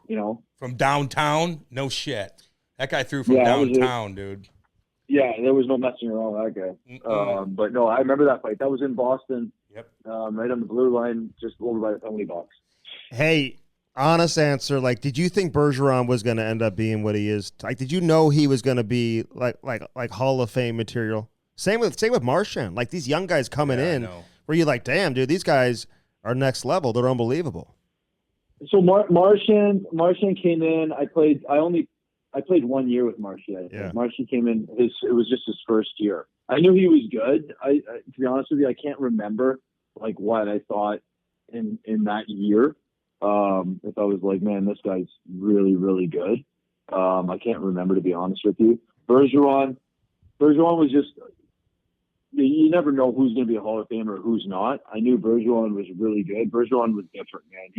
You know? From downtown? No shit. That guy threw from downtown, dude. Yeah, there was no messing around with that guy. But no, I remember that fight. That was in Boston. Yep. Right on the blue line, just over by the penalty box. Hey, honest answer. Like, did you think Bergeron was going to end up being what he is? Like, did you know he was going to be like Hall of Fame material? Same with Marchand. Like, these young guys coming in, where you're like, damn, dude, these guys are next level. They're unbelievable. So Marchand came in. I played 1 year with Marchand. Yeah. Marchand came in. It was just his first year. I knew he was good. I to be honest with you, I can't remember like what I thought in that year. If I was like, man, this guy's really, really good. I can't remember, to be honest with you. Bergeron was just, you never know who's going to be a Hall of Famer or who's not. I knew Bergeron was really good. Bergeron was different, man.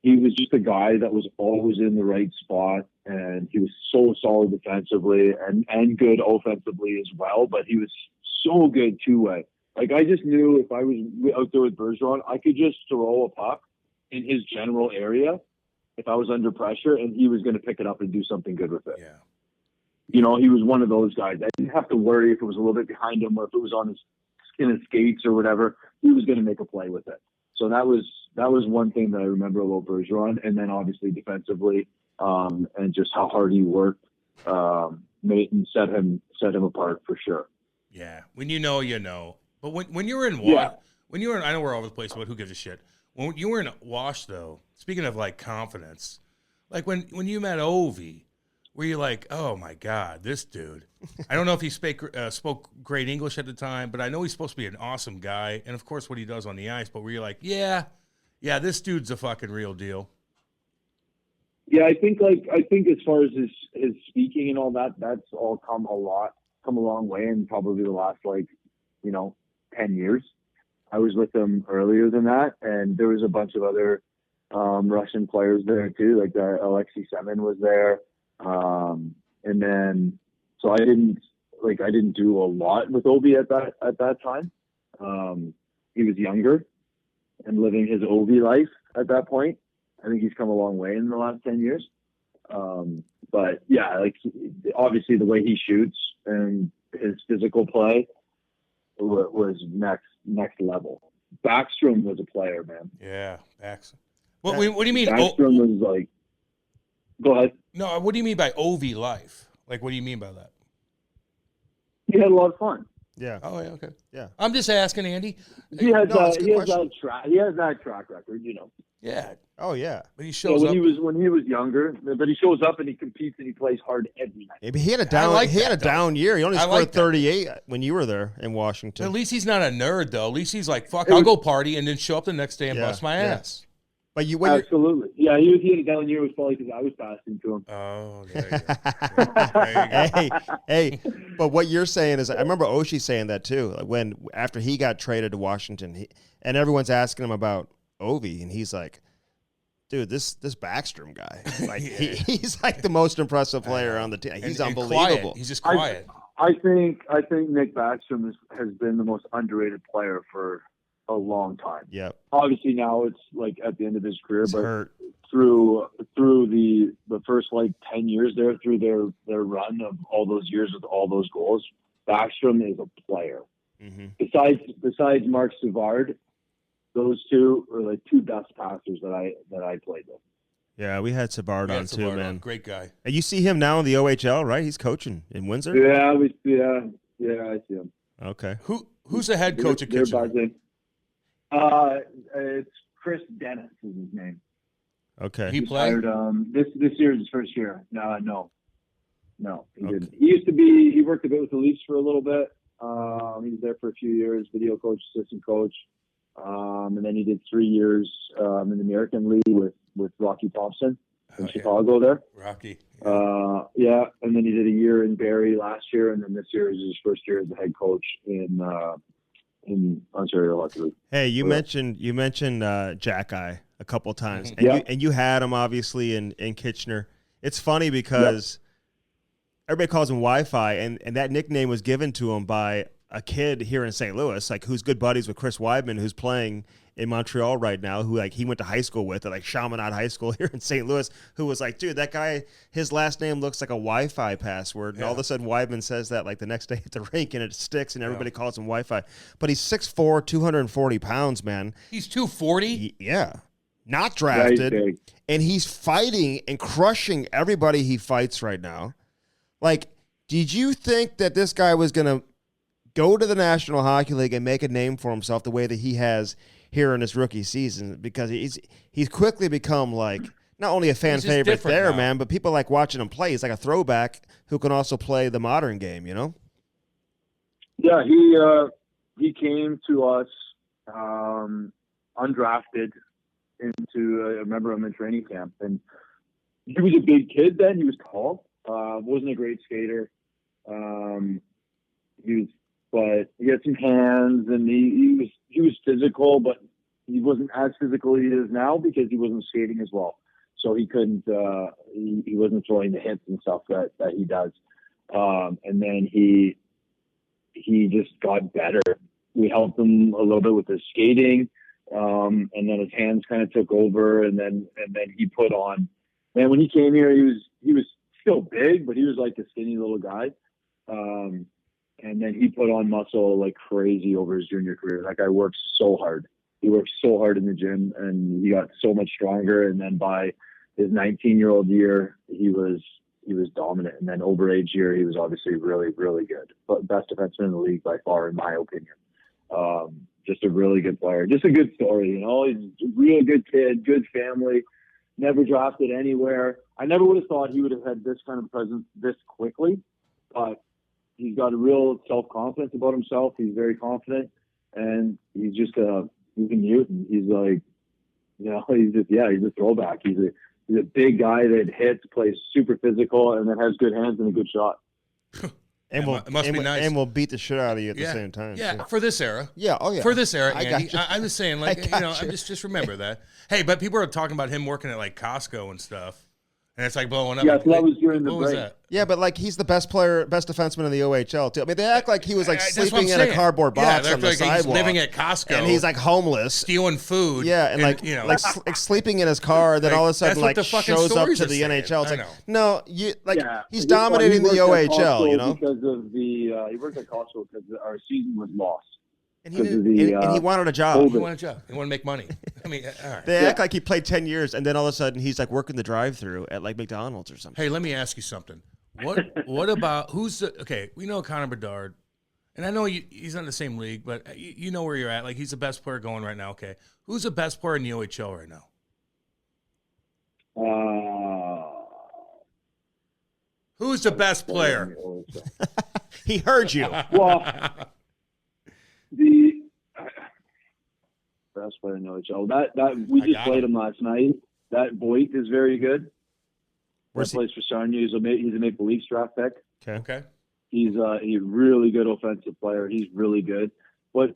He was just a guy that was always in the right spot, and he was so solid defensively and good offensively as well, but he was so good two-way. Like, I just knew if I was out there with Bergeron, I could just throw a puck in his general area if I was under pressure, and he was going to pick it up and do something good with it. Yeah. You know, he was one of those guys. I didn't have to worry if it was a little bit behind him or if it was on his skin and skates or whatever. He was going to make a play with it. So that was one thing that I remember about Bergeron. And then obviously defensively, and just how hard he worked, made and set him apart for sure. Yeah. When you know, you know. But when you were in I know we're all over the place, but who gives a shit? When you were in Wash, though, speaking of like confidence, like when you met Ovi, were you like, oh my God, this dude? I don't know if he spoke great English at the time, but I know he's supposed to be an awesome guy, and of course what he does on the ice. But were you like, yeah, this dude's a fucking real deal? Yeah, I think as far as his speaking and all that, that's all come a long way in probably the last 10 years. I was with him earlier than that, and there was a bunch of other Russian players there too, like Alexei Semin was there. And then, so I didn't do a lot with Ovi at that time. He was younger and living his Ovi life at that point. I think he's come a long way in the last 10 years. But yeah, like obviously the way he shoots and his physical play was next level. Backstrom was a player, man. Yeah, Backstrom. What do you mean? Backstrom was like, go ahead. No, what do you mean by Ovi life? Like, what do you mean by that? He had a lot of fun. Yeah. Oh, yeah, okay. Yeah. I'm just asking, Andy. He has that track record, you know. Yeah. Oh yeah. But he shows up when he was younger, but he shows up and he competes and he plays hard every night. Maybe he had a down year. He only scored 38 when you were there in Washington. At least he's not a nerd, though. At least he's like, fuck, I'll go party and then show up the next day and bust my ass. But absolutely. Yeah, he had a down year was probably because I was passing to him. Oh, there you go. Hey, but what you're saying is, I remember Oshie saying that too. Like after he got traded to Washington, and everyone's asking him about Ovi, and he's like, dude, this Backstrom guy, like he's like the most impressive player on the team. He's unbelievable. Quiet. He's just quiet. I think Nick Backstrom has been the most underrated player for a long time. Yeah. Obviously now it's like at the end of his career, He's but hurt. through the first 10 years there, through their run of all those years with all those goals, Backstrom is a player. Mm-hmm. Besides Mark Savard, those two are like two best passers that I played with. Yeah, we had Savard on too, man. Great guy. And you see him now in the OHL, right? He's coaching in Windsor. Yeah, I see him. Okay. Who's the head coach at Kitchener? It's Chris Dennis is his name. Okay. He played. This year is his first year. No, he didn't. He worked a bit with the Leafs for a little bit. He was there for a few years, video coach, assistant coach, and then he did 3 years in the American League with Rocky Thompson in Chicago there. Rocky. Yeah, and then he did a year in Barrie last year, and then this year is his first year as the head coach in Ontario Hockey League. Hey, you mentioned Xhekaj a couple times, Mm-hmm. and you had him obviously in Kitchener. It's funny because everybody calls him Wi-Fi, and that nickname was given to him by a kid here in St. Louis, like who's good buddies with Chris Wideman, who's playing in Montreal right now, who like he went to high school with at like Chaminade High School here in St. Louis, who was like, dude, that guy, his last name looks like a Wi-Fi password. And all of a sudden Wideman says that like the next day at the rink and it sticks and everybody calls him Wi-Fi. But he's 6'4", 240 pounds, man. He's 240? Yeah. Not drafted. And he's fighting and crushing everybody he fights right now. Like, did you think that this guy was going to go to the National Hockey League and make a name for himself the way that he has here in his rookie season? Because he's quickly become like not only a fan favorite there, man, but people like watching him play. He's like a throwback who can also play the modern game, you know? Yeah, he came to us undrafted into I remember him in training camp, and he was a big kid then. He was tall, wasn't a great skater. But he had some hands, and he was physical, but he wasn't as physical as he is now because he wasn't skating as well. So he couldn't, he wasn't throwing the hits and stuff that he does. And then he just got better. We helped him a little bit with his skating, and then his hands kind of took over, and then he put on. Man, when he came here, he was still big, but he was like a skinny little guy. And then he put on muscle like crazy over his junior career. That guy worked so hard. He worked so hard in the gym, and he got so much stronger. And then by his 19-year-old year, he was dominant. And then overage year, he was obviously really, really good. But best defenseman in the league by far, in my opinion. Just a really good player. Just a good story, you know. He's a real good kid, good family. Never drafted anywhere. I never would have thought he would have had this kind of presence this quickly, but he's got a real self-confidence about himself. He's very confident, and he's just he's a mutant. He's like, you know, he's a throwback. He's a big guy that hits, plays super physical, and then has good hands and a good shot. And it must be nice. And we'll beat the shit out of you at the same time. Yeah, too. for this era. Yeah, oh yeah. For this era, Andy. Got you. I'm just saying, like, you know, just remember that. Hey, but people are talking about him working at like Costco and stuff. And it's like blowing up. Yeah, so that was during the break. Yeah, but like he's the best defenseman in the OHL too. I mean, they act like he was like sleeping in a cardboard box on the like sidewalk, he's living at Costco, and he's like homeless, stealing food. Yeah, and like you know, like sleeping in his car. Then all of a sudden, like shows up to the NHL. It's like no, he's dominating the OHL. You know, because of the he worked at Costco because our season was lost. And he wanted a job. He wanted a job. He wanted to make money. I mean, all right. They act like he played 10 years, and then all of a sudden he's like working the drive-thru at like McDonald's or something. Hey, let me ask you something. What about we know Connor Bedard, and I know he's not in the same league, but you know where you're at. Like he's the best player going right now. Okay, who's the best player in the OHL right now? Who's the best player? He heard you. Well. The best player in the OHL. That we just played him last night. That Voigt is very good. He plays for Sarnia. He's a Maple Leafs draft pick. Okay. He's a really good offensive player. He's really good, but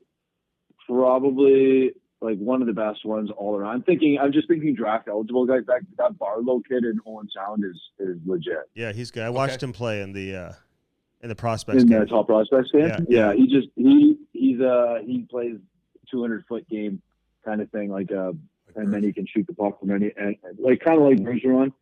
probably like one of the best ones all around. I'm just thinking draft eligible guys. That Barlow kid in Owen Sound is legit. Yeah, he's good. I watched him play in the prospects in game. the top prospects game. Yeah. He plays 200-foot game kind of thing, and then he can shoot the puck from any, and like kind of like Bergeron,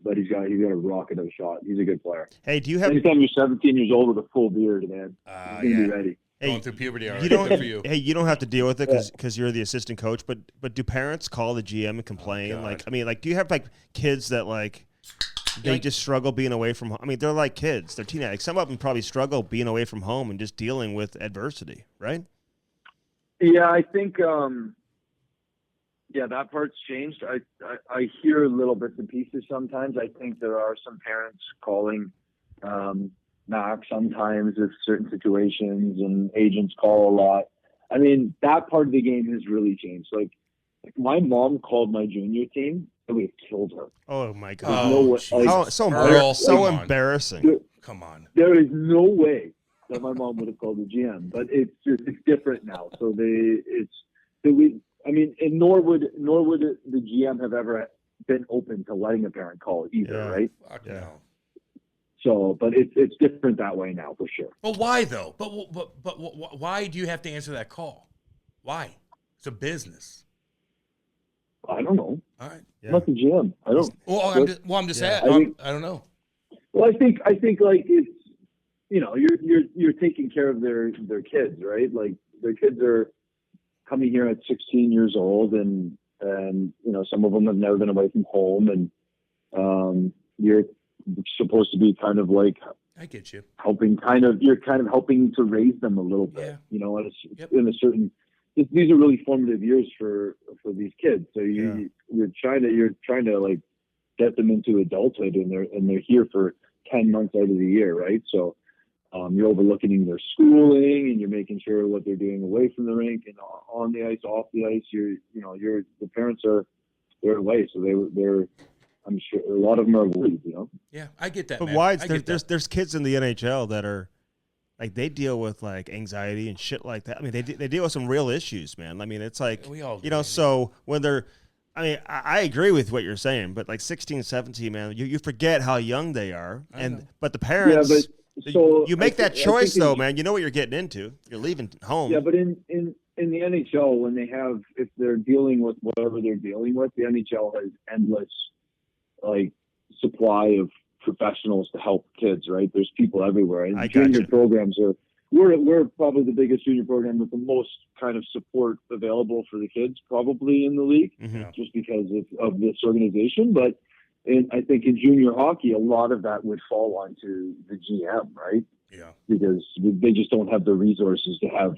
but he's got a rocket of a shot. He's a good player. Hey, do you have? Anytime you're 17 years old with a full beard, man, you're gonna be ready. Going through puberty already. Good for you. Hey, you don't have to deal with it because you're the assistant coach. But do parents call the GM and complain? Do you have like kids that like? They just struggle being away from home. I mean, they're like kids. They're teenagers. Some of them probably struggle being away from home and just dealing with adversity, right? Yeah, I think, that part's changed. I hear little bits and pieces sometimes. I think there are some parents calling Max sometimes with certain situations, and agents call a lot. I mean, that part of the game has really changed. Like my mom called my junior team. I would have killed her. Oh my God! So embarrassing. Come on. There is no way that my mom would have called the GM, but it's different now. So and nor would the GM have ever been open to letting a parent call either, right? Fuck no. So, but it's different that way now for sure. Well, why though? But why do you have to answer that call? Why? It's a business. I don't know. All right. Yeah. I'm not the GM. I don't. I'm just Yeah. saying. I don't know. Well, I think like it's, you know, you're taking care of their kids, right? Like their kids are coming here at 16 years old, and you know, some of them have never been away from home, and you're supposed to be kind of like, I get you. You're kind of helping to raise them a little bit, Yeah. you know, in Yep. a certain. These are really formative years for these kids. So you're trying to like get them into adulthood, and they're here for 10 months out of the year, right? So you're overlooking their schooling, and you're making sure what they're doing away from the rink and on the ice, off the ice. The parents they're away, so they're I'm sure a lot of them are worried, you know. Yeah, I get that. But man. why? I get that. There's kids in the NHL that are like, they deal with like anxiety and shit like that. I mean, they deal with some real issues, man. I mean, it's like, We all do, you know. man. So when they're, I mean, I agree with what you're saying, but like 16, 17, man, you forget how young they are, I know. but the parents. Yeah, but so you make that I choice think though, man. You know what you're getting into. You're leaving home. Yeah, but in the NHL, when if they're dealing with whatever they're dealing with, the NHL has endless like supply of professionals to help kids, right? There's people everywhere, and I junior gotcha. programs are. We're probably the biggest junior program with the most kind of support available for the kids, probably in the league, Mhm. just because of this organization. But I think in junior hockey, a lot of that would fall onto the GM, right? Yeah. Because they just don't have the resources to have,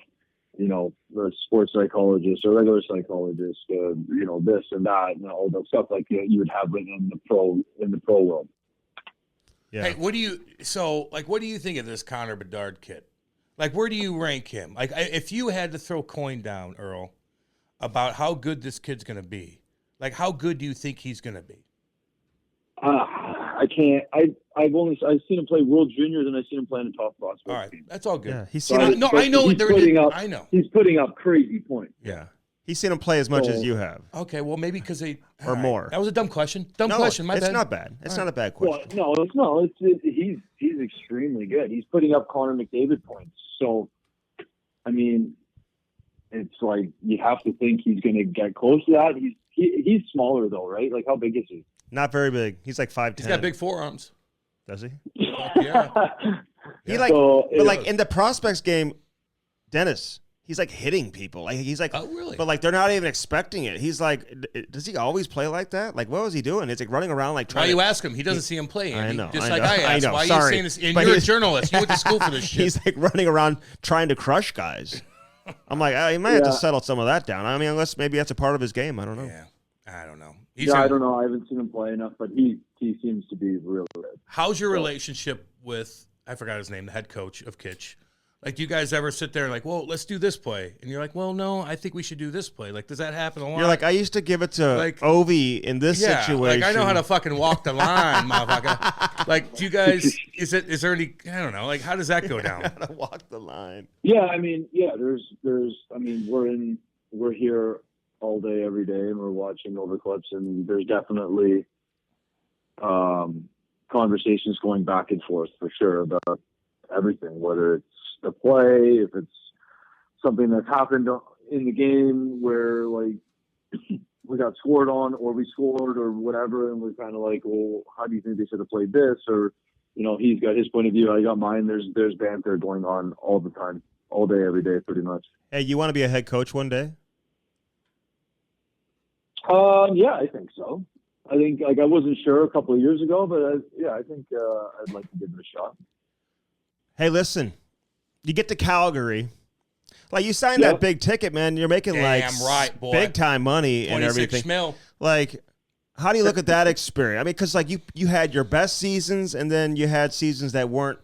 you know, a sports psychologist or regular psychologist, you know, this and that and all the stuff like you would have in the pro world. Yeah. Hey, what do you think of this Connor Bedard kid? Like, where do you rank him? Like, if you had to throw coin down, Earl, about how good this kid's going to be, like, how good do you think he's going to be? I can't. I've seen him play World Juniors, and I've seen him play in the top prospect All right, team. that's all good. Yeah. He's So seen him. No, I know what they're doing. I know. He's putting up crazy points. Yeah. He's seen him play as much So- as you have. Okay, well, maybe because they Or all right. more. That was a dumb question. My It's bad. not bad. It's All not a bad Well, question. no, he's extremely good. He's putting up Connor McDavid points. So, I mean, it's like you have to think he's going to get close to that. He's smaller though, right? Like, how big is he? Not very big. He's like 5'10". He's got big forearms. Does he? Yeah. He like, So, but like in the prospects game, Dennis, he's like hitting people. Like he's like, Oh, really? but like they're not even expecting it. He's like, does he always play like that? Like, what was he doing? He's like running around like Why trying. you ask him? He doesn't see him play, Andy. I know. Just I like know, I asked. I know. Why Sorry. are you saying this? And But you're a he's- journalist. You went to school for this shit. He's like running around trying to crush guys. I'm like, he might have to settle some of that down. I mean, unless maybe that's a part of his game. I don't know. Yeah, I don't know. I don't know. I haven't seen him play enough, but he seems to be real good. How's your relationship with, I forgot his name, the head coach of Kitch? Like, do you guys ever sit there and like, well, let's do this play? And you're like, well, no, I think we should do this play. Like, does that happen a lot? You're like, I used to give it to Like- Ovi in this situation. Like, I know how to fucking walk the line, motherfucker. Like, do you guys, is there any, I don't know, like, how does that go down? How to walk the line. Yeah, I mean, there's, I mean, we're here all day, every day, and we're watching over clips, and there's definitely conversations going back and forth for sure about everything, whether it's the play, if it's something that's happened in the game where like we got scored on or we scored or whatever, and we're kind of like, well, how do you think they should have played this? Or, you know, he's got his point of view, I got mine. There's banter going on all the time, all day, every day, pretty much. Hey, you want to be a head coach one day? Yeah, I think so. I think like I wasn't sure a couple of years ago, but I think I'd like to give it a shot. Hey, listen, you get to Calgary. Like, you signed Yep. that big ticket, man. You're making like Damn right, boy. big time money and 26 everything. schmil. Like, how do you look at that experience? I mean, because like you had your best seasons, and then you had seasons that weren't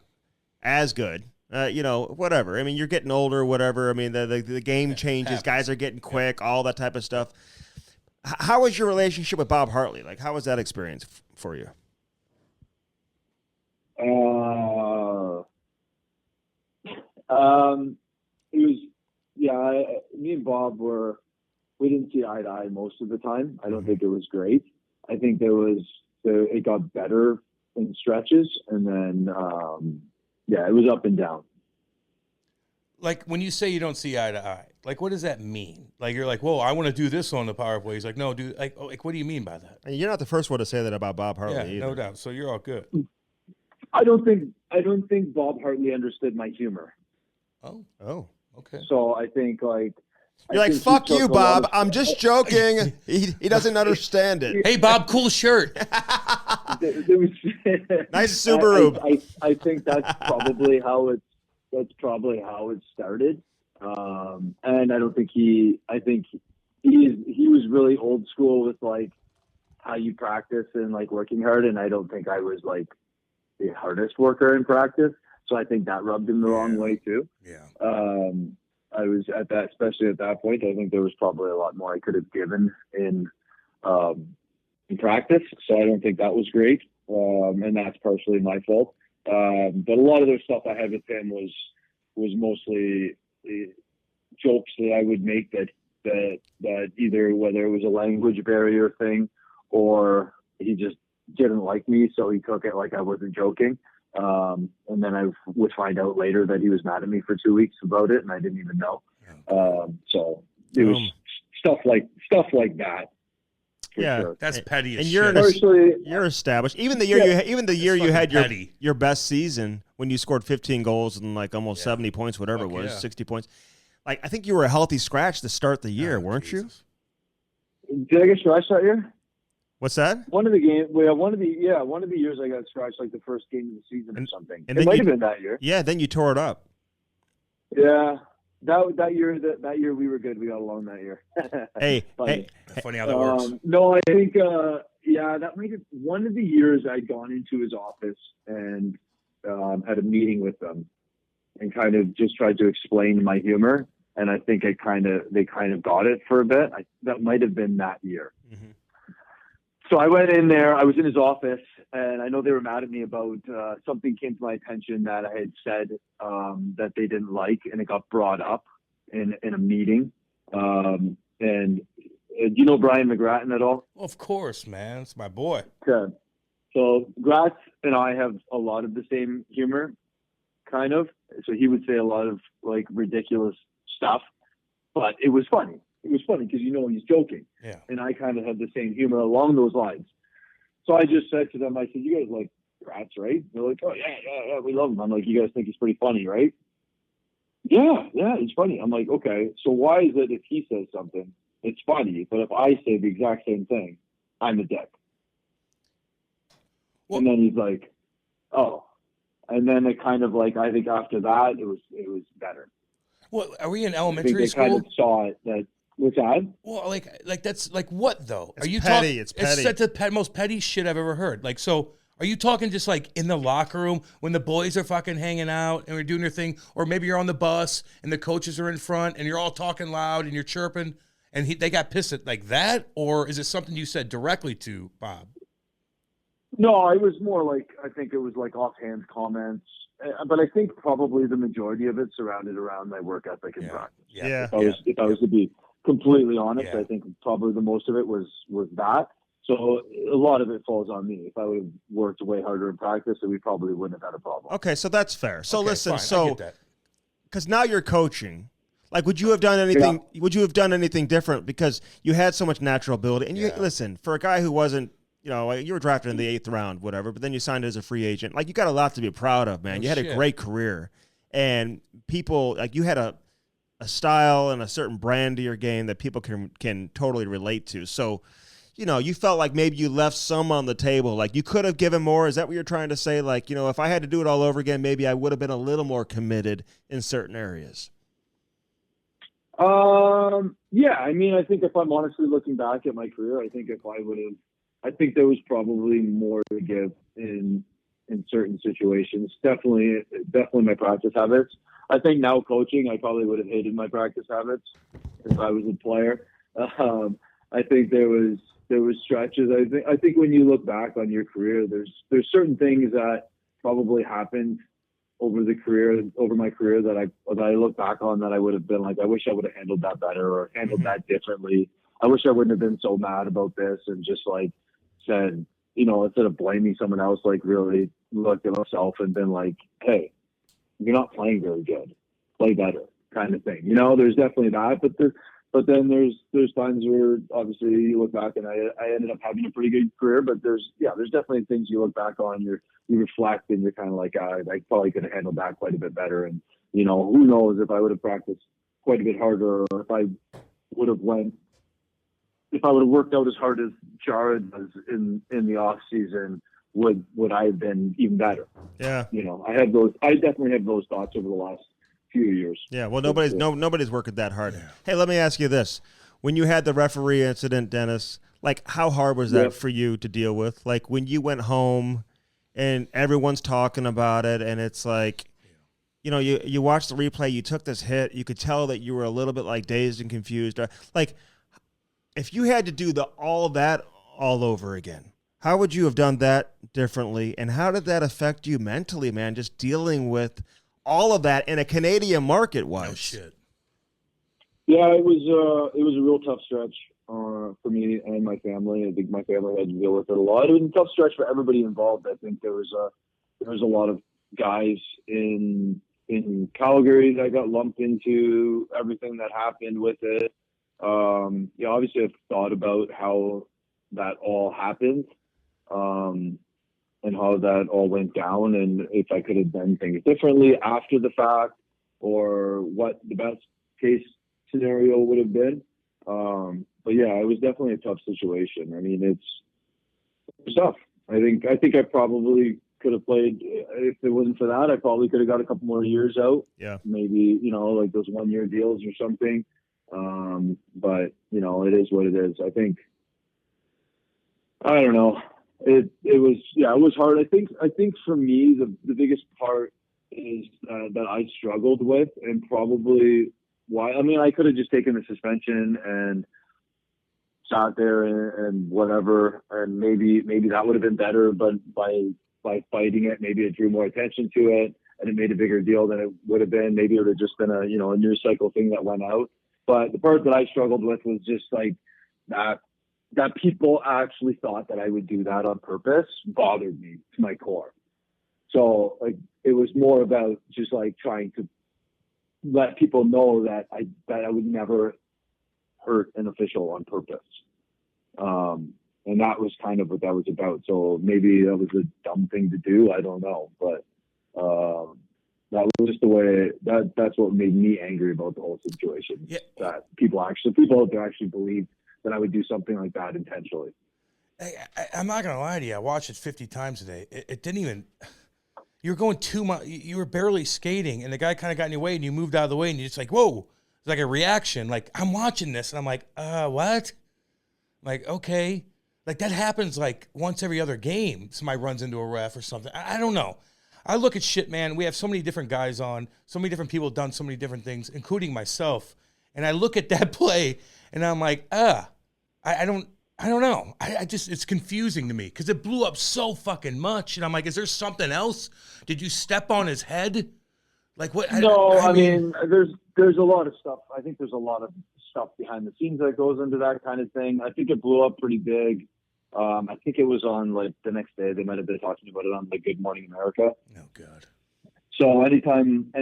as good. You know, whatever. I mean, you're getting older, whatever. I mean, the game changes. happens. Guys are getting quick, all that type of stuff. How was your relationship with Bob Hartley? Like, how was that experience for you? It was, me and Bob we didn't see eye to eye most of the time. I don't think it was great. I think it got better in stretches, and then it was up and down. Like when you say you don't see eye to eye, like what does that mean? Like you're like, whoa, I want to do this on the power play. He's like, no, dude, like what do you mean by that? And you're not the first one to say that about Bob Hartley. Yeah, either. no doubt. So you're all good. I don't think Bob Hartley understood my humor. Oh, okay. So I think like. You're like, fuck you, Bob. I'm just joking. He doesn't understand it. Hey, Bob, cool shirt. Nice Subaru. I think that's probably how it started. And I don't think he was really old school with like how you practice and like working hard. And I don't think I was like the hardest worker in practice. So I think that rubbed him the wrong way too. Yeah. I was especially at that point, I think there was probably a lot more I could have given in practice. So I don't think that was great. And that's partially my fault. But a lot of the stuff I had with him was mostly jokes that I would make that either whether it was a language barrier thing or he just didn't like me. So he took it like I wasn't joking. And then I would find out later that he was mad at me for 2 weeks about it, and I didn't even know. So it was stuff like that. Yeah, sure. That's petty. And As you're established. Even the year you had your best season when you scored 15 goals and like almost 70 points, whatever it was, 60 points. Like I think you were a healthy scratch to start the year, weren't you? Did I get scratched that year? What's that? One of the years I got scratched, like the first game of the season or something. And it might have been that year. Yeah, then you tore it up. Yeah, that year we were good. We got along that year. Hey, funny how that works. No, I think that might have one of the years I'd gone into his office and had a meeting with them and kind of just tried to explain my humor. And I think they kind of got it for a bit. That might have been that year. Mm-hmm. So I went in there, I was in his office, and I know they were mad at me about something came to my attention that I had said that they didn't like, and it got brought up in a meeting. And do you know Brian McGrattan at all? Of course, man. It's my boy. Okay. So Gratz and I have a lot of the same humor, kind of. So he would say a lot of like ridiculous stuff, but it was funny. It was funny because he's joking. Yeah. And I kind of had the same humor along those lines. So I just said to them, I said, you guys like Gratz, right? They're like, oh, yeah, we love him. I'm like, you guys think he's pretty funny, right? Yeah, he's funny. I'm like, okay, so why is it if he says something, it's funny, but if I say the exact same thing, I'm a dick? Well, and then he's like, oh. And then it kind of like, I think after that, it was better. Well, are we in elementary I think they school? kind of saw it that. What's that? Well, like that's like what though? It's are you petty? talking? It's petty. It's the most petty shit I've ever heard. Like, so are you talking just like in the locker room when the boys are fucking hanging out and we're doing their thing, or maybe you're on the bus and the coaches are in front and you're all talking loud and you're chirping and they got pissed at like that, or is it something you said directly to Bob? No, it was more like I think it was like offhand comments, but I think probably the majority of it surrounded around my work ethic and practice. Yeah. If I was to be completely honest, I think probably the most of it was that. So a lot of it falls on me. If I would have worked way harder in practice, then we probably wouldn't have had a problem. Okay, so that's fair. So Okay, listen, fine, I so get that. because now you're coaching, like, would you have done anything? Yeah. Would you have done anything different because you had so much natural ability? And you listen, for a guy who wasn't, you were drafted in the 8th round, whatever, but then you signed as a free agent. Like, you got a lot to be proud of, man. You had a great career, and people like you had a style and a certain brand to your game that people can totally relate to. So, you felt like maybe you left some on the table. Like, you could have given more. Is that what you're trying to say? Like, if I had to do it all over again, maybe I would have been a little more committed in certain areas. Yeah. I mean, I think if I'm honestly looking back at my career, I think there was probably more to give in certain situations. Definitely my practice habits. I think now coaching, I probably would have hated my practice habits if I was a player. I think there was stretches. I think when you look back on your career, there's certain things that probably happened over my career that I look back on that I would have been like, I wish I would have handled that better or handled that differently. I wish I wouldn't have been so mad about this and just like said, instead of blaming someone else, like really looked at myself and been like, hey, you're not playing very good, play better, kind of thing. There's definitely that, but then there's times where obviously you look back, and I ended up having a pretty good career, but there's definitely things you look back on, you reflect, and you're kind of like, I probably could have handled that quite a bit better. And, who knows if I would have practiced quite a bit harder, or if I would have worked out as hard as Jared does in the off season, would I have been even better? Yeah. I definitely have those thoughts over the last few years. Yeah. Well, nobody's working that hard. Yeah. Hey, let me ask you this. When you had the referee incident, Dennis, like, how hard was that for you to deal with? Like, when you went home and everyone's talking about it, and it's like, you watch the replay, you took this hit, you could tell that you were a little bit like dazed and confused. Like, if you had to do all of that all over again, how would you have done that differently? And how did that affect you mentally, man, just dealing with all of that in a Canadian market wise? Oh, shit. Yeah, it was a real tough stretch for me and my family. I think my family had to deal with it a lot. It was a tough stretch for everybody involved. I think there was a lot of guys in Calgary that got lumped into everything that happened with it. Obviously I've thought about how that all happened, and how that all went down, and if I could have done things differently after the fact, or what the best case scenario would have been. But yeah, it was definitely a tough situation. I mean, it's tough. I think I probably could have played, if it wasn't for that, I probably could have got a couple more years out. Yeah. Maybe, like those 1-year deals or something. But it is what it is. I don't know. It was hard. I think for me, the biggest part is that I struggled with, and probably why. I mean, I could have just taken the suspension and sat there and whatever, and maybe that would have been better. But by fighting it, maybe it drew more attention to it, and it made a bigger deal than it would have been. Maybe it would have just been a news cycle thing that went out. But the part that I struggled with was just like that people actually thought that I would do that on purpose bothered me to my core. So like, it was more about just like trying to let people know that I would never hurt an official on purpose. And that was kind of what that was about. So maybe that was a dumb thing to do. I don't know, but that was just the way that's what made me angry about the whole situation. Yeah. That people out there actually believed that I would do something like that intentionally. I'm not going to lie to you. I watched it 50 times today. It didn't even, you were going too much. You were barely skating, and the guy kind of got in your way, and you moved out of the way, and you're just like, whoa. It's like a reaction. Like, I'm watching this, and I'm like, what? Like, okay. Like, that happens like once every other game. Somebody runs into a ref or something. I don't know. I look at shit, man. We have so many different guys on, so many different people done so many different things, including myself. And I look at that play, and I'm like, I don't know. I just, it's confusing to me because it blew up so fucking much. And I'm like, is there something else? Did you step on his head? Like what? No, I mean, there's a lot of stuff. I think there's a lot of stuff behind the scenes that goes into that kind of thing. I think it blew up pretty big. I think it was on like the next day. They might have been talking about it on like Good Morning America. Oh God. So anytime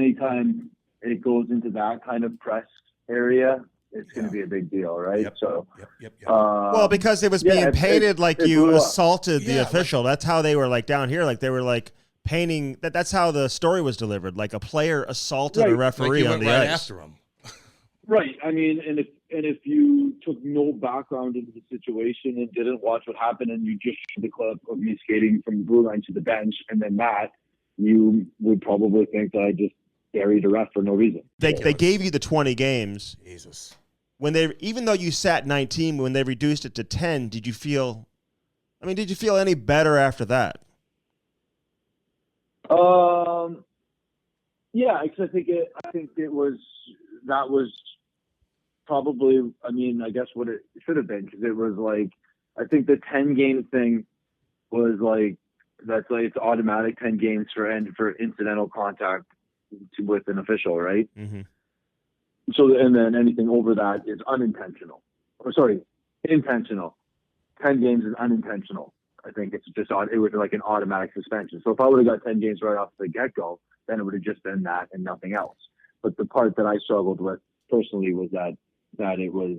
it goes into that kind of press area, it's going to be a big deal, right? Yep. So, Yep. Well, because it was being painted like you assaulted the official. That's how they were like down here. Like they were like painting that. That's how the story was delivered. Like a player assaulted a referee on the ice. After him. Right. I mean, and if you took no background into the situation and didn't watch what happened, and you just showed the clip of me skating from the blue line to the bench, and then that, you would probably think that I just buried a ref for no reason. They gave you the 20 games. Jesus. Even though you sat 19, when they reduced it to 10, did you feel any better after that? Yeah, because I think that was probably, I mean, I guess what it should have been, because it was like, I think the 10 game thing was like, that's like, it's automatic 10 games for incidental contact with an official, right? Mm-hmm. So, and then anything over that is intentional. 10 games is unintentional. I think it's just it was like an automatic suspension. So if I would have got 10 games right off the get-go, then it would have just been that and nothing else. But the part that I struggled with personally was that it was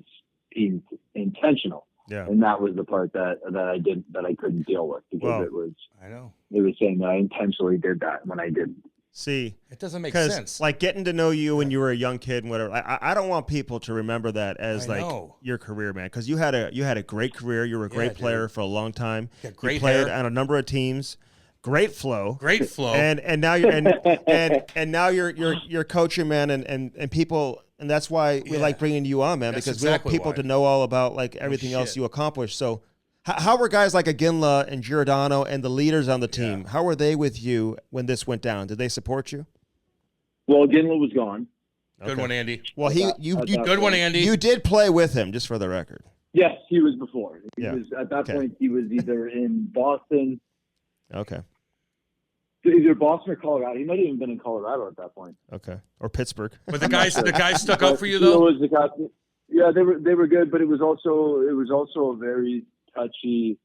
intentional. Yeah. And that was the part that I couldn't deal with, because it was saying that I intentionally did that when I didn't. See, it doesn't make sense. Like getting to know you when you were a young kid and whatever. I don't want people to remember that as your career, man, because you had a great career. You were a great player for a long time. You played hair on a number of teams. Great flow. And now you're and now you're coaching, man, and people, and that's why we like bringing you on, man, because we want people to know all about like everything else you accomplished. So how were guys like Iginla and Giordano and the leaders on the team? How were they with you when this went down? Did they support you? Well, Iginla was gone. Good one, Andy. Well, good one, Andy. You did play with him, just for the record. Yes, he was before. He was at that point. He was either in Boston. Okay. Either Boston or Colorado. He might have even been in Colorado at that point. Okay. Or Pittsburgh. But the guys stuck up for you though. Was the captain. Yeah, they were good, but it was also a very touchy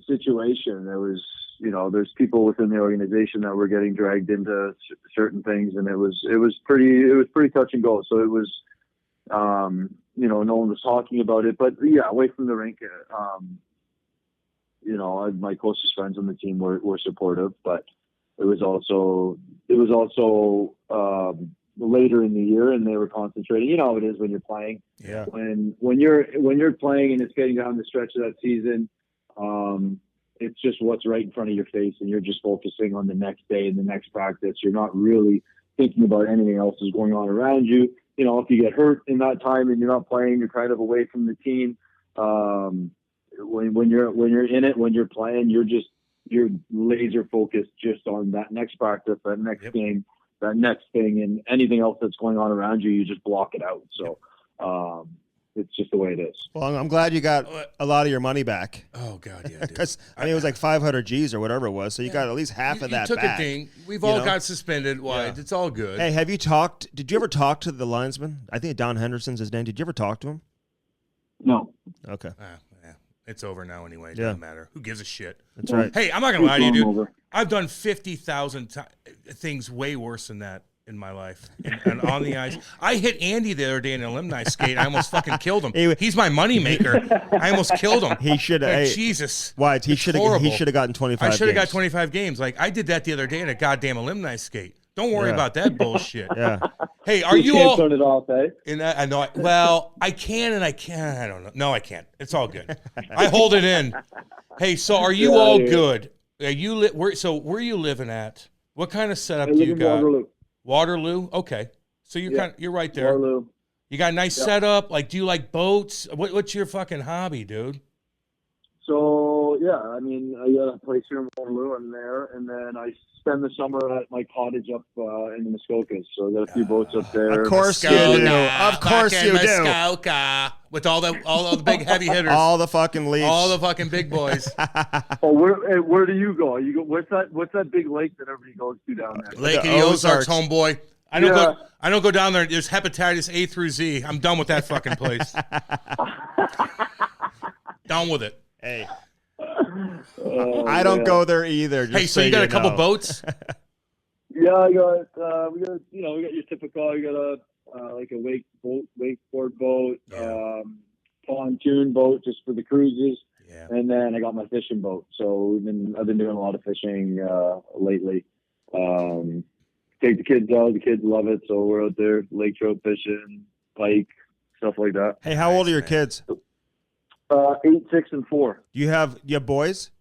situation. There was, there's people within the organization that were getting dragged into certain things, and it was pretty touch and go. So it was, no one was talking about it, but away from the rink, my closest friends on the team were supportive, but it was also later in the year, and they were concentrating. You know how it is when you're playing. Yeah. When you're playing and it's getting down the stretch of that season, it's just what's right in front of your face, and you're just focusing on the next day and the next practice. You're not really thinking about anything else that's going on around you. If you get hurt in that time and you're not playing, you're kind of away from the team. When you're in it, when you're playing, you're laser focused just on that next practice, that next game, that next thing, and anything else that's going on around you, you just block it out. So it's just the way it is. Well, I'm glad you got a lot of your money back. Oh God, yeah. Because it was like 500 G's or whatever it was, so you got at least half of that took back. A ding. We've all got suspended. Why? It's all good. Hey, did you ever talk to the linesman? I think Don Henderson's his name. Did you ever talk to him? No. Okay. It's over now anyway. It doesn't matter. Who gives a shit? That's right. Hey, I'm not going to lie to you, dude. I've done 50,000 things way worse than that in my life. And on the ice. I hit Andy the other day in an alumni skate. I almost fucking killed him. He's my moneymaker. I almost killed him. He should have. Jesus. Why? He should have gotten 25 I should have got 25 games. Like, I did that the other day in a goddamn alumni skate. Don't worry about that bullshit. Yeah. Hey, are you all? Turn it off, eh? I know. Well, I can and I can't. I don't know. No, I can't. It's all good. I hold it in. Hey, so are you all good? Are you where are you living at? What kind of setup do you got? Waterloo. Okay. So you're right there. Waterloo. You got a nice setup. Like, do you like boats? What's your fucking hobby, dude? So I got a place here in Waterloo. I'm there, and then I spend the summer at my cottage up in the Muskokas. So I got a few boats up there. Of course you do. Of course you do. Muskoka, with all the big heavy hitters, all the fucking Leafs, all the fucking big boys. Oh, where do you go? What's that big lake that everybody goes to down there? Lake of the Ozarks, homeboy. I don't go down there. There's hepatitis A through Z. I'm done with that fucking place. Done with it. Hey. I don't go there either. Hey, so you got a couple boats? Yeah, I got we got your typical. You got a wakeboard boat, pontoon boat just for the cruises, and then I got my fishing boat. So I've been doing a lot of fishing lately. Take the kids out. The kids love it, so we're out there lake trout fishing, pike, stuff like that. Hey, how old are your kids? 8, 6, and 4. You have boys?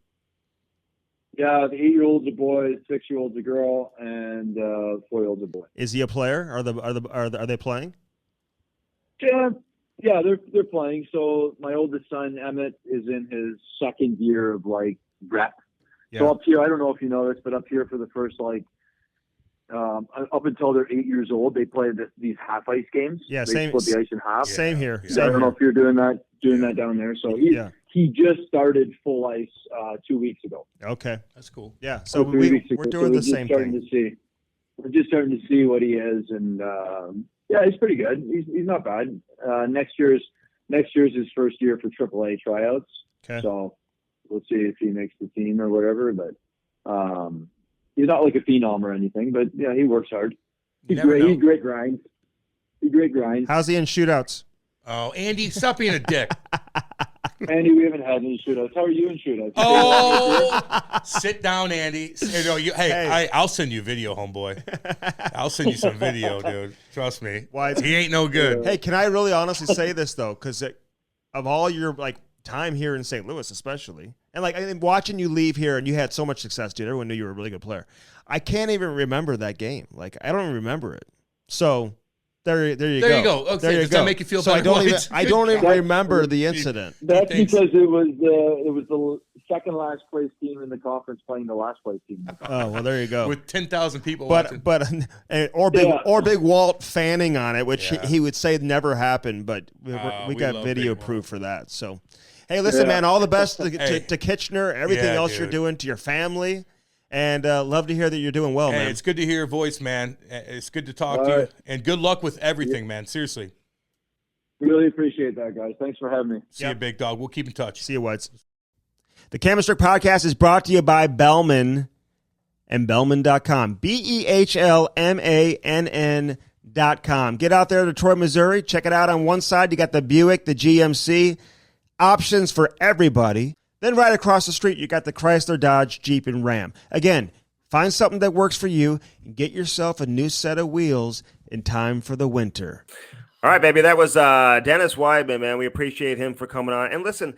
Yeah, the 8-year-old's a boy, 6-year-old's a girl, and 4-year-old's a boy. Is he a player? Are they playing? Yeah, they're playing. So my oldest son Emmett is in his second year of rep. Yeah. So up here, I don't know if you know this, but up here for the first up until they're 8 years old, they play these half ice games. Yeah, they split the ice in half. Same here. Yeah. I don't know if you're doing that down there. So he just started full ice 2 weeks ago. Okay, that's cool. Yeah, so we're doing the same thing. We're just starting to see what he is, and he's pretty good. He's not bad. Next year's his first year for AAA tryouts. Okay. So we'll see if he makes the team or whatever. But he's not like a phenom or anything. But yeah, he works hard. He's great. He great grinds. How's he in shootouts? Oh, Andy, stop being a dick. Andy, we haven't had any shootouts. How are you in shootouts? Oh, sit down, Andy. I'll send you video, homeboy. I'll send you some video, dude. Trust me. He ain't no good. Hey, can I really honestly say this though? Because of all your time here in St. Louis, especially, and I think watching you leave here, and you had so much success, dude. Everyone knew you were a really good player. I can't even remember that game. I don't even remember it. So. There you go. There you go. Okay, does that make you feel better? I don't even remember the incident. That's because it was the second last place team in the conference playing the last place team. Oh well, there you go. With 10,000 people watching. Or Big Walt fanning on it, which he would say never happened, but we got video proof for that. So, hey, listen, man, all the best to Kitchener, everything else you're doing, to your family. And love to hear that you're doing well, man. It's good to hear your voice, man. It's good to talk to you. And good luck with everything, man. Seriously. Really appreciate that, guys. Thanks for having me. See you, big dog. We'll keep in touch. See you, Whites. The Cam Strick Podcast is brought to you by Bellman and Bellman.com. BEHLMANN.com. Get out there to Detroit, Missouri. Check it out. On one side, you got the Buick, the GMC. Options for everybody. Then right across the street, you got the Chrysler, Dodge, Jeep, and Ram. Again, find something that works for you and get yourself a new set of wheels in time for the winter. All right, baby. That was Dennis Wideman, man. We appreciate him for coming on. And listen,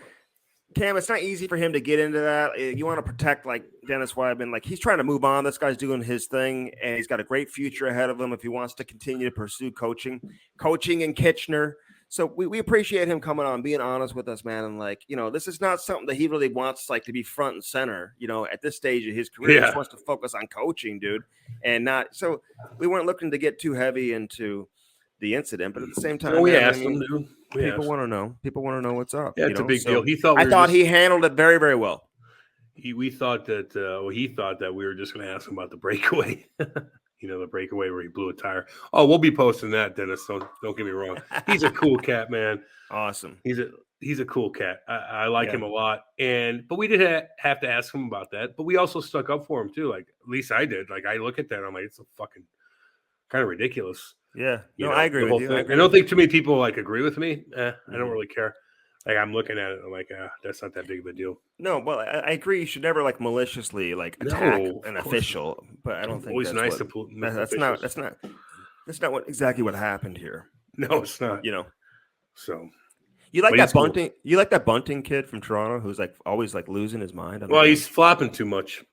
Cam, it's not easy for him to get into that. You want to protect, Dennis Wideman. He's trying to move on. This guy's doing his thing, and he's got a great future ahead of him if he wants to continue to pursue coaching in Kitchener. So we appreciate him coming on, being honest with us, man. And this is not something that he really wants to be front and center, at this stage of his career. He just wants to focus on coaching, dude. And not, so we weren't looking to get too heavy into the incident, but at the same time, people want to know. People want to know what's up. Yeah, it's a big deal. I thought he handled it very, very well. He thought that we were just going to ask him about the breakaway. The breakaway where he blew a tire. Oh, we'll be posting that, Dennis. Don't get me wrong. He's a cool cat, man. Awesome. He's a cool cat. I like him a lot. But we did have to ask him about that. But we also stuck up for him too. At least I did. I look at that. I'm like, it's a fucking kind of ridiculous. Yeah. I agree with you. I don't think too many people agree with me. I don't really care. I'm looking at it. I'm like, that's not that big of a deal. No, well, I agree. You should never maliciously attack an official. But I don't think always that's nice what, to pull. That's not exactly what happened here. No, it's not. So you like that Bunting? Cool. You like that Bunting kid from Toronto who's always losing his mind? Well, he's flopping too much.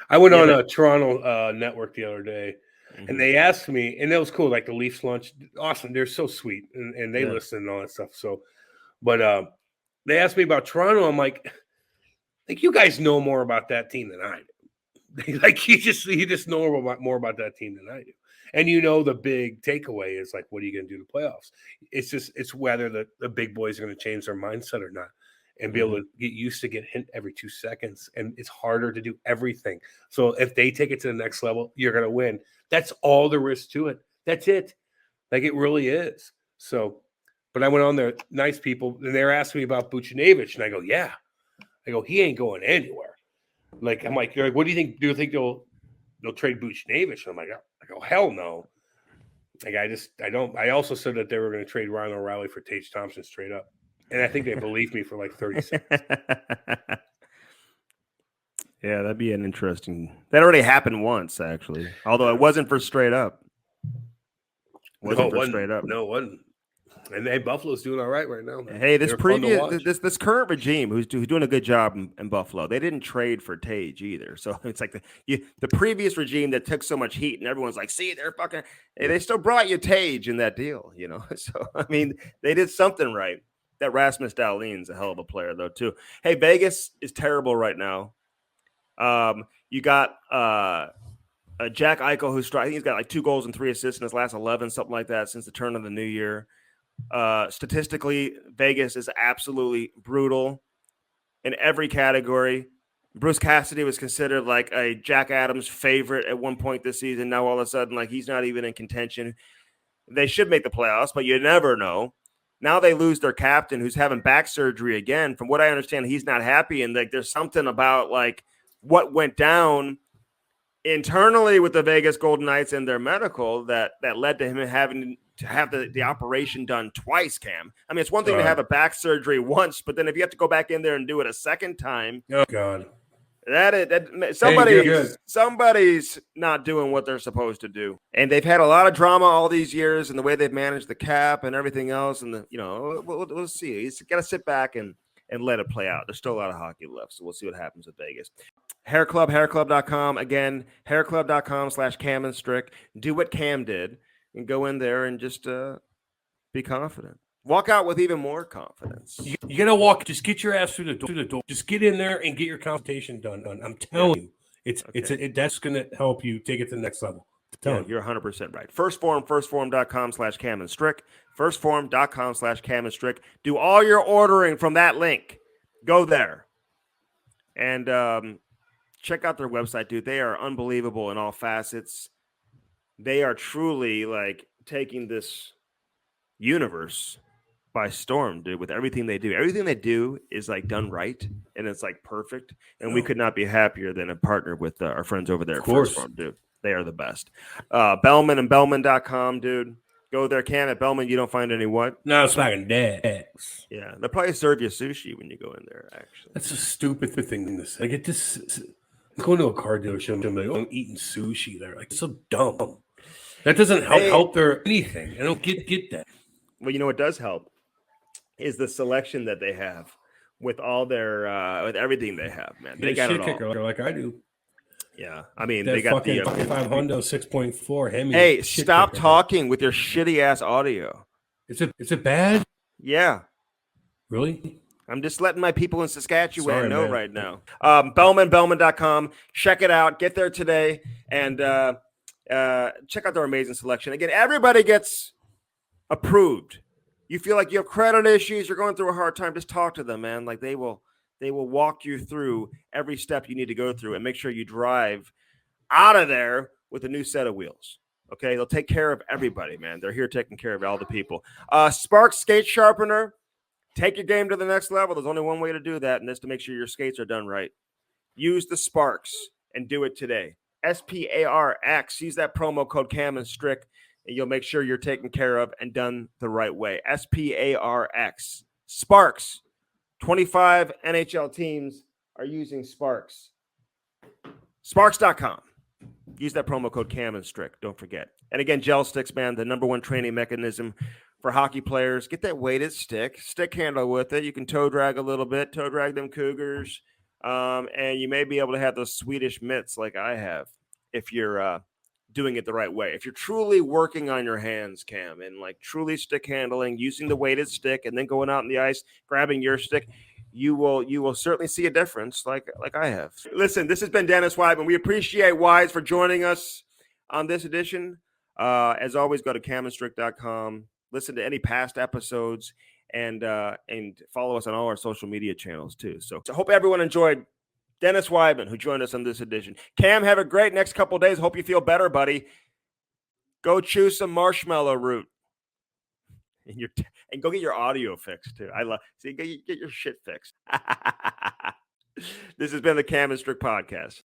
I went on a Toronto network the other day. Mm-hmm. And they asked me, and it was cool. The Leafs lunch, awesome. They're so sweet, and they listen and all that stuff. So. But they asked me about Toronto. I'm like, you guys know more about that team than I do. You just know more about that team than I do. And the big takeaway is what are you going to do in the playoffs? It's whether the big boys are going to change their mindset or not, and be able to get used to get hit every 2 seconds. And it's harder to do everything. So if they take it to the next level, you're going to win. That's all there is to it. That's it. It really is. So. But I went on there, nice people, and they're asking me about Buchnevich, and I go, yeah. I go, he ain't going anywhere. I'm like, they're what do you think? Do you think they'll trade Buchnevich? And I'm like, I go, hell no. I don't. I also said that they were going to trade Ryan O'Reilly for Tage Thompson straight up, and I think they believed me for 30 seconds. Yeah, that'd be an interesting. That already happened once, actually. Although it wasn't for straight up. Straight up. No, it wasn't. And Buffalo's doing all right now. Man. Hey, this current regime who's doing a good job in Buffalo, they didn't trade for Tage either. So it's the previous regime that took so much heat, and everyone's like, see, they're fucking. Hey, they still brought you Tage in that deal, So they did something right. That Rasmus Dahlin's a hell of a player though too. Hey, Vegas is terrible right now. You got Jack Eichel, who's I think he's got 2 goals and 3 assists in his last 11, something like that, since the turn of the new year. Statistically, Vegas is absolutely brutal in every category. Bruce Cassidy was considered a Jack Adams favorite at one point this season. Now all of a sudden, he's not even in contention. They should make the playoffs, but you never know. Now they lose their captain who's having back surgery again. From what I understand, he's not happy. And like, there's something about like what went down internally with the Vegas Golden Knights and their medical that led to him having to have the operation done twice, Cam. I mean, it's one thing to have a back surgery once, but then if you have to go back in there and do it a second time, oh God, somebody's not doing what they're supposed to do. And they've had a lot of drama all these years and the way they've managed the cap and everything else. And we'll see. He's got to sit back and let it play out. There's still a lot of hockey left, so we'll see what happens with Vegas. Hair Club, hairclub.com. Again, hairclub.com/Cam Strick. Do what Cam did and go in there and just be confident. Walk out with even more confidence. You got to walk. Just get your ass through the door. Just get in there and get your consultation done. I'm telling you, that's going to help you take it to the next level. Yeah, you're 100% right. firstform.com/Cam Strick. firstform.com/Cam Strick. Do all your ordering from that link. Go there. And check out their website, dude. They are unbelievable in all facets. They are truly like taking this universe by storm, dude, with everything they do. Everything they do is like done right, and it's like perfect. And we could not be happier than a partner with our friends over there at First Form, dude. They are the best. Bellman and Bellman.com, dude. Go there, Cam. At Bellman, you don't find any what? No, it's fucking dead. Yeah, they'll probably serve you sushi when you go in there, actually. That's a stupid thing to say. I get this. I'm going to a car dealership and I'm like, oh, I'm eating sushi there. Like, it's so dumb. That doesn't help their anything. I don't get that. Well, you know what does help is the selection that they have with all their with everything they have, man. They got it all. Kicker like I do. Yeah, I mean, that they got the 5 Honda 6.4 Hemi. Hey, stop talking with your shitty ass audio. Is it bad? Yeah. Really? I'm just letting my people in Saskatchewan know right now. Bellman.com. Check it out. Get there today and check out their amazing selection. Again, everybody gets approved. You feel like you have credit issues, you're going through a hard time, just talk to them, man. Like they will walk you through every step you need to go through and make sure you drive out of there with a new set of wheels. Okay, they'll take care of everybody, man. They're here taking care of all the people. Sparks Skate Sharpener. Take your game to the next level. There's only one way to do that, and that's to make sure your skates are done right. Use the Sparks and do it today. SPARX. Use that promo code Cam and Strick, and you'll make sure you're taken care of and done the right way. SPARX. Sparks. 25 NHL teams are using Sparks. Sparks.com. Use that promo code Cam and Strick. Don't forget. And again, gel sticks, man, the number one training mechanism for hockey players. Get that weighted stick handle with it. You can toe drag a little bit, toe drag them Cougars. And you may be able to have those Swedish mitts like I have if you're doing it the right way. If you're truly working on your hands, Cam, and like truly stick handling, using the weighted stick and then going out on the ice, grabbing your stick, you will certainly see a difference like I have. Listen, this has been Dennis Wideman. We appreciate Wise for joining us on this edition. As always, go to camandstrick.com. Listen to any past episodes and follow us on all our social media channels too. So I hope everyone enjoyed Dennis Wideman, who joined us on this edition. Cam, have a great next couple of days. Hope you feel better, buddy. Go chew some marshmallow root. And go get your audio fixed too. Get your shit fixed. This has been the Cam and Strick Podcast.